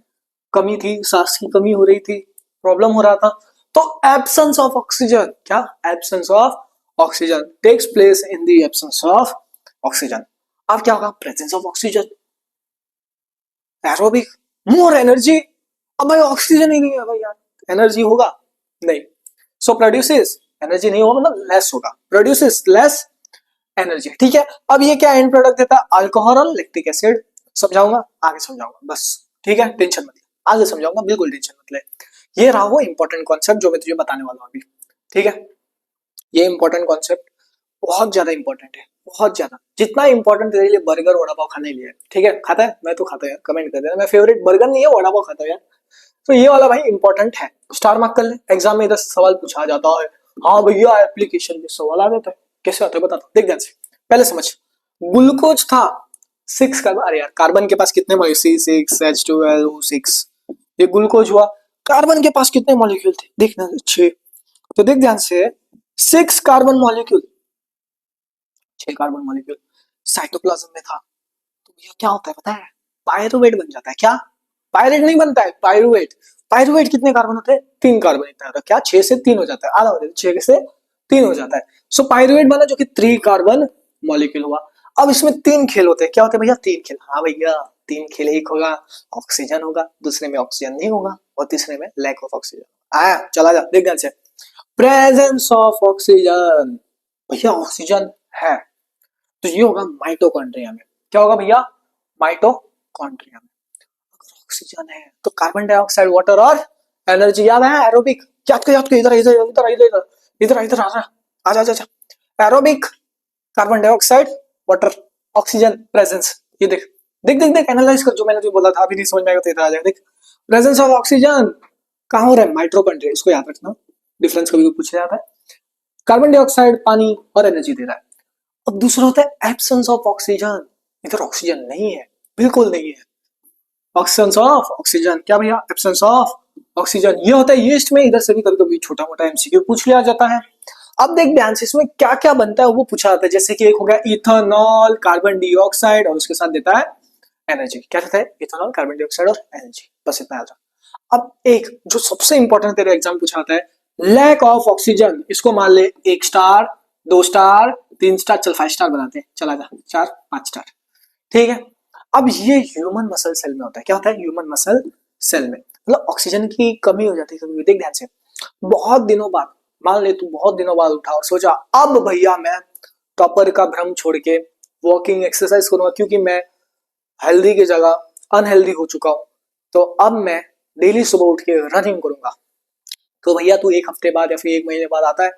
कमी थी, सांस की कमी हो रही थी, प्रॉब्लम हो रहा था। तो एब्सेंस ऑफ ऑक्सीजन, क्या? Absence of oxygen takes place in the absence of oxygen. अब क्या होगा? Presence of oxygen, aerobic, more energy. अब भाई ऑक्सीजन ही नहीं है भाई यार, एनर्जी होगा नहीं। सो प्रोड्यूसेस, एनर्जी नहीं होगा मतलब लेस होगा, प्रोड्यूसेस लेस एनर्जी। ठीक है, अब ये क्या एंड प्रोडक्ट देता है? अल्कोहल और लैक्टिक एसिड। समझाऊंगा आगे, समझाऊंगा बस। ठीक है, टेंशन मत ले, आगे समझाऊंगा, बिल्कुल टेंशन मत ले। ये रहा वो इंपॉर्टेंट कॉन्सेप्ट जो मैं तुझे बताने वाला हूँ अभी। ठीक है, ये इंपॉर्टेंट कॉन्सेप्ट बहुत ज्यादा इंपॉर्टेंट है, बहुत ज्यादा। जितना इंपॉर्टेंट तेरे लिए बर्गर वड़ा पाव खाने लिए है। ठीक है, खाता है? मैं तो खाता है यार, कमेंट कर देना। मैं फेवरेट बर्गर नहीं है, वड़ा पाव खाता हूँ यार। तो ये वाला भाई इंपॉर्टेंट है, स्टार मार्क कर ले। एग्जाम में इधर सवाल पूछा जाता है, हाँ भैया एप्लीकेशन में सवाल आ जाता है, कैसे आता है बताता हूँ, देख ध्यान से। पहले समझ, ग्लूकोज था 6 कार्बन। अरे यार कार्बन के पास कितने मॉलिक्यूल? C6H12O6। ये ग्लूकोज हुआ। कार्बन के पास कितने मॉलिक्यूल थे? देखना 6। तो देख ध्यान से, 6 carbon molecule, 6 carbon molecule. Cytoplasm में था। तो भैया क्या होता है पता है, पायरुवेट बन जाता है। क्या? पायरेट नहीं बनता है, पायरुवेट। पायरुवेट कितने कार्बन होते हैं? 3 कार्बन। इतना होता है क्या? 6 से 3 हो जाता है, आधा हो जाता है, 6 से 3 हो जाता है। सो पायरुवेट बना जो कि 3 कार्बन मॉलिक्यूल हुआ। अब इसमें 3 खेल होते हैं। क्या होते हैं भैया? 3 खेल। हाँ भैया, 3 खेल। एक होगा ऑक्सीजन होगा, दूसरे में ऑक्सीजन नहीं होगा, और तीसरे में लैक ऑफ ऑक्सीजन। आया, चला जा, देख ध्यान से। Presence of oxygen. भैया ऑक्सीजन है तो ये होगा माइटोकॉन्ड्रिया में। क्या होगा भैया? माइटोकॉन्ड्रिया में। अगर ऑक्सीजन है तो कार्बन डाइऑक्साइड, वाटर और एनर्जी। याद है एरोबिक? याद कर, याद कर। इधर इधर इधर इधर इधर इधर आ जा, आजा आजा। Aerobic, carbon dioxide, water, oxygen, presence. ये देख देख देख देख, एनालाइज कर। जो मैंने तुझे बोला था, अभी नहीं समझ में आएगा तो इधर आ जाएगा। देख, प्रेजेंस ऑफ ऑक्सीजन कहाँ हो रहा है? माइटोकॉन्ड्रिया। इसको याद रखना, डिफरेंस कभी पूछा जाता है। कार्बन डाइऑक्साइड पानी और एनर्जी दे रहा है। अब दूसरा होता है एब्सेंस ऑफ ऑक्सीजन। इधर ऑक्सीजन नहीं है, बिल्कुल नहीं है। Absence of oxygen. क्या भैया? Absence of oxygen. ये होता है यीस्ट में। इधर से भी कभी कभी छोटा मोटा एमसीक्यू पूछ लिया जाता है। अब देख ध्यान से, इसमें क्या क्या बनता है वो पूछा जाता है। जैसे कि एक हो गया इथेनॉल, कार्बन डाइऑक्साइड, और उसके साथ देता है एनर्जी। क्या देता है? इथेनॉल, कार्बन डाइऑक्साइड और एनर्जी। बस इतना याद रख। अब एक जो सबसे इंपॉर्टेंट तेरे एग्जाम पूछा जाता है, लैक ऑफ ऑक्सीजन। इसको मान ले 1 स्टार, 2 स्टार, 3 स्टार, चल 5 स्टार बनाते हैं, चला जा, 4 5 स्टार। ठीक है। अब ये ह्यूमन मसल सेल में होता है। क्या होता है? ह्यूमन मसल सेल में मतलब ऑक्सीजन की कमी हो जाती है कभी। देख ध्यान से, बहुत दिनों बाद, मान ले तू बहुत दिनों बाद उठा और सोचा अब भैया मैं टॉपर का भ्रम छोड़ के वॉकिंग एक्सरसाइज करूंगा, क्योंकि मैं हेल्दी की जगह अनहेल्दी हो चुका हूं, तो अब मैं डेली सुबह उठ के रनिंग करूंगा। तो भैया तू 1 हफ्ते बाद या फिर 1 महीने बाद आता है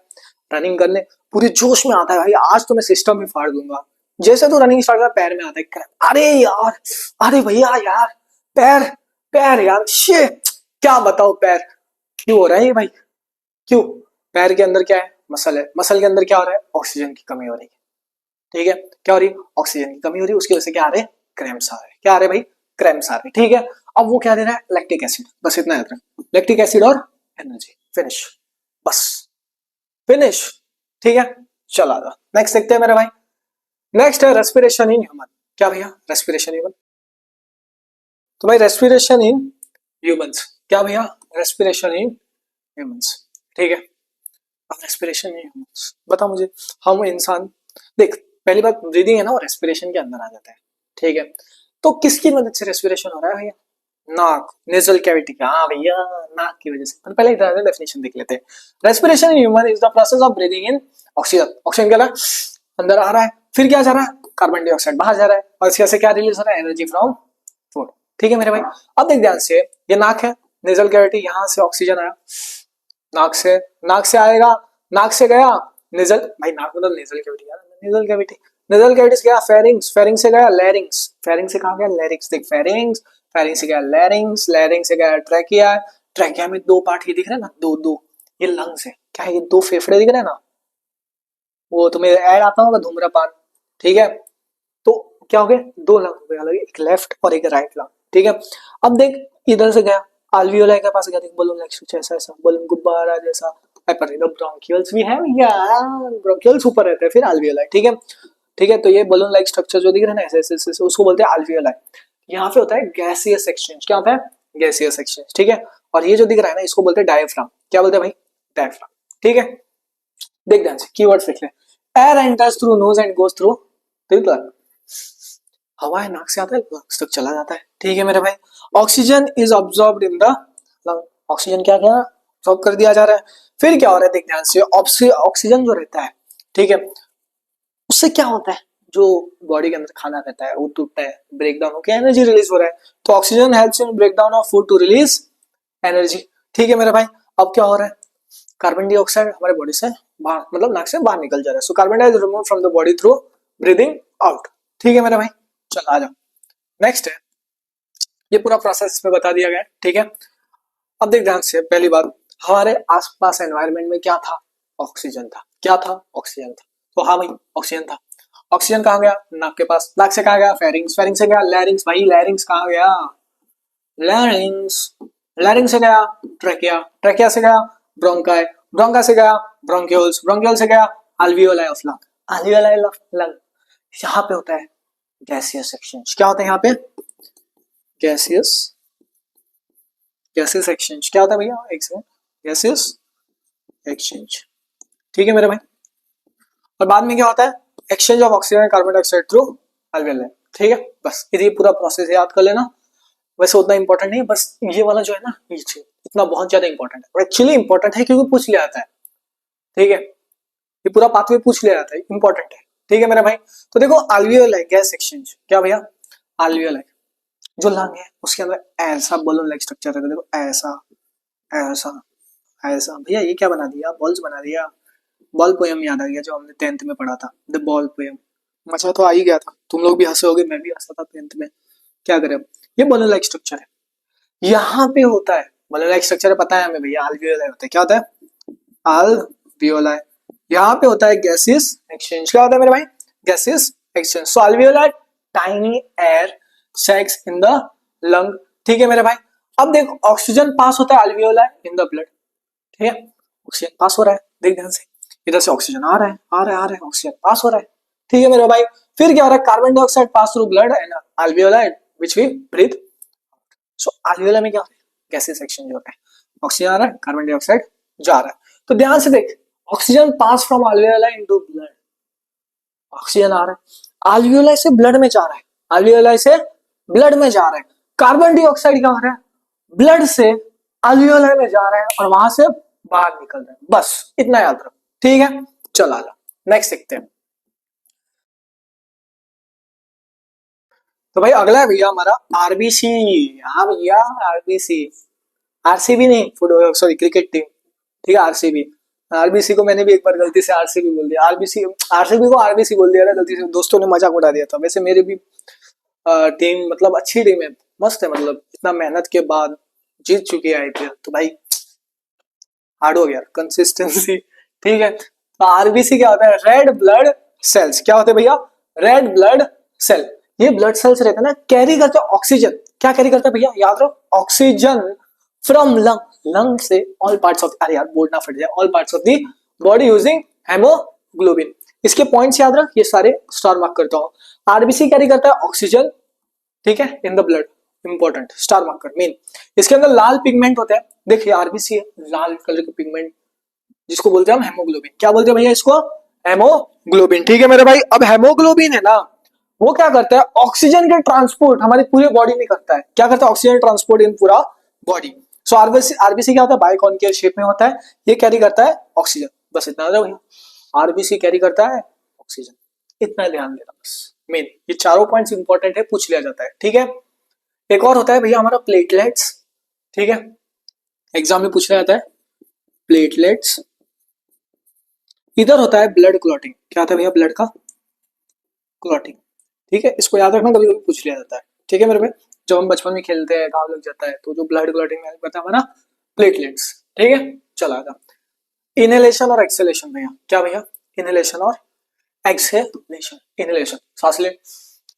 रनिंग करने, पूरे जोश में आता है, भाई आज तो मैं सिस्टम ही फाड़ दूंगा। जैसे तू रनिंग स्टार्ट करता, पैर में आता है क्रैम्प। अरे यार, अरे भैया यार, पैर, पैर यार, शिट, क्या बताओ पैर क्यों हो रहा है ये भाई? क्यों? पैर के अंदर क्या है? मसल है। मसल के अंदर क्या हो रहा है? ऑक्सीजन की कमी हो रही है। ठीक है, क्या हो रही है? ऑक्सीजन की कमी हो रही है, उसकी वजह से क्या आ रहे हैं? क्रैम्प्स आ रहे हैं। क्या आ रहे हैं भाई? क्रैम्प्स आ रहे हैं। ठीक है। अब वो क्या दे रहा है? Lactic acid. बस इतना याद रख, लैक्टिक एसिड और एनर्जी। फिनिश, बस फिनिश। ठीक है, चला जा। नेक्स्ट देखते हैं मेरे भाई। नेक्स्ट है रेस्पिरेशन इन ह्यूमन। क्या भैया? Respiration human. तो भाई रेस्पिरेशन इन ह्यूमंस। क्या भैया? Respiration in humans. ठीक है। अब रेस्पिरेशन इन ह्यूमंस बता मुझे, हम इंसान, देख पहली बात, ब्रीदिंग है ना, वो रेस्पिरेशन के अंदर आ जाता है। ठीक है। तो किसकी मदद से रेस्पिरेशन हो रहा है भैया? नाक, नेजल कैविटी का। हाँ भैया, नाक की वजह से। तो पहले इधर डेफिनेशन देख लेते हैं। Respiration in human is the process of breathing in oxygen. Oxygen क्या अंदर आ रहा है, फिर क्या जा रहा है? कार्बन डाइऑक्साइड बाहर जा रहा है, और इसके से क्या रिलीज हो रहा है? Energy from food. ठीक है मेरे भाई। अब देख ध्यान से, ये नाक है, नेजल कैविटी, यहां से ऑक्सीजन आया नाक से, नाक से आएगा, नाक से गया नेजल, भाई नाक मतलब नेजल कैविटी यार, नेजल कैविटी, नेजल कैविटी से गया फेरिंग्स, फेरिंग्स से गया लैरिंग्स, फेरिंग्स से कहां गया? लैरिंग्स। देख फेरिंग्स, फेरिंग्स से गया लैरिंग्स, लैरिंग्स से गया ट्रैकिया, ट्रैकिया में 2 पार्ट ये दिख रहे हैं ना, दो दो, ये लंग्स है। क्या है? ये 2 फेफड़े दिख रहे हैं ना, वो तुम्हें ऐड आता होगा धूम्रपान। ठीक है। तो क्या हो गया? 2 लंग हो गए अलग, एक लेफ्ट और एक राइट लंग। ठीक है। अब देख इधर से गया alveoli के पास गया, देख बलून लाइक स्विच, ऐसा ऐसा बलून गुब्बारा जैसा। पर ब्रोंकियल्स भी है भैया, ब्रोंकियल्स ऊपर रहते हैं, फिर alveoli। ठीक है। ठीक है। तो ये बलून लाइक स्ट्रक्चर जो दिख रहा है ना, ऐसे ऐसे ऐसे, उसको बोलते हैं alveoli। यहाँ पे होता है गैसियस एक्सचेंज। क्या होता है? Gaseous exchange. ठीक है। और ये जो दिख रहा है ना, इसको बोलते हैं डायफ्राम। क्या बोलते हैं भाई? डायफ्राम। ठीक है। देख ध्यान से, कीवर्ड्स लिख ले। Air enters through nose and goes through till, हवा है नाक से आता है लंग्स तक चला जाता है। ठीक है मेरे भाई। Oxygen is absorbed in the lung. Oxygen क्या क्या ऑब्जॉर्ब कर दिया जा रहा है। फिर क्या हो रहा है? देख ध्यान से, ऑक्सीजन जो रहता है, ठीक है, उससे क्या होता है? जो बॉडी के अंदर खाना रहता है वो टूटता है, ब्रेक डाउन होकर एनर्जी रिलीज हो रहा है। तो oxygen helps in break down of food to release energy. ठीक है मेरे भाई। अब क्या हो रहा है? कार्बन डाइऑक्साइड हमारे बॉडी से बाहर, मतलब नाक से बाहर निकल जा रहा है। So carbon dioxide remove from the body through breathing out. ठीक है मेरे भाई, चल आ जाओ। नेक्स्ट है, ये पूरा प्रोसेस इसमें बता दिया गया है। ठीक है। अब देख ध्यान से, पहली बात, हमारे आसपास एनवायरनमेंट में क्या था? ऑक्सीजन था। क्या था? ऑक्सीजन था। तो हाँ भाई, ऑक्सीजन था। ऑक्सीजन कहाँ गया? नाक के पास। नाक से कहाँ गया? फेरिंग्स। फेरिंग्स से गया लैरिंग्स। भाई लैरिंग्स कहाँ गया? लैरिंग्स। लैरिंग्स से गया ट्रैकिया। ट्रैकिया से गया ब्रोंकाई। ब्रोंका से गया ब्रोंक्यूल्स। ब्रोंक्यूल से गया alveoli of lung. alveoli of lung. यहाँ पे होता है गैसियस एक्सचेंज। क्या होता है यहाँ पे? Gaseous gaseous exchange. क्या होता है भैया? एक सेकंड, गैसियस एक्सचेंज। ठीक है मेरे भाई। और बाद में क्या होता है? Exchange of oxygen and carbon dioxide through alveoli. ठीक है, बस ये पूरा प्रोसेस याद कर लेना। वैसे उतना इंपॉर्टेंट नहीं है, बस ये वाला जो है ना नीचे, इतना बहुत ज्यादा इंपॉर्टेंट है, और एक्चुअली इंपॉर्टेंट है क्योंकि पूछ लिया आता है। ठीक है, ये पूरा पाथवे पूछ लिया जाता है, इंपॉर्टेंट है। ठीक है मेरे भाई। तो देखो अल्वेओलाई गैस एक्सचेंज, क्या भैया? अल्वेओलाई जो लंग है उसके अंदर ऐसा बलून लाइक स्ट्रक्चर रहता है। देखो ऐसा ऐसा ऐसा। भैया ये क्या बना दिया? बॉल्स बना दिया। बॉल पोयम याद आ गया जो हमने 10th में पढ़ा था, द बॉल पोयम। मजा तो आ ही गया था, तुम लोग भी हंसे होगे, मैं भी हंसा था 10th में। क्या करें, ये बलून लाइक स्ट्रक्चर है। यहाँ पे होता है बलून लाइक स्ट्रक्चर, पता है हमें भैया, अल्वियोलाई होता है। क्या होता है? अल्वियोलाई। यहाँ पे होता है गैसियस एक्सचेंज। क्या होता है मेरे भाई? Gaseous exchange. So alveoli tiny air sacs in the lung. ठीक है मेरे भाई। अब देख, ऑक्सीजन पास होता है अल्वियोलाई इन द ब्लड। ठीक है, ऑक्सीजन पास हो रहा है, देख ध्यान से, इधर से ऑक्सीजन आ रहा है आ रहा है आ रहा है, ऑक्सीजन पास हो रहा है। ठीक है मेरे भाई। फिर क्या हो रहा है? Carbon dioxide pass through blood and alveoli which we breathe. सो अल्वियोलाई में क्या हो रहा है? गैसियस एक्सचेंज हो रहा है, ऑक्सीजन आ रहा है, कार्बन डाइऑक्साइड जा रहा है। तो ध्यान से देख, oxygen pass from alveoli into blood, oxygen आ रहा है, अल्वियोलाई से ब्लड में जा रहा है, अल्वियोलाई से ब्लड में जा रहा है। कार्बन डाइऑक्साइड क्या हो रहा है? ब्लड से अल्वियोलाई में जा रहा है और वहां से बाहर निकल रहा है। बस इतना याद रखो। ठीक है, चल आ नेक्स्ट देखते हैं। तो भाई अगला है भैया हमारा आरबीसी। हाँ भैया, आरबीसी। आरसीबी नहीं, फुटबॉल सॉरी क्रिकेट टीम। ठीक है, आरसीबी। आरबीसी को मैंने भी एक बार गलती से आरसीबी बोल दिया, आरबीसी आरसीबी को आरबीसी बोल दिया था गलती से, दोस्तों ने मजाक उड़ा दिया था। वैसे मेरे भी टीम मतलब अच्छी टीम है, मस्त है, मतलब इतना मेहनत के बाद जीत चुकी है आईपीएल, तो भाई हार्ड हो गया कंसिस्टेंसी। ठीक है, तो आरबीसी क्या होता है? Red blood cells. क्या होते हैं भैया? Red blood cell. ये ब्लड सेल्स रहते हैं ना, कैरी करते हैं ऑक्सीजन। क्या कैरी करता है भैया? याद रहो, ऑक्सीजन फ्रॉम लंग, लंग से ऑल पार्ट्स ऑफ, अरे यार बोर्ड ना फट जाए, all parts of the body using haemoglobin. इसके पॉइंट्स याद रख, ये सारे स्टार मार्क करता हूं। आरबीसी कैरी करता है ऑक्सीजन, ठीक है, इन the blood, important star marker main. इसके अंदर लाल पिगमेंट होता है, देखिए आरबीसी है, लाल कलर का पिगमेंट जिसको बोलते हैं हम हेमोग्लोबिन। क्या बोलते हैं भैया इसको? हेमोग्लोबिन। ठीक है मेरे भाई। अब हेमोग्लोबिन है ना, वो क्या करता है? ऑक्सीजन के ट्रांसपोर्ट हमारी पूरी बॉडी में करता है। क्या करता है? ऑक्सीजन ट्रांसपोर्ट इन पूरा बॉडी। सो आरबीसी, आरबीसी क्या होता है? बाइकॉन्केव शेप में होता है, ये कैरी करता है ऑक्सीजन। बस इतना भैया, आरबीसी कैरी करता है ऑक्सीजन, इतना ध्यान देना बस मेन। ये चारों पॉइंट्स इंपॉर्टेंट है, पूछ लिया जाता है। ठीक है, एक और होता है भैया हमारा प्लेटलेट्स। ठीक है, एग्जाम में पूछ लिया जाता है प्लेटलेट्स। इधर होता है ब्लड क्लॉटिंग। क्या होता है भैया? ब्लड का क्लॉटिंग। ठीक है, इसको याद रखना, कभी कभी पूछ लिया जाता है। ठीक है मेरे भाई, जब हम बचपन में खेलते हैं घाव लग जाता है, तो जो ब्लड क्लॉटिंग में पता है हमारा प्लेटलेट्स। ठीक है, चला था। इनहेलेशन और एक्सेलेशन भैया, क्या भैया? इनहेलेशन और एक्सेलेशन। इनहेलेशन सांस ले,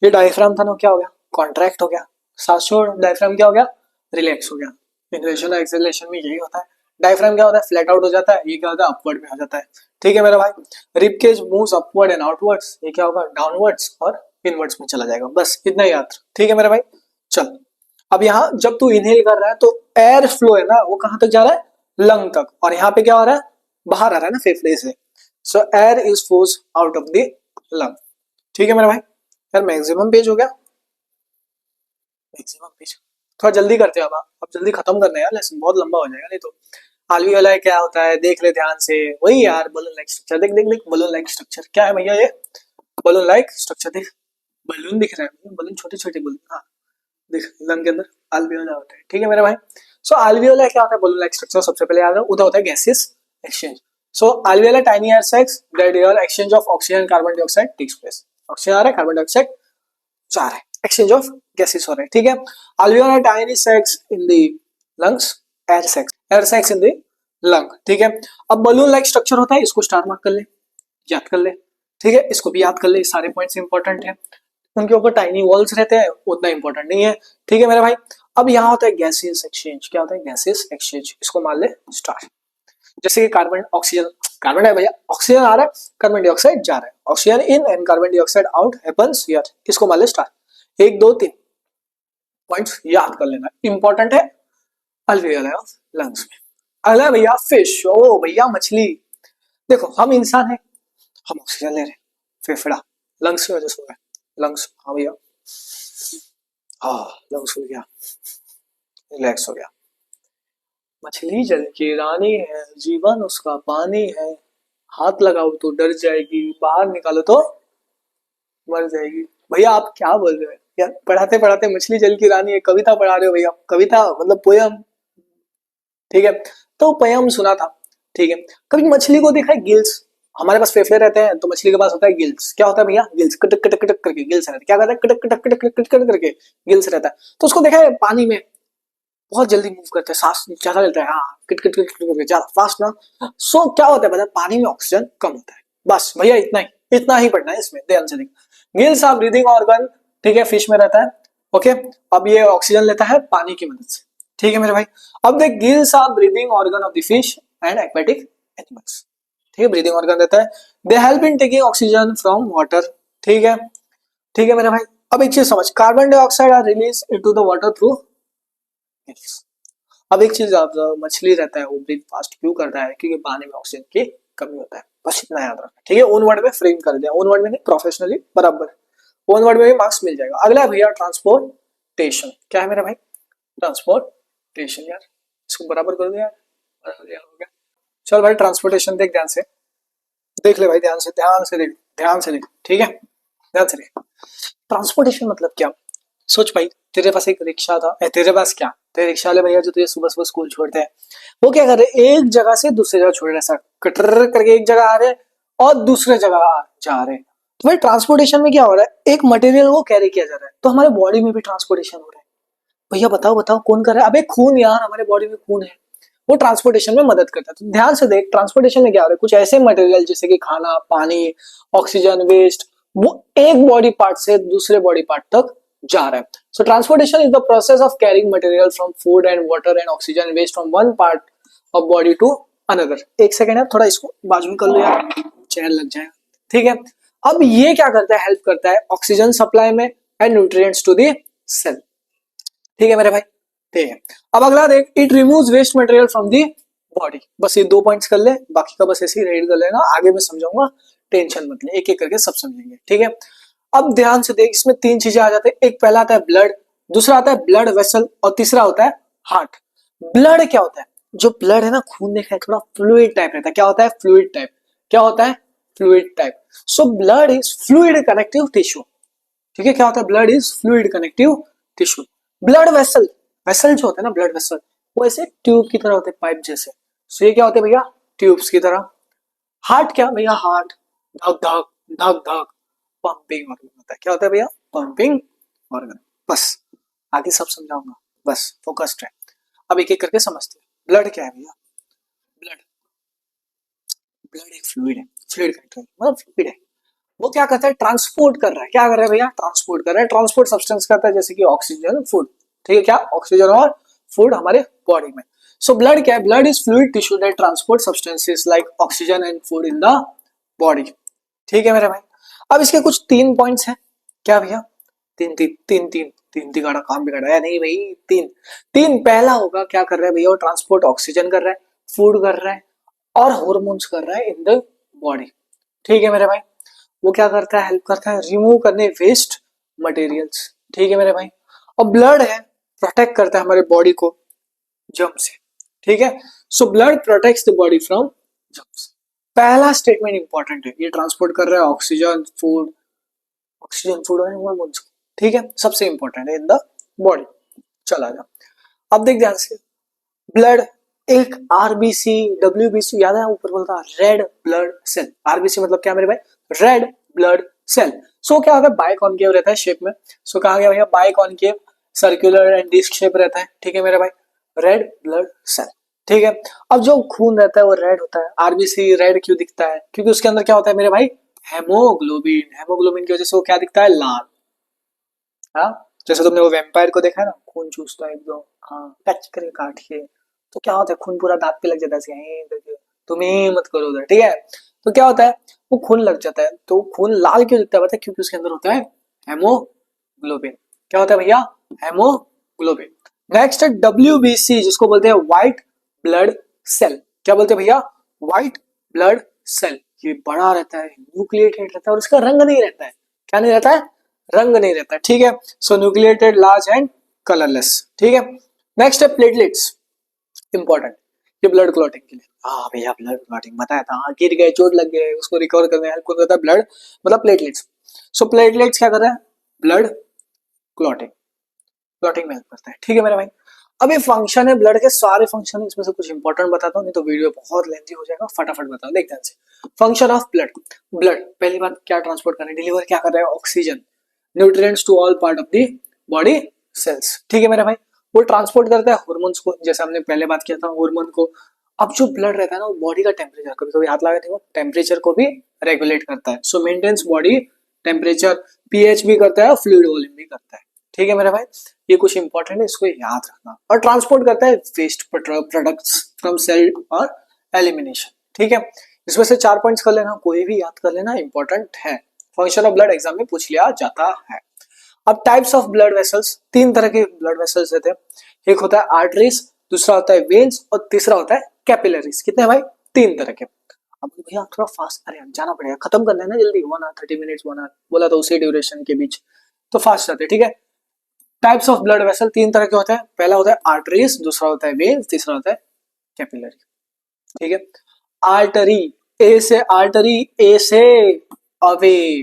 ये डायफ्राम था ना, क्या हो गया? कॉन्ट्रैक्ट हो गया। सांस छोड़, डायफ्राम क्या हो गया? रिलैक्स हो गया। इनहेलेशन और एक्सेलेशन में यही होता है। डायफ्राम क्या होता है? फ्लैट आउट हो जाता है, ये क्या होता है? अपवर्ड में हो जाता है। ठीक है मेरा भाई। Rib cage moves upward and outwards, ये क्या होगा? डाउनवर्ड्स और इनवर्ड्स में चला जाएगा। बस इतना याद। ठीक है मेरा भाई, चल। अब यहाँ जब तू इनहेल कर रहा है तो एयर फ्लो है ना, वो कहां तक जा रहा है? लंग तक। और यहाँ पे क्या हो रहा है? बाहर आ रहा है ना फेफड़े से। सो air is force out of the lung. ठीक है मेरा भाई। यार मैक्सिमम पेज हो गया, मैक्सिमम पेज। थोड़ा जल्दी करते हैं अब जल्दी खत्म करना है यार, लेसन बहुत लंबा हो जाएगा नहीं तो। अल्वियोलाई क्या होता है देख ले ध्यान से, वही यार बलून लाइक स्ट्रक्चर। देख देख देख, बलून लाइक स्ट्रक्चर क्या है भैया? ये बलून लाइक स्ट्रक्चर। देख बलून दिख रहा है, बलून छोटे छोटे बलून। हाँ देख, लंग के अंदर अल्वियोलाई होता है। ठीक है मेरा भाई। सो अल्वियोलाई क्या होता है? बलून लाइक स्ट्रक्चर सबसे पहले याद रखो, उधर होता है gases exchange. So alveoli tiny air sacs that real exchange of oxygen carbon dioxide takes place. Oxygen आ रहा है, कार्बन डाइऑक्साइड जा रहा है, एक्सचेंज ऑफ गैसेस हो रहा है। ठीक है, alveoli tiny sacs in the lungs, air sacs in the lung. ठीक है, अब बलून लाइक स्ट्रक्चर होता है, इसको स्टार मार्क कर ले, याद कर ले। ठीक है, इसको भी याद कर ले, सारे पॉइंट्स इंपॉर्टेंट है। उनके ऊपर टाइनी वॉल्स रहते हैं, उतना इंपॉर्टेंट नहीं है। ठीक है मेरे भाई। अब यहाँ होता है गैसियस एक्सचेंज। क्या होता है? गैसियस एक्सचेंज, इसको मान ले स्टार। जैसे कि कार्बन ऑक्सीजन, कार्बन डाइ भैया ऑक्सीजन आ रहा है, कार्बन डाइऑक्साइड जा रहा है, oxygen in and carbon dioxide out happens here. किसको मान ले स्टार। 1 2 3 पॉइंट्स याद कर लेना, इंपॉर्टेंट है अल्वेओलाई ऑफ लंग्स में। अगला है भैया फिश। ओ भैया मछली। देखो हम इंसान है, हम ऑक्सीजन ले रहे हैं, फेफड़ा लंग्स की वजह से हो रहा है, लंग्स। हाँ भैया, हाँ लंग्स हो गया, रिलैक्स हो गया। मछली जल की रानी है, जीवन उसका पानी है, हाथ लगाओ तो डर जाएगी, बाहर निकालो तो मर जाएगी। भैया आप क्या बोल रहे हो यार, पढ़ाते पढ़ाते मछली जल की रानी है, कविता पढ़ा रहे हो भैया, कविता मतलब पोयम। ठीक है, तो पोयम सुना था। ठीक है, कभी मछली को देखा है गिल्स, हमारे पास फेफड़े रहते हैं तो मछली के पास होता है गिल्स। क्या होता है भैया, गिल्स, कटक कटक कटक करके गिल्स रहता है। क्या कहता है, कटक कटक कटक कटक कटक करके गिल्स रहता है। तो उसको देखा है पानी में बहुत जल्दी मूव करता है, सांस ज्यादा लेता है, हाँ किट किट किट करके ज्यादा फास्ट ना। सो क्या होता है पता है, पानी में ऑक्सीजन कम होता है। बस भैया इतना ही पढ़ना है इसमें, ध्यान से देख। गिल्स आर ब्रीदिंग ऑर्गन, ठीक है, फिश में रहता है। ओके, अब ये ऑक्सीजन लेता है पानी की मदद से। ठीक है मेरे भाई, अब देख gills are breathing organ of the fish and aquatic animals. ठीक है, ब्रीदिंग ऑर्गन रहता है। They help in taking oxygen from water. ठीक है, ठीक है मेरे भाई। अब एक चीज समझ, carbon dioxide are release into the water through gills. अब एक चीज आप, मछली रहता है वो ब्रीथ फास्ट क्यों करता है, क्योंकि पानी में ऑक्सीजन की कमी होता है। बस इतना याद रखना। ठीक है, ओन वर्ड में फ्रेम कर दिया, ओन वर्ड में नहीं, प्रोफेशनली बराबर, ओन वर्ड में भी मार्क्स मिल जाएगा। अगला है भैया ट्रांसपोर्टेशन। क्या है मेरा भाई, ट्रांसपोर्टेशन। यार इसको बराबर कर दिया, बराबर यार हो गया। चल भाई ट्रांसपोर्टेशन देख ध्यान से, देख ले भाई, ध्यान से देख, ध्यान से देख। ठीक है, ध्यान से देख। ट्रांसपोर्टेशन मतलब क्या, सोच भाई, तेरे पास एक रिक्शा था, तेरे पास क्या, तेरे रिक्शा वाले भैया जो तुझे सुबह सुबह स्कूल छोड़ते हैं, वो क्या कर रहे हैं, एक जगह से दूसरी जगह छोड़ रहे हैं, सर कटर करके एक जगह आ रहे हैं और दूसरे जगह जा रहे हैं। तो भाई ट्रांसपोर्टेशन में क्या हो रहा है, एक मटेरियल को कैरी किया जा रहा है। तो हमारे बॉडी में भी ट्रांसपोर्टेशन हो रहा है। भैया बताओ बताओ कौन कर रहा है, अबे खून यार, हमारे बॉडी में खून है, वो ट्रांसपोर्टेशन में मदद करता है। तो ध्यान से देख, ट्रांसपोर्टेशन में क्या हो रहा है, कुछ ऐसे मटेरियल जैसे कि खाना, पानी, ऑक्सीजन, वेस्ट, वो एक बॉडी पार्ट से दूसरे बॉडी पार्ट तक जा रहा है। So transportation is the process of carrying material from food and water and oxygen waste from one part of body to another. एक सेकेंड है, थोड़ा इसको बाजू में कर लो यार, चेहरा लग जाएगा। ठीक है, अब ये क्या करता है, हेल्प करता है ऑक्सीजन सप्लाई में and nutrients to the cell. ठीक है मेरे भाई, ठीक है। अब अगला देख, it removes waste material from the body. बस ये 2 पॉइंट्स कर ले, बाकी का बस ऐसे ही रीड कर लेना, आगे मैं समझाऊंगा, टेंशन मत ले, एक एक करके सब समझेंगे। ठीक है, अब ध्यान से देख, इसमें 3 चीजें आ जाते हैं। एक पहला आता है ब्लड, दूसरा आता है ब्लड वेसल और तीसरा होता है हार्ट। ब्लड क्या होता है, जो ब्लड है ना, खून देखा है, थोड़ा फ्लूइड टाइप रहता है। क्या होता है, फ्लूइड टाइप। क्या होता है, fluid type. So blood is fluid connective tissue. ठीक है, क्या होता है, blood is fluid connective tissue. Blood vessel, vessel जो होता है ना, ब्लड वेसल, वो ऐसे ट्यूब की तरह होते हैं, पाइप जैसे। सो ये क्या होते हैं भैया, ट्यूब्स की तरह। हार्ट क्या भैया, हार्ट धक धक धक धक पंपिंग ऑर्गन होता है। क्या होता है भैया, पंपिंग ऑर्गन। बस आगे सब समझाऊंगा, बस फोकस्ड है। अब एक एक करके समझते हैं। ब्लड क्या है भैया, ब्लड, ब्लड एक फ्लूइड है, फ्लूइड कंट्रोल मतलब फ्लूइड है। वो क्या करता है, ट्रांसपोर्ट कर रहा है। क्या कर रहा है भैया, ट्रांसपोर्ट कर रहा है, ट्रांसपोर्ट सब्सटेंस करता है, जैसे कि ऑक्सीजन, फूड। ठीक है, क्या ऑक्सीजन और फूड हमारे बॉडी में। सो ब्लड क्या है, blood is fluid tissue that transport substances like oxygen and food in the body. ठीक है मेरे भाई, अब इसके कुछ 3 पॉइंट्स हैं। क्या भैया, तीन तीन तीन तीन तीन तिगाड़ा काम बिगाड़ा है नहीं भाई, तीन तीन। पहला होगा, क्या कर रहा है भैया, वो ट्रांसपोर्ट ऑक्सीजन कर रहा है, फूड कर रहा है और हॉर्मोन्स कर रहा है इन द बॉडी। ठीक है मेरे भाई, वो क्या करता है, हेल्प करता है रिमूव करने वेस्ट मटेरियल्स। ठीक है मेरे भाई, और ब्लड है, प्रोटेक्ट करता है हमारे बॉडी को जर्म से। ठीक है, so blood protects the body from germs. पहला स्टेटमेंट इंपॉर्टेंट है, ये ट्रांसपोर्ट कर रहा है ऑक्सीजन, फूड, ऑक्सीजन, फूड और हॉर्मोन्स। ठीक है, सबसे इंपॉर्टेंट है इन द बॉडी। चला जा, अब देख ध्यान से, ब्लड एक आरबीसी, डब्ल्यूबीसी याद है, ऊपर बोलता रेड ब्लड सेल। आरबीसी मतलब क्या मेरे भाई, रेड ब्लड सेल। सो क्या होगा, बाइकॉनकेव रहता है शेप में। सो कहा गया भैया, biconcave, circular and disc shape रहता है। ठीक है मेरे भाई, रेड ब्लड सेल। ठीक है, अब जो खून रहता है वो रेड होता है। आरबीसी रेड क्यों दिखता है, क्योंकि उसके अंदर क्या होता है मेरे भाई, हेमोग्लोबिन। हेमोग्लोबिन की वजह से वो क्या दिखता है, लाल। हाँ, जैसे तुमने वो वेम्पायर को देखा है ना, खून चूसता है एकदम, हाँ कच करके काट के, तो क्या होता है, खून पूरा दांत पे लग जाता है, तो तुम ही मत करो उधर, ठीक है। तो क्या होता है, वो खून लग जाता है, तो खून लाल क्यों दिखता है पता है, क्योंकि उसके अंदर होता है हेमोग्लोबिन। क्या होता है भैया, हेमोग्लोबिन। नेक्स्ट है WBC, जिसको बोलते हैं व्हाइट ब्लड सेल। क्या बोलते हैं भैया, व्हाइट ब्लड सेल। ये बड़ा रहता है, न्यूक्लिएटेड रहता है और इसका रंग नहीं रहता है। क्या नहीं रहता है, रंग नहीं रहता है, ठीक है। सो न्यूक्लिएटेड, लार्ज एंड कलरलेस, ठीक है। नेक्स्ट है प्लेटलेट्स, इंपॉर्टेंट, ये ब्लड क्लॉटिंग के लिए। हाँ भैया ब्लड क्लॉटिंग बताया था, हाँ गिर गए चोट लग गए उसको रिकवर करने में हेल्प करता है ब्लड, मतलब प्लेटलेट्स। सो प्लेटलेट्स क्या कर रहा है, ब्लड क्लॉटिंग, क्लॉटिंग में हेल्प करता है, ठीक है मेरे भाई। अब ये फंक्शन है ब्लड के, सारे फंक्शन इसमें से कुछ इंपॉर्टेंट बताता हूँ, नहीं तो वीडियो बहुत लेंथी हो जाएगा, फटाफट बताओ देखते हैं। फंक्शन ऑफ ब्लड, ब्लड पहली बात क्या ट्रांसपोर्ट कर रहा है, डिलीवर क्या कर रहा है, oxygen, nutrients to all part of the body cells, ठीक है मेरा भाई। वो ट्रांसपोर्ट करता है हार्मोन्स को, जैसे हमने पहले बात किया था हार्मोन को। अब जो ब्लड रहता है ना, वो बॉडी का टेम्परेचर, कभी कभी हाथ लगा देखो, टेम्परेचर को भी रेगुलेट करता है। सो मेंटेन्स बॉडी टेम्परेचर, पीएच भी करता है और फ्लूइड वॉल्यूम भी करता है, ठीक है मेरा भाई। ये कुछ इंपॉर्टेंट है, इसको याद रखना। और ट्रांसपोर्ट करता है वेस्ट प्रोडक्ट्स फ्रॉम सेल और एलिमिनेशन, ठीक है। इसमें से 4 पॉइंट्स कर लेना, कोई भी याद कर लेना, इंपॉर्टेंट है। फंक्शन ऑफ ब्लड एग्जाम में पूछ लिया जाता है। अब टाइप्स ऑफ ब्लड वेसल्स, 3 तरह के ब्लड वेसल्स रहते हैं। एक होता है आर्टरीज, दूसरा होता है वेन्स और तीसरा होता है कैपिलरीज। कितने भाई, 3 तरह के। अब भैया थोड़ा फास्ट, अरे जाना पड़ेगा, खत्म कर लेना जल्दी, 1 आवर 30 मिनट्स, 1 आवर बोला तो उसी ड्यूरेशन के बीच, तो फास्ट जाते, ठीक है। टाइप्स ऑफ ब्लड वेसल 3 तरह के होते हैं, पहला होता है आर्टरीज, दूसरा होता है वेन्स, तीसरा होता है कैपिलरी, ठीक है। आर्टरी, ए से आर्टरी, ए से अवे,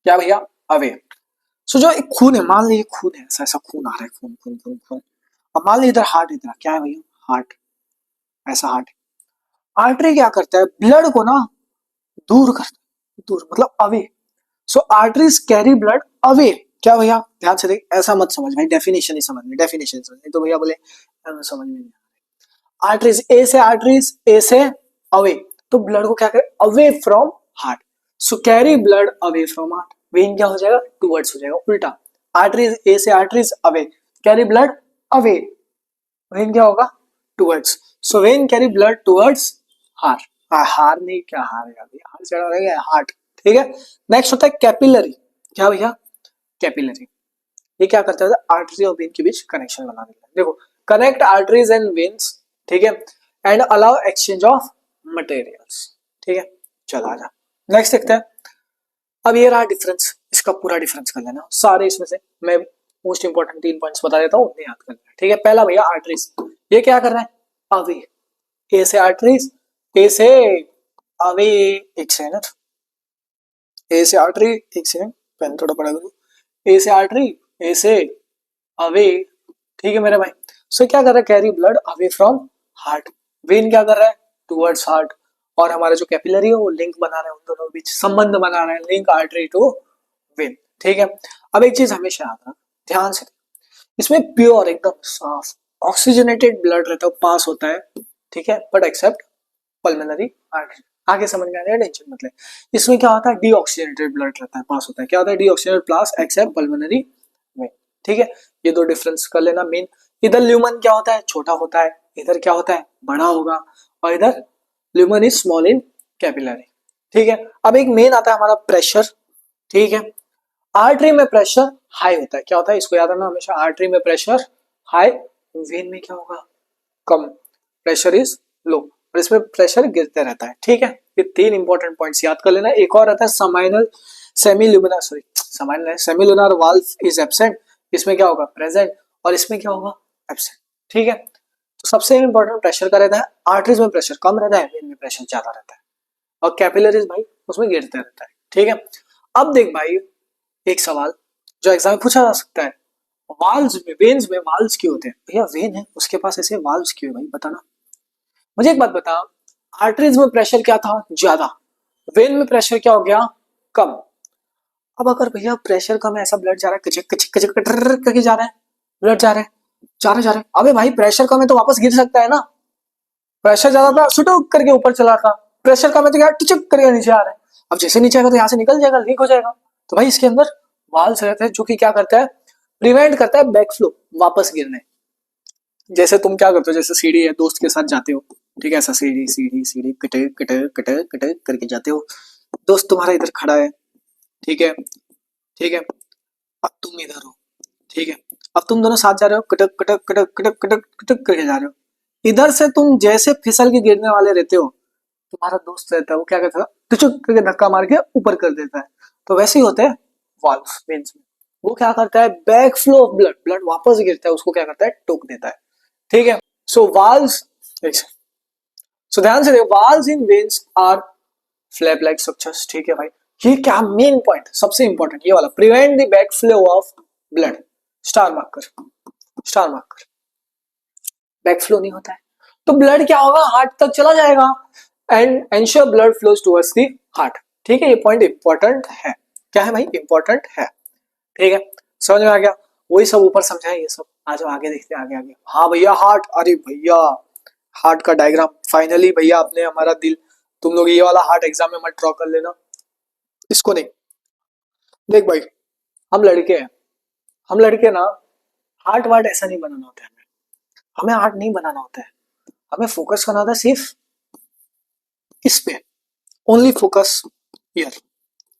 क्या भैया, अवे। सो जो एक खून है, मान लीजिए खून है, ऐसा ऐसा खून आ रहा है, खून खून खून खून। अब मान लीजिए इधर हार्ट, इधर क्या है भैया, हार्ट, ऐसा हार्ट। आर्टरी क्या करता है, ब्लड को ना दूर करता है, दूर मतलब अवे। सो आर्टरीज कैरी ब्लड अवे। क्या भैया, ध्यान से देख, ऐसा मत समझ भाई, डेफिनेशन ही समझ, डेफिनेशन समझ, नहीं तो भैया बोले समझ में नहीं। आर्टरीज, ए से आर्टरीज, ए से अवे, तो ब्लड को क्या करे, away from heart. So carry blood away from heart. When क्या हो जाएगा, टूवर्ड्स हो जाएगा, उल्टा। आर्टरीज, ए से arteries away, carry blood away, when क्या होगा, towards. So when carry blood towards heart. हार नहीं, क्या हार है अभी, हार चढ़ा रहेगा, हार्ट, ठीक है। नेक्स्ट होता है कैपिलरी। क्या भैया, कैपिलरी, ये क्या करता है, आर्टरी और वेन के बीच कनेक्शन बना देता है। देखो, कनेक्ट आर्टरीज एंड वेन्स, ठीक है, and allow exchange of materials, ठीक है। चल आजा, नेक्स्ट देखते हैं। अब ये रहा डिफरेंस, इसका पूरा डिफरेंस कर लेना सारे, इसमें से मैं मोस्ट इंपोर्टेंट 3 पॉइंट्स बता देता हूँ, उन्हें याद कर लेना, ठीक है। पहला भैया आर्टरीज, ये क्या कर रहा है, अवे, ए से आर्टरीज, ए से अवे, एक सेकंड, ए से आर्टरी, एक सेकंड पेन थोड़ा बड़ा करूँ, ए से आर्टरी, ए से अवे, ठीक है मेरे भाई। सो क्या कर रहा है, carry blood away from heart. When क्या कर रहा है, टुवर्ड्स हार्ट। और हमारा जो कैपिलरी है वो लिंक बना रहा है, उन दोनों के बीच संबंध बना रहा है, लिंक आर्टरी टू वेन, ठीक है। अब एक चीज हमेशा याद रखना, ध्यान से, इसमें प्योर एकदम साफ ऑक्सीजनेटेड ब्लड रहता है, पास होता है, ठीक है, बट एक्सेप्ट पल्मोनरी आर्टरी। आगे समझ में आ रहा है, टेंशन मत ले। इसमें क्या होता है, डीऑक्सीजनेटेड ब्लड रहता है, पास होता है, क्या होता है, deoxygenated plus accept pulmonary vein, ठीक है। ये 2 डिफरेंस कर लेना मेन। इधर ल्यूमन क्या होता है, छोटा होता है, इधर क्या होता है, बड़ा होगा, और इधर lumen is small in capillary, ठीक है। अब एक मेन आता है हमारा प्रेशर, ठीक है। आर्टरी में प्रेशर हाई होता है, क्या होता है, इसको याद रखना हमेशा, आर्टरी में प्रेशर हाई, वेन में क्या होगा, कम, प्रेशर इज लो, और इसमें प्रेशर गिरते रहता है, ठीक है। ये 3 इंपॉर्टेंट पॉइंट्स याद कर लेना। एक और आता है seminal semilunar, sorry seminal semilunar valve is absent, इसमें क्या होगा, प्रेजेंट, और इसमें क्या होगा, एब्सेंट, ठीक है। तो सबसे इंपॉर्टेंट प्रेशर का रहता है, आर्टरीज में प्रेशर कम रहता है, वेन में प्रेशर ज्यादा रहता है, और कैपिलरीज भाई उसमें गिरते रहता है, ठीक है। अब देख भाई, एक सवाल जो एग्जाम में पूछा जा सकता है, वाल्व्स में, वेन्स में वाल्व्स क्यों होते हैं, भैया वेन है उसके पास ऐसे वाल्व्स क्यों है भाई, बताना मुझे एक बात बता। आर्टरीज में प्रेशर क्या था, ज्यादा, वेन में प्रेशर क्या हो गया, कम। अब अगर भैया प्रेशर कम है, ऐसा ब्लड जा रहा है, कचक कचक कचक कटर करके जा रहा है, ब्लड जा रहा है, जा रहा है, अबे भाई प्रेशर कम है तो वापस गिर सकता है ना, प्रेशर ज्यादा था सुटुक करके ऊपर चला था, प्रेशर कम है तो क्या टिचक करके नीचे आ रहा है, अब जैसे नीचे आएगा तो यहाँ से निकल जाएगा, लीक हो जाएगा। तो भाई इसके अंदर वाल्व्स रहते हैं जो कि क्या करता है, प्रिवेंट करता है बैक फ्लो, वापस गिरने। जैसे तुम क्या करते हो, जैसे सीढ़ी है, दोस्त के साथ जाते हो, ठीक है, ऐसा सीढ़ी सीढ़ी सीढ़ी कटक कटक कटक कटक करके जाते हो। दोस्त तुम्हारा इधर खड़ा है, ठीक है, ठीक है, अब तुम इधर हो, ठीक है, अब तुम दोनों साथ जा रहे हो, कटक कटक कटक कटक कटक कटक करके जा रहे हो। इधर से तुम जैसे फिसल के गिरने वाले रहते हो, तुम्हारा दोस्त रहता है वो क्या करता है, टुचुक करके धक्का मार के ऊपर कर देता है। तो वैसे ही होते हैं वाल्व वेन्स में। वो क्या करता है, back flow of blood, blood वापस गिरता है, उसको क्या करता है, टोक देता है। ठीक है, सो वाल्व्स, सो ध्यान से देखो, valves in veins are flap like structures. ठीक है भाई, ये क्या मेन पॉइंट, सबसे इंपॉर्टेंट ये वाला, prevent the back flow of blood, star marker, star marker. Back flow नहीं होता है तो ब्लड क्या होगा, हार्ट तक चला जाएगा and ensure blood flows towards the heart. ठीक है, ये पॉइंट इंपॉर्टेंट है। क्या है भाई, इंपॉर्टेंट है। ठीक है, समझ में आ गया, वही सब ऊपर समझाया ये सब। आ जाओ आगे देखते हैं, आगे आगे। हाँ भैया हार्ट, अरे भैया हार्ट का डायग्राम फाइनली भैया आपने हमारा दिल, तुम लोग ये वाला हार्ट एग्जाम में मत ड्रॉ कर लेना, इसको नहीं। देख भाई, हम लड़के हैं, हम लड़के ना हार्ट वार्ट ऐसा नहीं बनाना होता है हमें, हमें हार्ट नहीं बनाना होता है, हमें फोकस करना होता है सिर्फ इस पे, only focus here,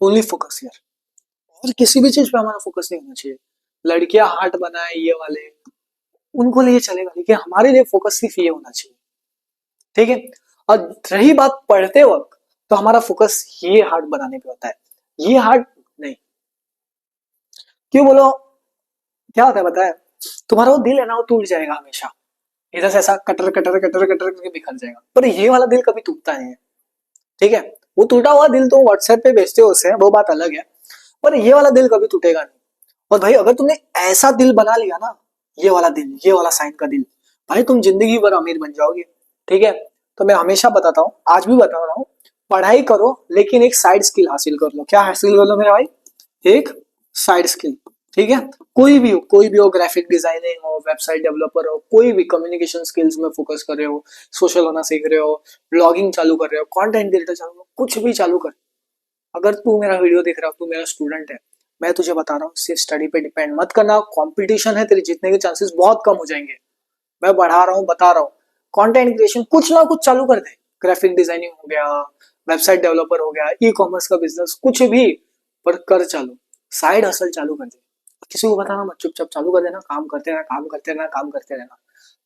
only focus here, और किसी भी चीज पे हमारा फोकस नहीं होना चाहिए। लड़कियां हार्ट बनाए ये वाले, उनको लिए चलेगा, लेकिन हमारे लिए फोकस सिर्फ ये होना चाहिए। ठीक है, और रही बात पढ़ते वक्त, तो हमारा फोकस ये हार्ट बनाने पे होता है, ये हार्ट नहीं। क्यों बोलो, क्या होता है पता है, तुम्हारा वो दिल है ना, वो टूट जाएगा हमेशा, इधर से ऐसा कटर कटर कटर कटर करके बिखर जाएगा, पर ये वाला दिल कभी टूटता नहीं है। ठीक है, वो टूटा हुआ दिल तो व्हाट्सएप पे भेजते हो उसे, वो बात अलग है, पर ये वाला दिल कभी टूटेगा नहीं। और भाई अगर तुमने ऐसा दिल बना लिया ना, ये वाला दिल, ये वाला साइन का दिल, भाई तुम जिंदगी भर अमीर बन जाओगे। ठीक है, तो मैं हमेशा बताता हूँ, आज भी बता रहा हूँ, पढ़ाई करो लेकिन एक साइड स्किल हासिल कर लो। क्या हासिल कर लो मेरे भाई, एक साइड स्किल। ठीक है, कोई भी हो, कोई भी हो, ग्राफिक डिजाइनिंग हो, वेबसाइट डेवलपर हो, कोई भी कम्युनिकेशन स्किल्स में फोकस कर रहे हो, सोशल होना सीख रहे हो, ब्लॉगिंग चालू कर रहे हो, कंटेंट क्रिएटर चालू हो, कुछ भी चालू कर। अगर तू मेरा वीडियो देख रहा हो, तू मेरा स्टूडेंट है, मैं तुझे बता रहा हूँ सिर्फ स्टडी पे डिपेंड मत करना, कंपटीशन है, तेरे जीतने के चांसेस बहुत कम हो जाएंगे। मैं बढ़ा रहा हूँ, बता रहा हूँ, कंटेंट क्रिएशन कुछ ना कुछ चालू कर दे, ग्राफिक डिजाइनिंग हो गया, वेबसाइट डेवलपर हो गया, ई कॉमर्स का बिजनेस, कुछ भी, पर कर चालू, साइड हसल चालू कर दे। किसी को बताना मत, चुपचाप चालू कर देना, काम करते रहना, काम करते रहना, काम करते रहना,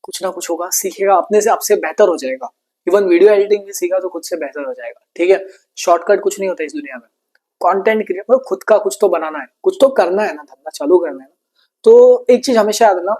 कुछ ना कुछ होगा, सीखेगा, अपने से आपसे बेहतर हो जाएगा। इवन वीडियो एडिटिंग भी सीखा तो खुद से बेहतर हो जाएगा। ठीक है, शॉर्टकट कुछ नहीं होता इस दुनिया में। कंटेंट क्रिएट मतलब खुद का कुछ तो बनाना है, कुछ तो करना है ना, धंधा चालू करना है ना। तो एक चीज हमेशा याद रखना,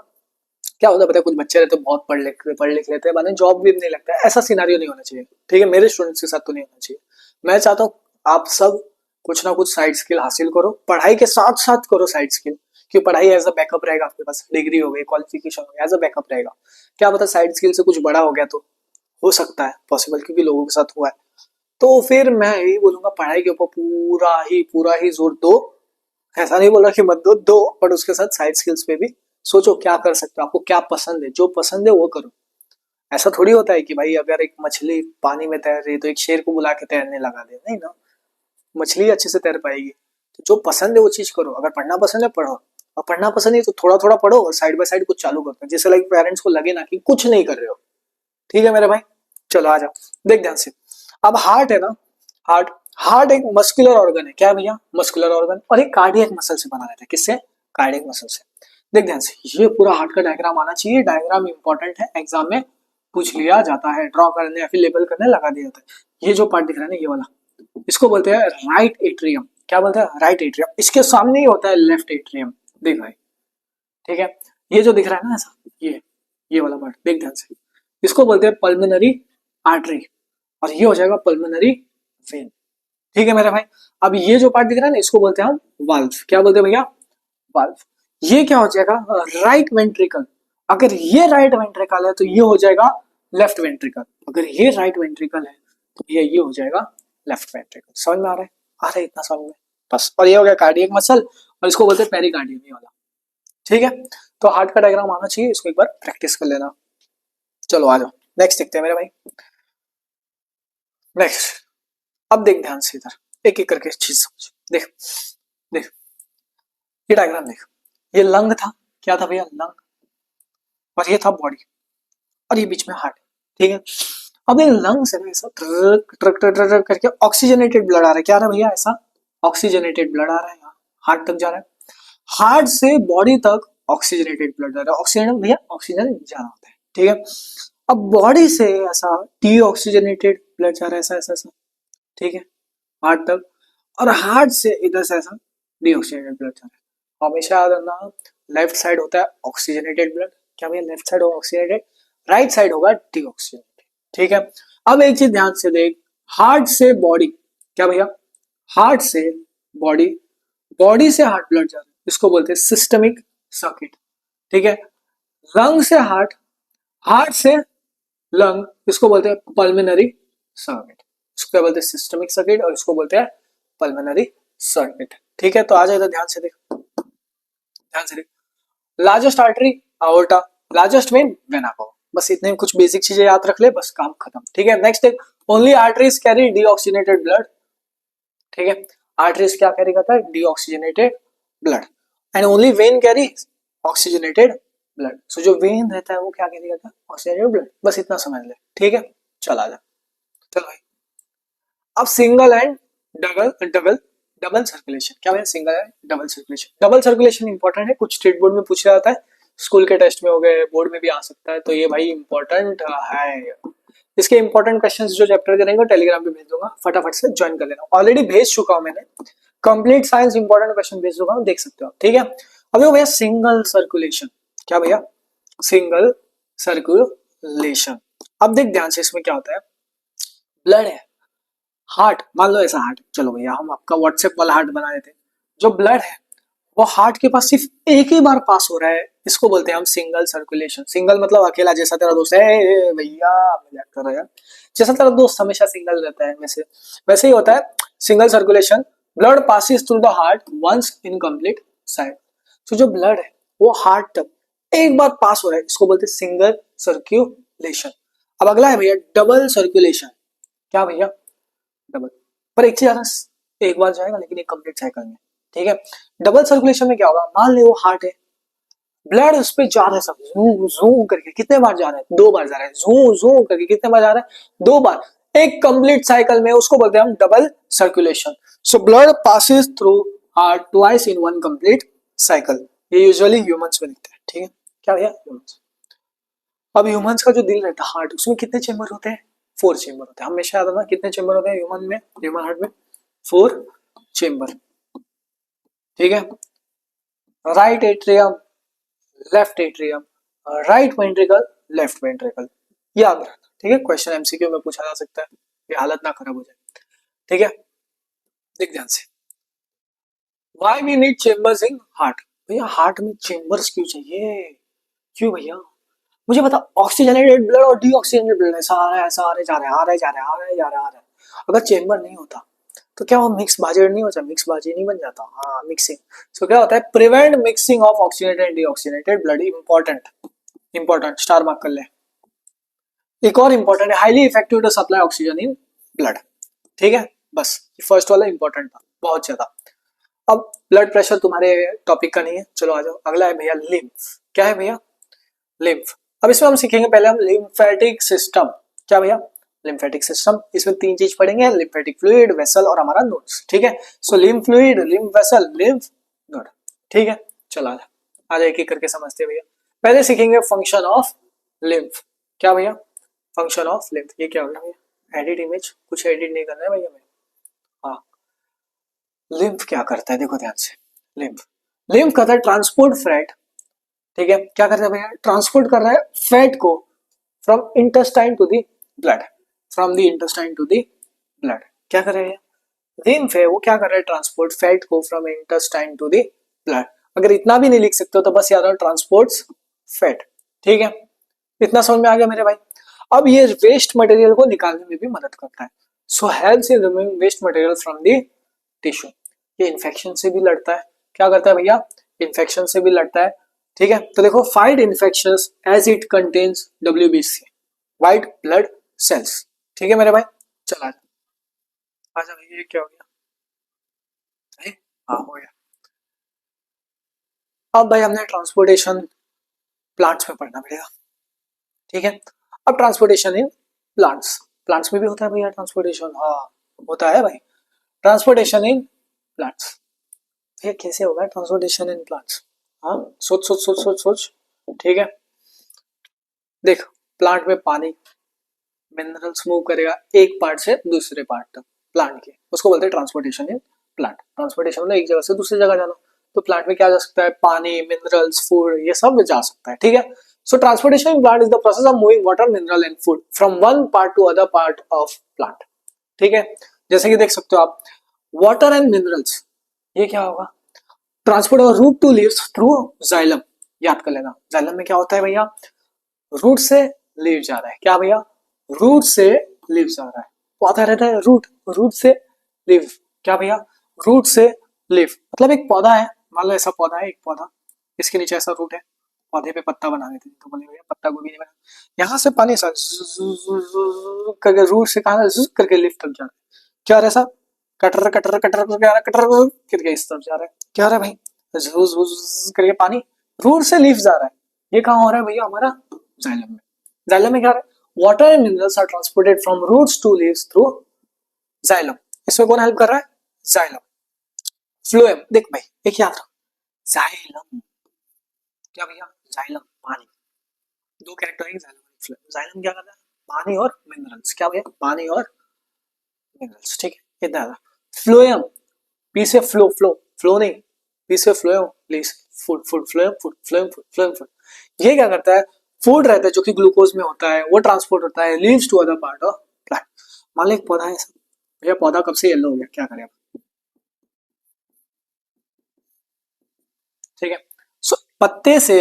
क्या होता है पता है, कुछ बच्चे रहते बहुत पढ़ लिख लेते हैं, बाद में जॉब भी नहीं लगता है, ऐसा सिनारियो नहीं होना चाहिए। ठीक है, मेरे स्टूडेंट्स के साथ तो नहीं होना चाहिए। मैं चाहता हूँ आप सब कुछ ना कुछ साइड स्किल हासिल करो, पढ़ाई के साथ साथ करो साइड स्किल, क्योंकि पढ़ाई एज अ बैकअप रहेगा, आपके पास डिग्री हो गई, क्वालिफिकेशन हो गया, एज अ बैकअप रहेगा। क्या पता साइड स्किल से कुछ बड़ा हो गया तो, हो सकता है पॉसिबल, क्योंकि लोगों के साथ हुआ है। तो फिर मैं यही बोलूंगा, पढ़ाई के ऊपर पूरा ही जोर दो, ऐसा नहीं बोल रहा कि मत दो, दो, बट उसके साथ साइड स्किल्स पे भी सोचो क्या कर सकते हो, आपको क्या पसंद है, जो पसंद है वो करो। ऐसा थोड़ी होता है कि भाई अगर एक मछली पानी में तैर रही है तो एक शेर को बुला के तैरने लगा दे, नहीं ना, मछली अच्छे से तैर पाएगी। तो जो पसंद है वो चीज करो, अगर पढ़ना पसंद है पढ़ो, और पढ़ना पसंद है तो थोड़ा थोड़ा पढ़ो और साइड बाय साइड कुछ चालू करते हैं, जिससे लाइक पेरेंट्स को लगे ना कि कुछ नहीं कर रहे हो। ठीक है मेरे भाई, चलो आ जाओ, देख ध्यान से। अब हार्ट है ना, हार्ट, हार्ट एक मस्कुलर ऑर्गन है, क्या है भैया, मस्कुलर ऑर्गन, और एक कार्डियक मसल से बना रहता है, किससे, कार्डियक मसल से। देख ध्यान से, ये पूरा हार्ट का डायग्राम आना चाहिए, डायग्राम इंपॉर्टेंट है, एग्जाम में पूछ लिया जाता है, ड्रॉ करने या फिर लेबल करने लगा दिया जाता है। ये जो पार्ट दिख रहा है ना, ये वाला, इसको बोलते हैं राइट एट्रियम। क्या बोलते हैं, राइट एट्रियम। इसके सामने ही होता है लेफ्ट एट्रियम, देख भाई। ठीक है, ये जो दिख रहा है ना ऐसा, ये वाला पार्ट देख ध्यान से, इसको बोलते हैं पल्मोनरी आर्टरी, और ये हो जाएगा पल्मोनरी वेन। ठीक है मेरे भाई, अब ये जो पार्ट दिख रहा है ना, इसको बोलते हैं हम वाल्व। क्या बोलते हैं भैया, वाल्व। ये क्या हो जाएगा, राइट वेंट्रिकल। अगर ये राइट वेंट्रिकल है तो ये हो जाएगा लेफ्ट वेंट्रिकल, अगर ये राइट वेंट्रिकल है तो ये हो जाएगा लेफ्ट वेंट्रिकल। समझ में आ रहा है, आ रहा है इतना समझ में, बस। और ये हो गया कार्डियक मसल, और इसको बोलते हैं पेरिकार्डियम, ये वाला। ठीक है, तो हार्ट का डायग्राम आना चाहिए, इसको एक बार प्रैक्टिस कर लेना। चलो आ जाओ, नेक्स्ट देखते हैं मेरे भाई, नेक्स्ट। अब देख ध्यान से इधर, एक एक करके चीज समझ, देख देख, ये डायग्राम देख, ये लंग था, क्या था भैया, लंग, और ये था बॉडी, और ये बीच में हार्ट। ठीक है, अब इन लंग से ना ऐसा truck truck truck truck truck करके ऑक्सीजनेटेड ब्लड आ रहा है, क्या आ रहा है भैया, ऐसा ऑक्सीजनेटेड ब्लड आ रहा है, यहाँ हार्ट तक जा रहा है, हार्ट से बॉडी तक ऑक्सीजनेटेड ब्लड जा रहा है, ऑक्सीजन भैया ऑक्सीजन ज्यादा होता है, ठीक है। अब बॉडी से ऐसा डी ऑक्सीजनेटेड ब्लड जा रहा है, ऐसा ऐसा ऐसा, ठीक है, हार्ट तक, और हार्ट से इधर से ऐसा डी ऑक्सीजनेटेड ब्लड जा रहा है। हमेशा याद रखना, लेफ्ट साइड होता है ऑक्सीजनेटेड ब्लड, क्या भैया लेफ्ट साइड होगा ऑक्सीजनेटेड, राइट साइड होगा डी ऑक्सीजनेटेड, ठीक है। अब एक चीज ध्यान से देख, हार्ट से बॉडी, क्या भैया, हार्ट से बॉडी, बॉडी से हार्ट ब्लड जा रहा है, इसको बोलते हैं सिस्टमिक सर्किट, ठीक है। लंग से हार्ट, हार्ट से लंग, इसको बोलते हैं पल्मिनरी सर्किट, इसको क्या बोलते हैं सिस्टमिक सर्किट, और इसको बोलते हैं पल्मिनरी सर्किट, ठीक है। तो आ जाए इधर, ध्यान से देख, ध्यान से देख, largest artery aorta, largest vein vena को, बस इतने कुछ बेसिक चीजें याद रख ले, बस काम खत्म, ठीक है। नेक्स्ट एक, only arteries carry deoxygenated blood, ठीक है, आर्टरीज क्या कैरी करता है, deoxygenated blood, and only vein carry oxygenated blood, so जो वेन रहता है वो क्या कैरी करता है, ऑक्सीजनेटेड ब्लड, बस इतना समझ ले, ठीक है। चल आ जा, चल भाई। अब single and double double double circulation, क्या है single and double circulation, double circulation important है, कुछ स्टेट बोर्ड में पूछा जाता है, स्कूल के टेस्ट में हो गए, बोर्ड में भी आ सकता है, तो ये भाई इंपॉर्टेंट है। इसके इंपॉर्टेंट क्वेश्चंस जो चैप्टर के रहेंगे टेलीग्राम पे भेज दूंगा, फटाफट से ज्वाइन कर लेना, ऑलरेडी भेज चुका हूं मैंने, कंप्लीट साइंस इंपॉर्टेंट क्वेश्चन भेज चुका हूं, देख सकते हो, ठीक है। अब देखो भैया सिंगल सर्कुलेशन, क्या भैया सिंगल सर्कुलेशन, अब देख ध्यान से, इसमें क्या होता है, ब्लड है, हार्ट मान लो ऐसा हार्ट, चलो भैया हम आपका व्हाट्सएप वाला हार्ट बना देते हैं, जो ब्लड है वो हार्ट के पास सिर्फ एक ही बार पास हो रहा है, इसको बोलते हैं हम सिंगल सर्कुलेशन, सिंगल मतलब अकेला, जैसा तेरा दोस्त है, भैया मजाक कर रहा है यार, जैसा तेरा दोस्त हमेशा सिंगल रहता है, वैसे वैसे ही होता है single circulation, blood passes through the heart once in complete cycle, तो जो ब्लड है वो हार्ट तक एक बार पास हो रहा है, इसको बोलते हैं सिंगल सर्कुलेशन। अब अगला है भैया डबल सर्कुलेशन, क्या भैया डबल, पर एक चीज एक बार जाएगा लेकिन एक कंप्लीट साइकिल में, ठीक है। डबल सर्कुलेशन में क्या होगा, मान ले वो हार्ट है, ब्लड उस पर जा रहा है, सब जू जू करके, कितने बार जा रहा है, दो बार जा रहा है, जू जू करके कितने बार जा रहा है, दो बार, एक कंप्लीट साइकिल में, उसको बोलते हैं हम double circulation. So blood passes through heart twice in one complete cycle, ये यूजुअली ह्यूमंस में दिखता है, ठीक है, क्या भैया ह्यूमंस। अब ह्यूमंस का जो दिल रहता है हार्ट, उसमें कितने चेंबर होते हैं, फोर चेंबर होते हैं, हमेशा याद रखना कितने चेंबर होते हैं ह्यूमन में, ह्यूमन हार्ट में फोर चेंबर, ठीक है। Right atrium, left atrium, right ventricle, left ventricle, याद रखना, ठीक है, क्वेश्चन एमसीक्यू में पूछा जा सकता है, ये हालत ना खराब हो जाए, ठीक है। देख ध्यान से, why we need chambers in heart, भैया हार्ट में चेंबर्स क्यों चाहिए, क्यों भैया, मुझे पता, ऑक्सीजनेटेड ब्लड और डीऑक्सीजनेटेड ब्लड ऐसा आ रहा है, ऐसा आ रहे जा रहे, आ रहे जा रहे, आ रहे जा रहे, आ रहे, अगर चेंबर नहीं होता तो क्या वो मिक्स बाजेट नहीं होता, मिक्स बाजी नहीं बन जाता, हाँ मिक्सिंग, सो क्या होता है, prevent mixing of oxygenated and deoxygenated blood, important, important star mark कर ले। एक और इंपॉर्टेंट है, highly effective to supply oxygen in blood, ठीक है, बस फर्स्ट वाला इंपॉर्टेंट था बहुत ज्यादा। अब ब्लड प्रेशर तुम्हारे टॉपिक का नहीं है, चलो आ जाओ, अगला है भैया लिम्फ, क्या है भैया लिम्फ। अब इसमें हम सीखेंगे पहले हम लिम्फेटिक सिस्टम, क्या भैया लिम्फेटिक सिस्टम, इसमें तीन चीज पढ़ेंगे, लिम्फेटिक फ्लूइड, वेसल और हमारा नोड्स, ठीक है। So lymph fluid, lymph vessel, lymph node, ठीक है। चलो आ जाए एक एक करके समझते हैं भैया। पहले सीखेंगे फंक्शन ऑफ लिम्फ, क्या भैया फंक्शन ऑफ लिम्फ, ये क्या हो गया भैया, एडिट इमेज, कुछ एडिट नहीं करना है भैया मैं, हाँ लिम्फ क्या करता है देखो ध्यान से, लिम्फ लिम्फ करता है ट्रांसपोर्ट फैट, ठीक है, क्या करता है भैया ट्रांसपोर्ट कर रहा है फैट को from intestine to the blood, from the intestine to the blood, क्या कर रहा है लिम्फ है वो क्या कर रहा है, ट्रांसपोर्ट फैट को from intestine to the blood, अगर इतना भी नहीं लिख सकते हो तो बस याद रखो ट्रांसपोर्ट्स फैट, ठीक है, इतना समझ में आ गया मेरे भाई। अब ये वेस्ट मटेरियल को निकालने में भी मदद करता है, so helps in removing waste material from the tissue, ये इन्फेक्शन से भी लड़ता है, क्या करता है भैया इन्फेक्शन से भी लड़ता है, ठीक है। तो देखो fight infections as it contains WBC, white blood cells, ठीक है मेरे भाई। चला आजा भाई, ये क्या हो गया, हाँ हो गया। अब भाई हमने ट्रांसपोर्टेशन प्लांट्स में पढ़ना पड़ेगा, ठीक है। अब ट्रांसपोर्टेशन इन प्लांट्स, प्लांट्स में भी होता है भैया ट्रांसपोर्टेशन, हाँ होता है भाई, ट्रांसपोर्टेशन इन प्लांट्स। ये कैसे होगा ट्रांसपोर्टेशन इन प्लांट्स? हाँ सोच सोच सोच सोच सोच। ठीक है, देख प्लांट में पानी मिनरल्स मूव करेगा एक पार्ट से दूसरे पार्ट तक प्लांट के, उसको बोलते हैं ट्रांसपोर्टेशन इन प्लांट। ट्रांसपोर्टेशन मतलब एक जगह से दूसरी जगह जाना, तो प्लांट में क्या जा सकता है, पानी, मिनरल्स, फूड, ये सब जा सकता है। ठीक है, so transportation in plant is the process of moving water, mineral and food from one part to other part of plant. ठीक है, जैसे कि देख सकते हो आप, वाटर एंड मिनरल्स, ये क्या होगा, ट्रांसपोर्ट और root to leaves through xylem. याद कर लेना, जाइलम में क्या होता है भैया, रूट से लीव जा रहा है, क्या भैया, रूट से लीव जा रहा है, पौधा रहता है रूट, रूट से लीव, क्या भैया, रूट से लीव, मतलब एक पौधा है, मान लो ऐसा पौधा है, एक पौधा, इसके नीचे ऐसा रूट है, पौधे पे पत्ता बना देते हैं, तो बोले भैया पत्ता गोभी नहीं बना, यहाँ से पानी ऐसा करके रूट से कहा करके लीफ तक जा रहा है, क्या रहा है, ऐसा cutter cutter cutter cutter cutter करके इस तरफ जा रहा है, क्या हो रहा है भाई, झूझ करके पानी रूट से लीफ जा रहा है, ये कहाँ हो रहा है भैया, हमारा जाइलम में। जाइलम में क्या हो रहा है, water and minerals are transported from roots to leaves through xylem. इसमें कौन हेल्प कर रहा है, जाइलम। फ्लोएम, देख भाई एक याद रखो, जाइलम क्या भैया, जाइलम पानी, दो कैरेक्टर है जाइलम, फ्लोएम। जाइलम क्या करता है, पानी और मिनरल्स, क्या भैया, पानी और मिनरल्स। ठीक है, इतना फ्लोएम, पी से फ्लो, फ्लो फ्लो नहीं, पी से phloem please, food food phloem food phloem food phloem food, ये क्या करता है, फूड रहता है जो कि ग्लूकोज में होता है, वो ट्रांसपोर्ट होता है leaves to other part of plant. मान लो एक पौधा है ऐसा, भैया पौधा कब से येलो हो गया, क्या करें आप? ठीक है, सो पत्ते से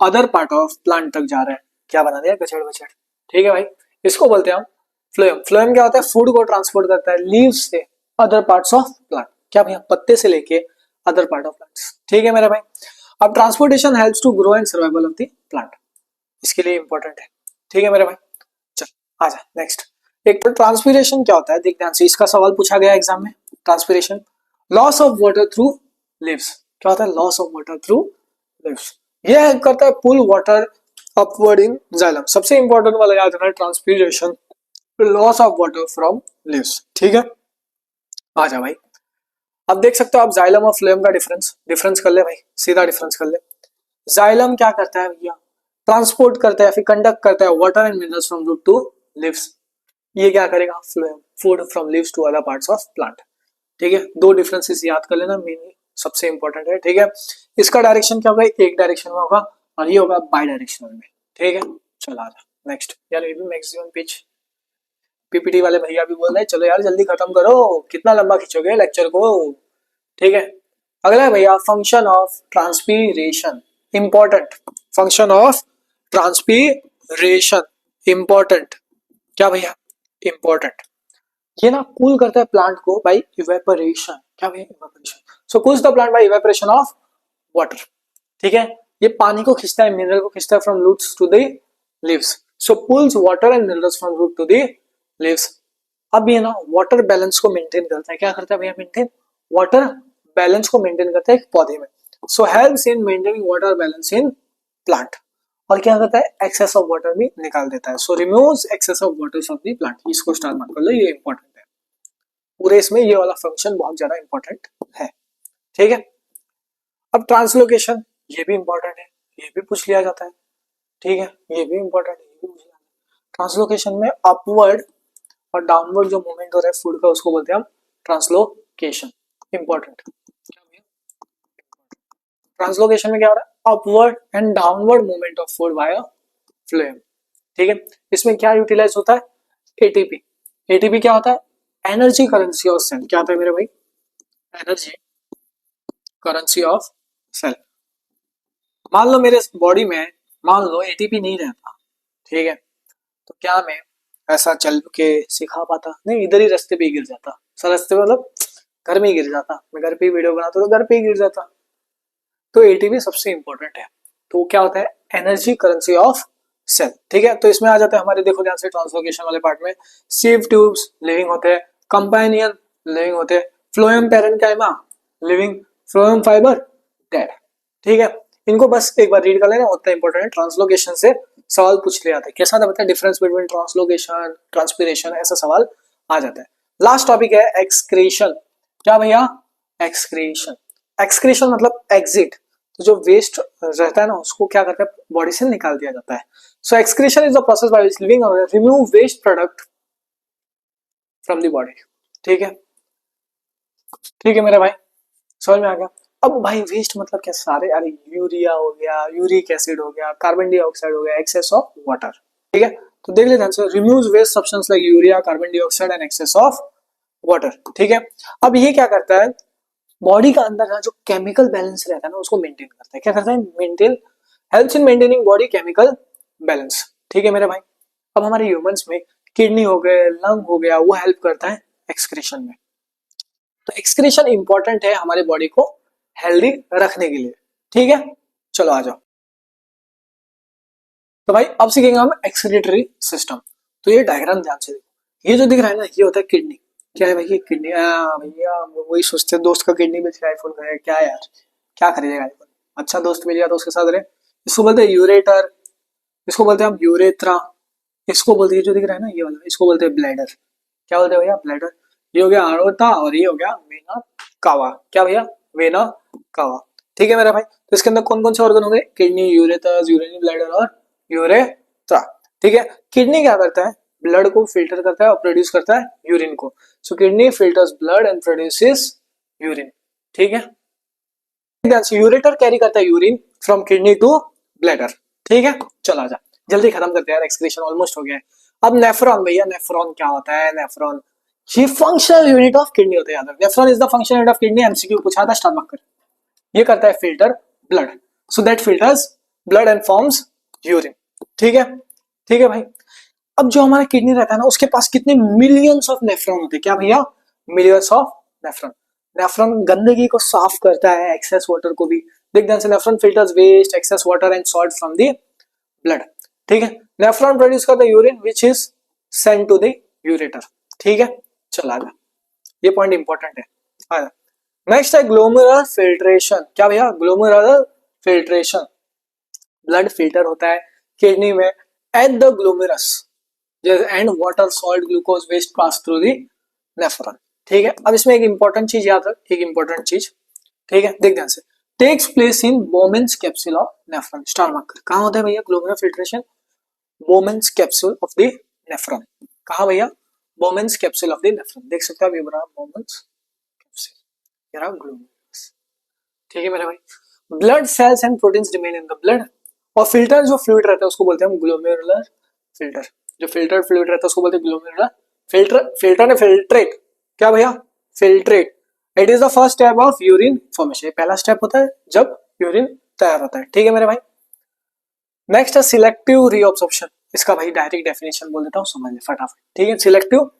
अदर पार्ट ऑफ प्लांट तक जा रहा है, क्या बना दिया, गचड़ बचड़। ठीक है भाई, इसको बोलते हैं हम फ्लोएम। फ्लोएम क्या होता है, फूड को ट्रांसपोर्ट करता है लीव्स से अदर पार्ट्स ऑफ प्लांट, क्या भैया, पत्ते से लेके अदर पार्ट ऑफ प्लांट्स। ठीक है मेरा भाई, अब transportation helps to grow and survival of the plant, इसके लिए इंपॉर्टेंट है। ठीक है मेरे भाई, चल आजा नेक्स्ट। एक तो ट्रांसपीरेशन क्या होता है, देख ध्यान से, इसका सवाल पूछा गया एग्जाम में। Transpiration, loss of water through leaves, क्या होता है, loss of water through leaves, ये हेल्प करता है pull water upward in xylem. सबसे इंपॉर्टेंट वाला याद रखना, transpiration, loss of water from leaves. ठीक है, आजा भाई, अब देख सकते हो आप जाइलम और फ्लोएम का डिफरेंस, डिफरेंस कर ले भाई, सीधा डिफरेंस कर ले। जाइलम क्या करता है भैया, ट्रांसपोर्ट करता है, फिर कंडक्ट करता है water and minerals from root to leaves. ये क्या करेगा, phloem, food from leaves to other parts of plant. ठीक है, दो डिफरेंसेस याद कर लेना, मेनली सबसे इंपॉर्टेंट है। ठीक है, इसका डायरेक्शन क्या होगा, एक डायरेक्शन में होगा और ये होगा बाई डायरेक्शनल में। ठीक है, चल आ जा नेक्स्ट। यार ये भी मैक्सिमम पिच, पीपीटी वाले भैया भी बोल रहे हैं चलो यार जल्दी खत्म करो, कितना लंबा खींचोगे लेक्चर को। ठीक है, अगला है भैया function of transpiration, important, function of transpiration important, क्या भैया, इंपॉर्टेंट। ये ना कूल करता है प्लांट को बाय इवेपोरेशन, क्या भैया, evaporation. So cools the plant by evaporation of water. ठीक है, ये पानी को खींचता है, मिनरल को खींचता है from roots to the leaves, so pulls water and minerals from root to the leaves. अब ये ना वाटर बैलेंस को मेंटेन करता है, क्या करता है भैया, मेंटेन वाटर बैलेंस को मेंटेन करता है एक पौधे में। So helps in maintaining water balance in plant. और क्या करता है, एक्सेस ऑफ वाटर भी निकाल देता है, so removes excess of water from the plant. इसको स्टार मार्क कर लो, ये इंपॉर्टेंट है पूरे इसमें, ये वाला फंक्शन बहुत ज्यादा इंपॉर्टेंट है। ठीक है, अब ट्रांसलोकेशन, ये भी इंपॉर्टेंट है, ये भी पूछ लिया जाता है। ठीक है, ये भी इंपॉर्टेंट है, ये भी पूछ लिया जाता है। ट्रांसलोकेशन में अपवर्ड और डाउनवर्ड जो मूवमेंट हो रहा है फूड का, उसको बोलते हैं हम ट्रांसलोकेशन, इंपॉर्टेंट। ट्रांसलोकेशन में क्या हो रहा है, upward and downward movement of food via phloem. ठीक है, इसमें क्या यूटिलाइज होता है, एटीपी। एटीपी क्या होता है, एनर्जी करेंसी ऑफ सेल, क्या होता है मेरे भाई, एनर्जी करेंसी ऑफ सेल। मान लो मेरे बॉडी में, मान लो एटीपी नहीं रहता, ठीक है, तो क्या मैं ऐसा चल के सिखा पाता, नहीं, इधर ही रास्ते पे ही गिर जाता, सर रास्ते मतलब घर में ही गिर जाता, मैं घर पे ही वीडियो बनाता तो घर पे ही गिर जाता। तो एटीपी सबसे इंपॉर्टेंट है, तो क्या होता है, एनर्जी करेंसी ऑफ सेल। ठीक है, तो इसमें आ जाते हैं हमारे, देखो ध्यान से, ट्रांसलोकेशन वाले पार्ट में सीव ट्यूब्स लिविंग होते हैं, कंपाइनियन लिविंग होते हैं, phloem parenchyma living, phloem fibre dead. ठीक है, इनको बस एक बार रीड कर लेना, उतना इंपॉर्टेंट है। ट्रांसलोकेशन से सवाल पूछ लिया था, कैसा था बता, डिफरेंस बिटवीन ट्रांसलोकेशन ट्रांसपीरेशन, ऐसा सवाल आ जाता है। लास्ट टॉपिक है एक्सक्रीशन। क्या भैया? एक्सक्रीशन। एक्सक्रीशन मतलब एग्जिट, तो जो वेस्ट रहता है ना उसको क्या करता है, बॉडी से निकाल दिया जाता है। So excretion is the process by which living organ remove waste product from the body. ठीक है, ठीक है मेरे भाई, समझ में आ गया। अब भाई वेस्ट मतलब क्या, सारे, अरे यूरिया हो गया, यूरिक एसिड हो गया, कार्बन डाइऑक्साइड हो गया, एक्सेस ऑफ वाटर। ठीक है, तो देख लेते हैं answer, removes waste substance like urea, carbon dioxide and excess of water. ठीक है, अब ये क्या करता है, बॉडी का अंदर का जो केमिकल बैलेंस रहता है ना उसको मेंटेन करता है। क्या करता है? Maintain, helps in maintaining body chemical balance. ठीक है मेरे भाई। अब हमारे ह्यूमंस में किडनी हो गए, लंग हो गया, वो हेल्प करता है एक्सक्रीशन में। तो एक्सक्रीशन इंपॉर्टेंट है हमारे बॉडी को हेल्दी रखने के लिए। ठीक है, चलो आ जाओ। तो भाई अब सीखेंगे हम एक्सक्रीटरी सिस्टम। तो ये डायग्राम ध्यान से देखो, ये जो दिख रहा है ना ये होता है किडनी। क्या है भाई? ये किडनी। भैया वही सोचते हैं, दोस्त का किडनी बेच के आईफोन खरीदेगा क्या यार, क्या खरीदेगा आईफोन, अच्छा दोस्त मिल गया तो उसके साथ रहे। इसको बोलते हैं यूरेटर, इसको बोलते हैं हम यूरेथ्रा, इसको बोलते हैं जो दिख रहा है ना ये वाला, इसको बोलते हैं ब्लैडर। क्या बोलते हैं भैया? ब्लैडर। ये हो गया अरोटा और ये हो गया वेना कावा। क्या भैया? Vena cava. ठीक है मेरा भाई, तो इसके अंदर कौन कौन से ऑर्गन होंगे? किडनी, यूरेथस, यूरिनरी ब्लैडर और यूरेथ्रा। ठीक है, किडनी क्या करता है? ब्लड को फिल्टर करता है और प्रोड्यूस करता है यूरिन को। So kidney filters blood and produces urine. ठीक है, यूरेटर कैरी करता है urine from kidney to bladder. ठीक है, चला जा, जल्दी खत्म करते हैं यार, एक्सक्रीशन ऑलमोस्ट हो गया है। अब नेफ्रॉन भैया, नेफ्रॉन क्या होता है? नेफ्रॉन ये फंक्शनल यूनिट ऑफ किडनी होता है याद रख। Nephron is the functional unit of kidney, MCQ पूछा था स्टार मार्कर। ये करता है filter blood, so that filters blood and forms urine. ठीक है, ठीक है भाई। अब जो हमारा किडनी रहता है ना उसके पास कितने मिलियंस ऑफ नेफ्रॉन होते हैं? क्या भैया? Millions of nephron. नेफ्रॉन गंदगी को साफ करता है, एक्सेस वाटर को भी। देख ध्यान से, nephron filters waste, excess water and salt from the blood. ठीक है, नेफ्रॉन प्रोड्यूस करता है urine which is send to the ureter. ठीक है, चला जा, ये पॉइंट इंपॉर्टेंट है। नेक्स्ट है ग्लोमेरुलर फिल्ट्रेशन। क्या भैया? ग्लोमेरुलर फिल्ट्रेशन, ब्लड फिल्टर होता है किडनी में at the glomerulus and water, salt, glucose, waste pass through the nephron. ठीक है, अब इसमें एक इंपॉर्टेंट चीज याद रख, एक इंपॉर्टेंट चीज। ठीक है, देख ध्यान से, takes place in Bowman's capsule of nephron. Star marker कहाँ होता है भैया glomerular filtration? Bowman's capsule of the nephron. कहाँ भैया? Bowman's capsule of the nephron. देख सकते हो आप, ये बना बोमेन्स कैप्सूल, ये रहा ग्लोमेरुलस। ठीक है मेरे भाई, blood cells and proteins remain in the blood. और फिल्टर जो फ्लूइड रहता है उसको बोलते हैं हम ग्लोमेरुलर फिल्टर। जो फिल्टर फ्लूइड रहता है उसको बोलते हैं ग्लोमेरुलर फिल्टर। फिल्टर ने फिल्ट्रेट, क्या भैया? Filtrate. It is the first step of urine formation, पहला स्टेप होता है जब यूरिन तैयार होता है। ठीक है मेरे भाई। नेक्स्ट है सिलेक्टिव रीअब्सॉर्प्शन। इसका भाई डायरेक्ट डेफिनेशन बोल देता हूँ, समझ ले फटाफट। ठीक है, selective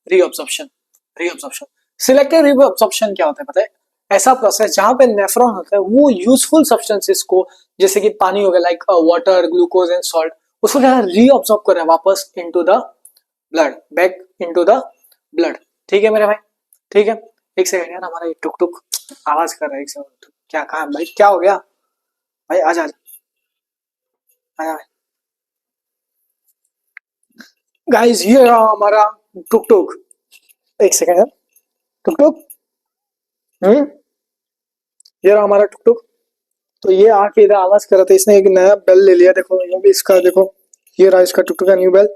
reabsorption. Reabsorption, selective reabsorption क्या होता है पता है? ऐसा प्रोसेस जहां पे नेफ्रॉन होता है वो यूजफुल सब्सटेंसेस को, जैसे कि पानी हो गया, like water, glucose and salt, उसको क्या रीअब्सॉर्ब कर रहा है वापस into the blood, back into the blood. ठीक है मेरे भाई, ठीक है। एक सेकंड यार, हमारा ये टुक टुक आवाज कर रहा है, एक सेकंड। क्या कहा भाई, क्या हो गया भाई? आजा आजा गाइस, ये रहा हमारा टुक टुक। एक सेकंड यार, टुक टुक। ये रहा हमारा टुक टुक। तो ये आके इधर आवाज कर रहा था, इसने एक नया बेल ले लिया। देखो ये भी इसका, देखो ये रहा इसका टुक टुक का न्यू बेल।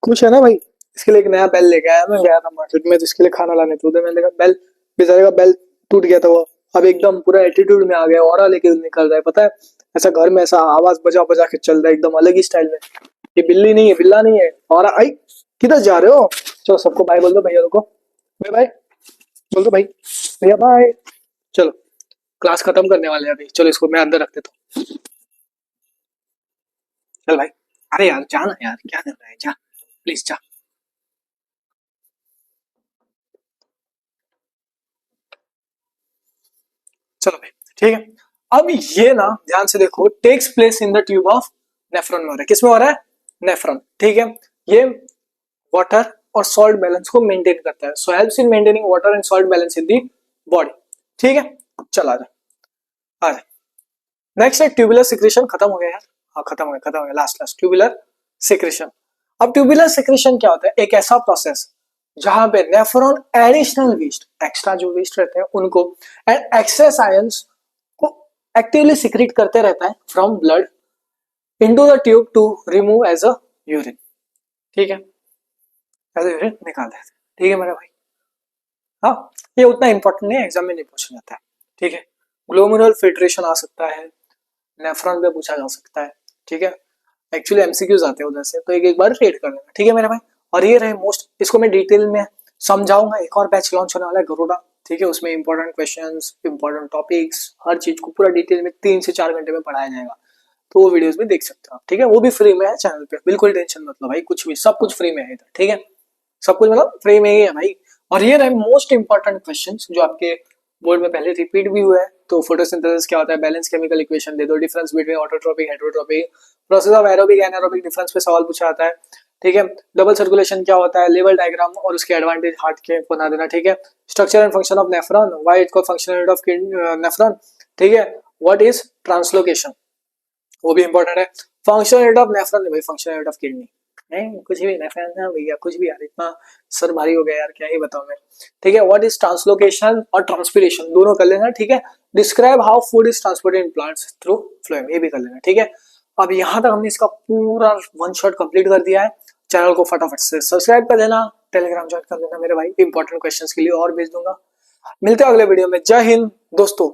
खुश है ना भाई? इसके लिए एक नया बेल लेके आया। मैं गया था मार्केट में तो इसके लिए खाना लाने, तो उधर मैंने देखा बेल, बेचारे का बेल टूट गया था वो। अब एकदम पूरा एटीट्यूड में आ गया, ऑरा लेके निकल रहा है, पता है? ऐसा घर में ऐसा आवाज बजा बजा के चल रहा है एकदम अलग ही स्टाइल में। ये बिल्ली नहीं है, बिल्ला नहीं है, और आई किधर जा रहे हो? चलो सबको बाय बोल दो, भैया को बाय बाय बोल दो भाई, भैया बाय। चलो क्लास खत्म करने वाले हैं अभी, चलो इसको मैं अंदर रख देता हूँ। चल भाई, अरे यार जाना यार, क्या कर रहा है, जा प्लीज जा। चलो भाई, ठीक है। अब ये ना ध्यान से देखो, takes place in the tube of nephron में हो रहा है। किसमें हो रहा है? नेफ्रॉन। ठीक है, ये वाटर और सॉल्ट बैलेंस को मेंटेन करता है। So helps in maintaining water and salt balance in the body. ठीक है, चल आ जा, आ जा। नेक्स्ट है ट्यूबुलर सिक्रेशन। खत्म हो गया यार, हाँ खत्म हो गया लास्ट ट्यूबुलर सिक्रेशन। अब ट्यूबुलर सिक्रेशन क्या होता है? एक ऐसा प्रोसेस जहां पे नेफ्रॉन एडिशनल वेस्ट, एक्स्ट्रा जो वेस्ट रहते हैं उनको एंड एक्सेस आयंस को एक्टिवली सिक्रेट करते रहता है from blood into the tube to remove as a urine. ठीक है, एज अ यूरिन निकाल देते। ठीक है मेरे भाई, हाँ ये उतना इंपॉर्टेंट नहीं है, एग्जाम में नहीं पूछा जाता है। ठीक है, ग्लोमेरुलर फिल्ट्रेशन आ सकता है, नेफ्रॉन पे पूछा जा सकता है। ठीक है, एक्चुअली एमसीक्यूज आते हैं उधर से, तो एक एक बार रीड कर लेना। ठीक है मेरे भाई, और ये रहे मोस्ट, इसको मैं डिटेल में समझाऊंगा। एक और बैच लॉन्च होने वाला है गरुड़ा, ठीक है, उसमें इंपॉर्टेंट क्वेश्चंस, इंपॉर्टेंट टॉपिक्स, हर चीज को पूरा डिटेल में 3 से 4 घंटे में पढ़ाया जाएगा। तो वो वीडियोस भी देख सकते हो आप। ठीक है, वो भी फ्री में है चैनल पे, बिल्कुल टेंशन मत लो भाई, कुछ भी सब कुछ फ्री में है इधर। ठीक है, सब कुछ मतलब फ्री में ही है भाई। और ये रहे मोस्ट इंपॉर्टेंट क्वेश्चंस जो आपके बोर्ड में पहले रिपीट भी हुआ है। तो फोटोसिंथेसिस क्या होता है, बैलेंस केमिकल इक्वेशन दे दो, difference between autotropic heterotropic, process of aerobic anaerobic difference पे सवाल पूछा आता है। ठीक है, डबल सर्कुलेशन क्या होता है, लेवल डायग्राम और उसके एडवांटेज हार्ट के बना देना। ठीक है, structure and function of nephron, why it called functional unit of nephron. ठीक है, व्हाट इज ट्रांसलोकेशन, वो भी इंपॉर्टेंट है। फंक्शनल यूनिट ऑफ नेफ्रॉन नहीं भाई, फंक्शनल यूनिट ऑफ किडनी नहीं, कुछ भी नेफ्रॉन ना भैया, कुछ भी यार, इतना सर भारी हो गया यार, क्या ही बताऊं मैं। ठीक है, व्हाट इज ट्रांसलोकेशन और ट्रांसपिरेशन दोनों कर लेना। ठीक है, describe how food is transported in plants through phloem, ये भी कर लेना। ठीक है, अब यहाँ तक हमने इसका पूरा वन शॉट कंप्लीट कर दिया है। चैनल को फटाफट से सब्सक्राइब कर देना, टेलीग्राम ज्वाइन कर लेना मेरे भाई, इंपॉर्टेंट क्वेश्चंस के लिए और भेज दूंगा। मिलते हैं अगले वीडियो में। जय हिंद दोस्तों।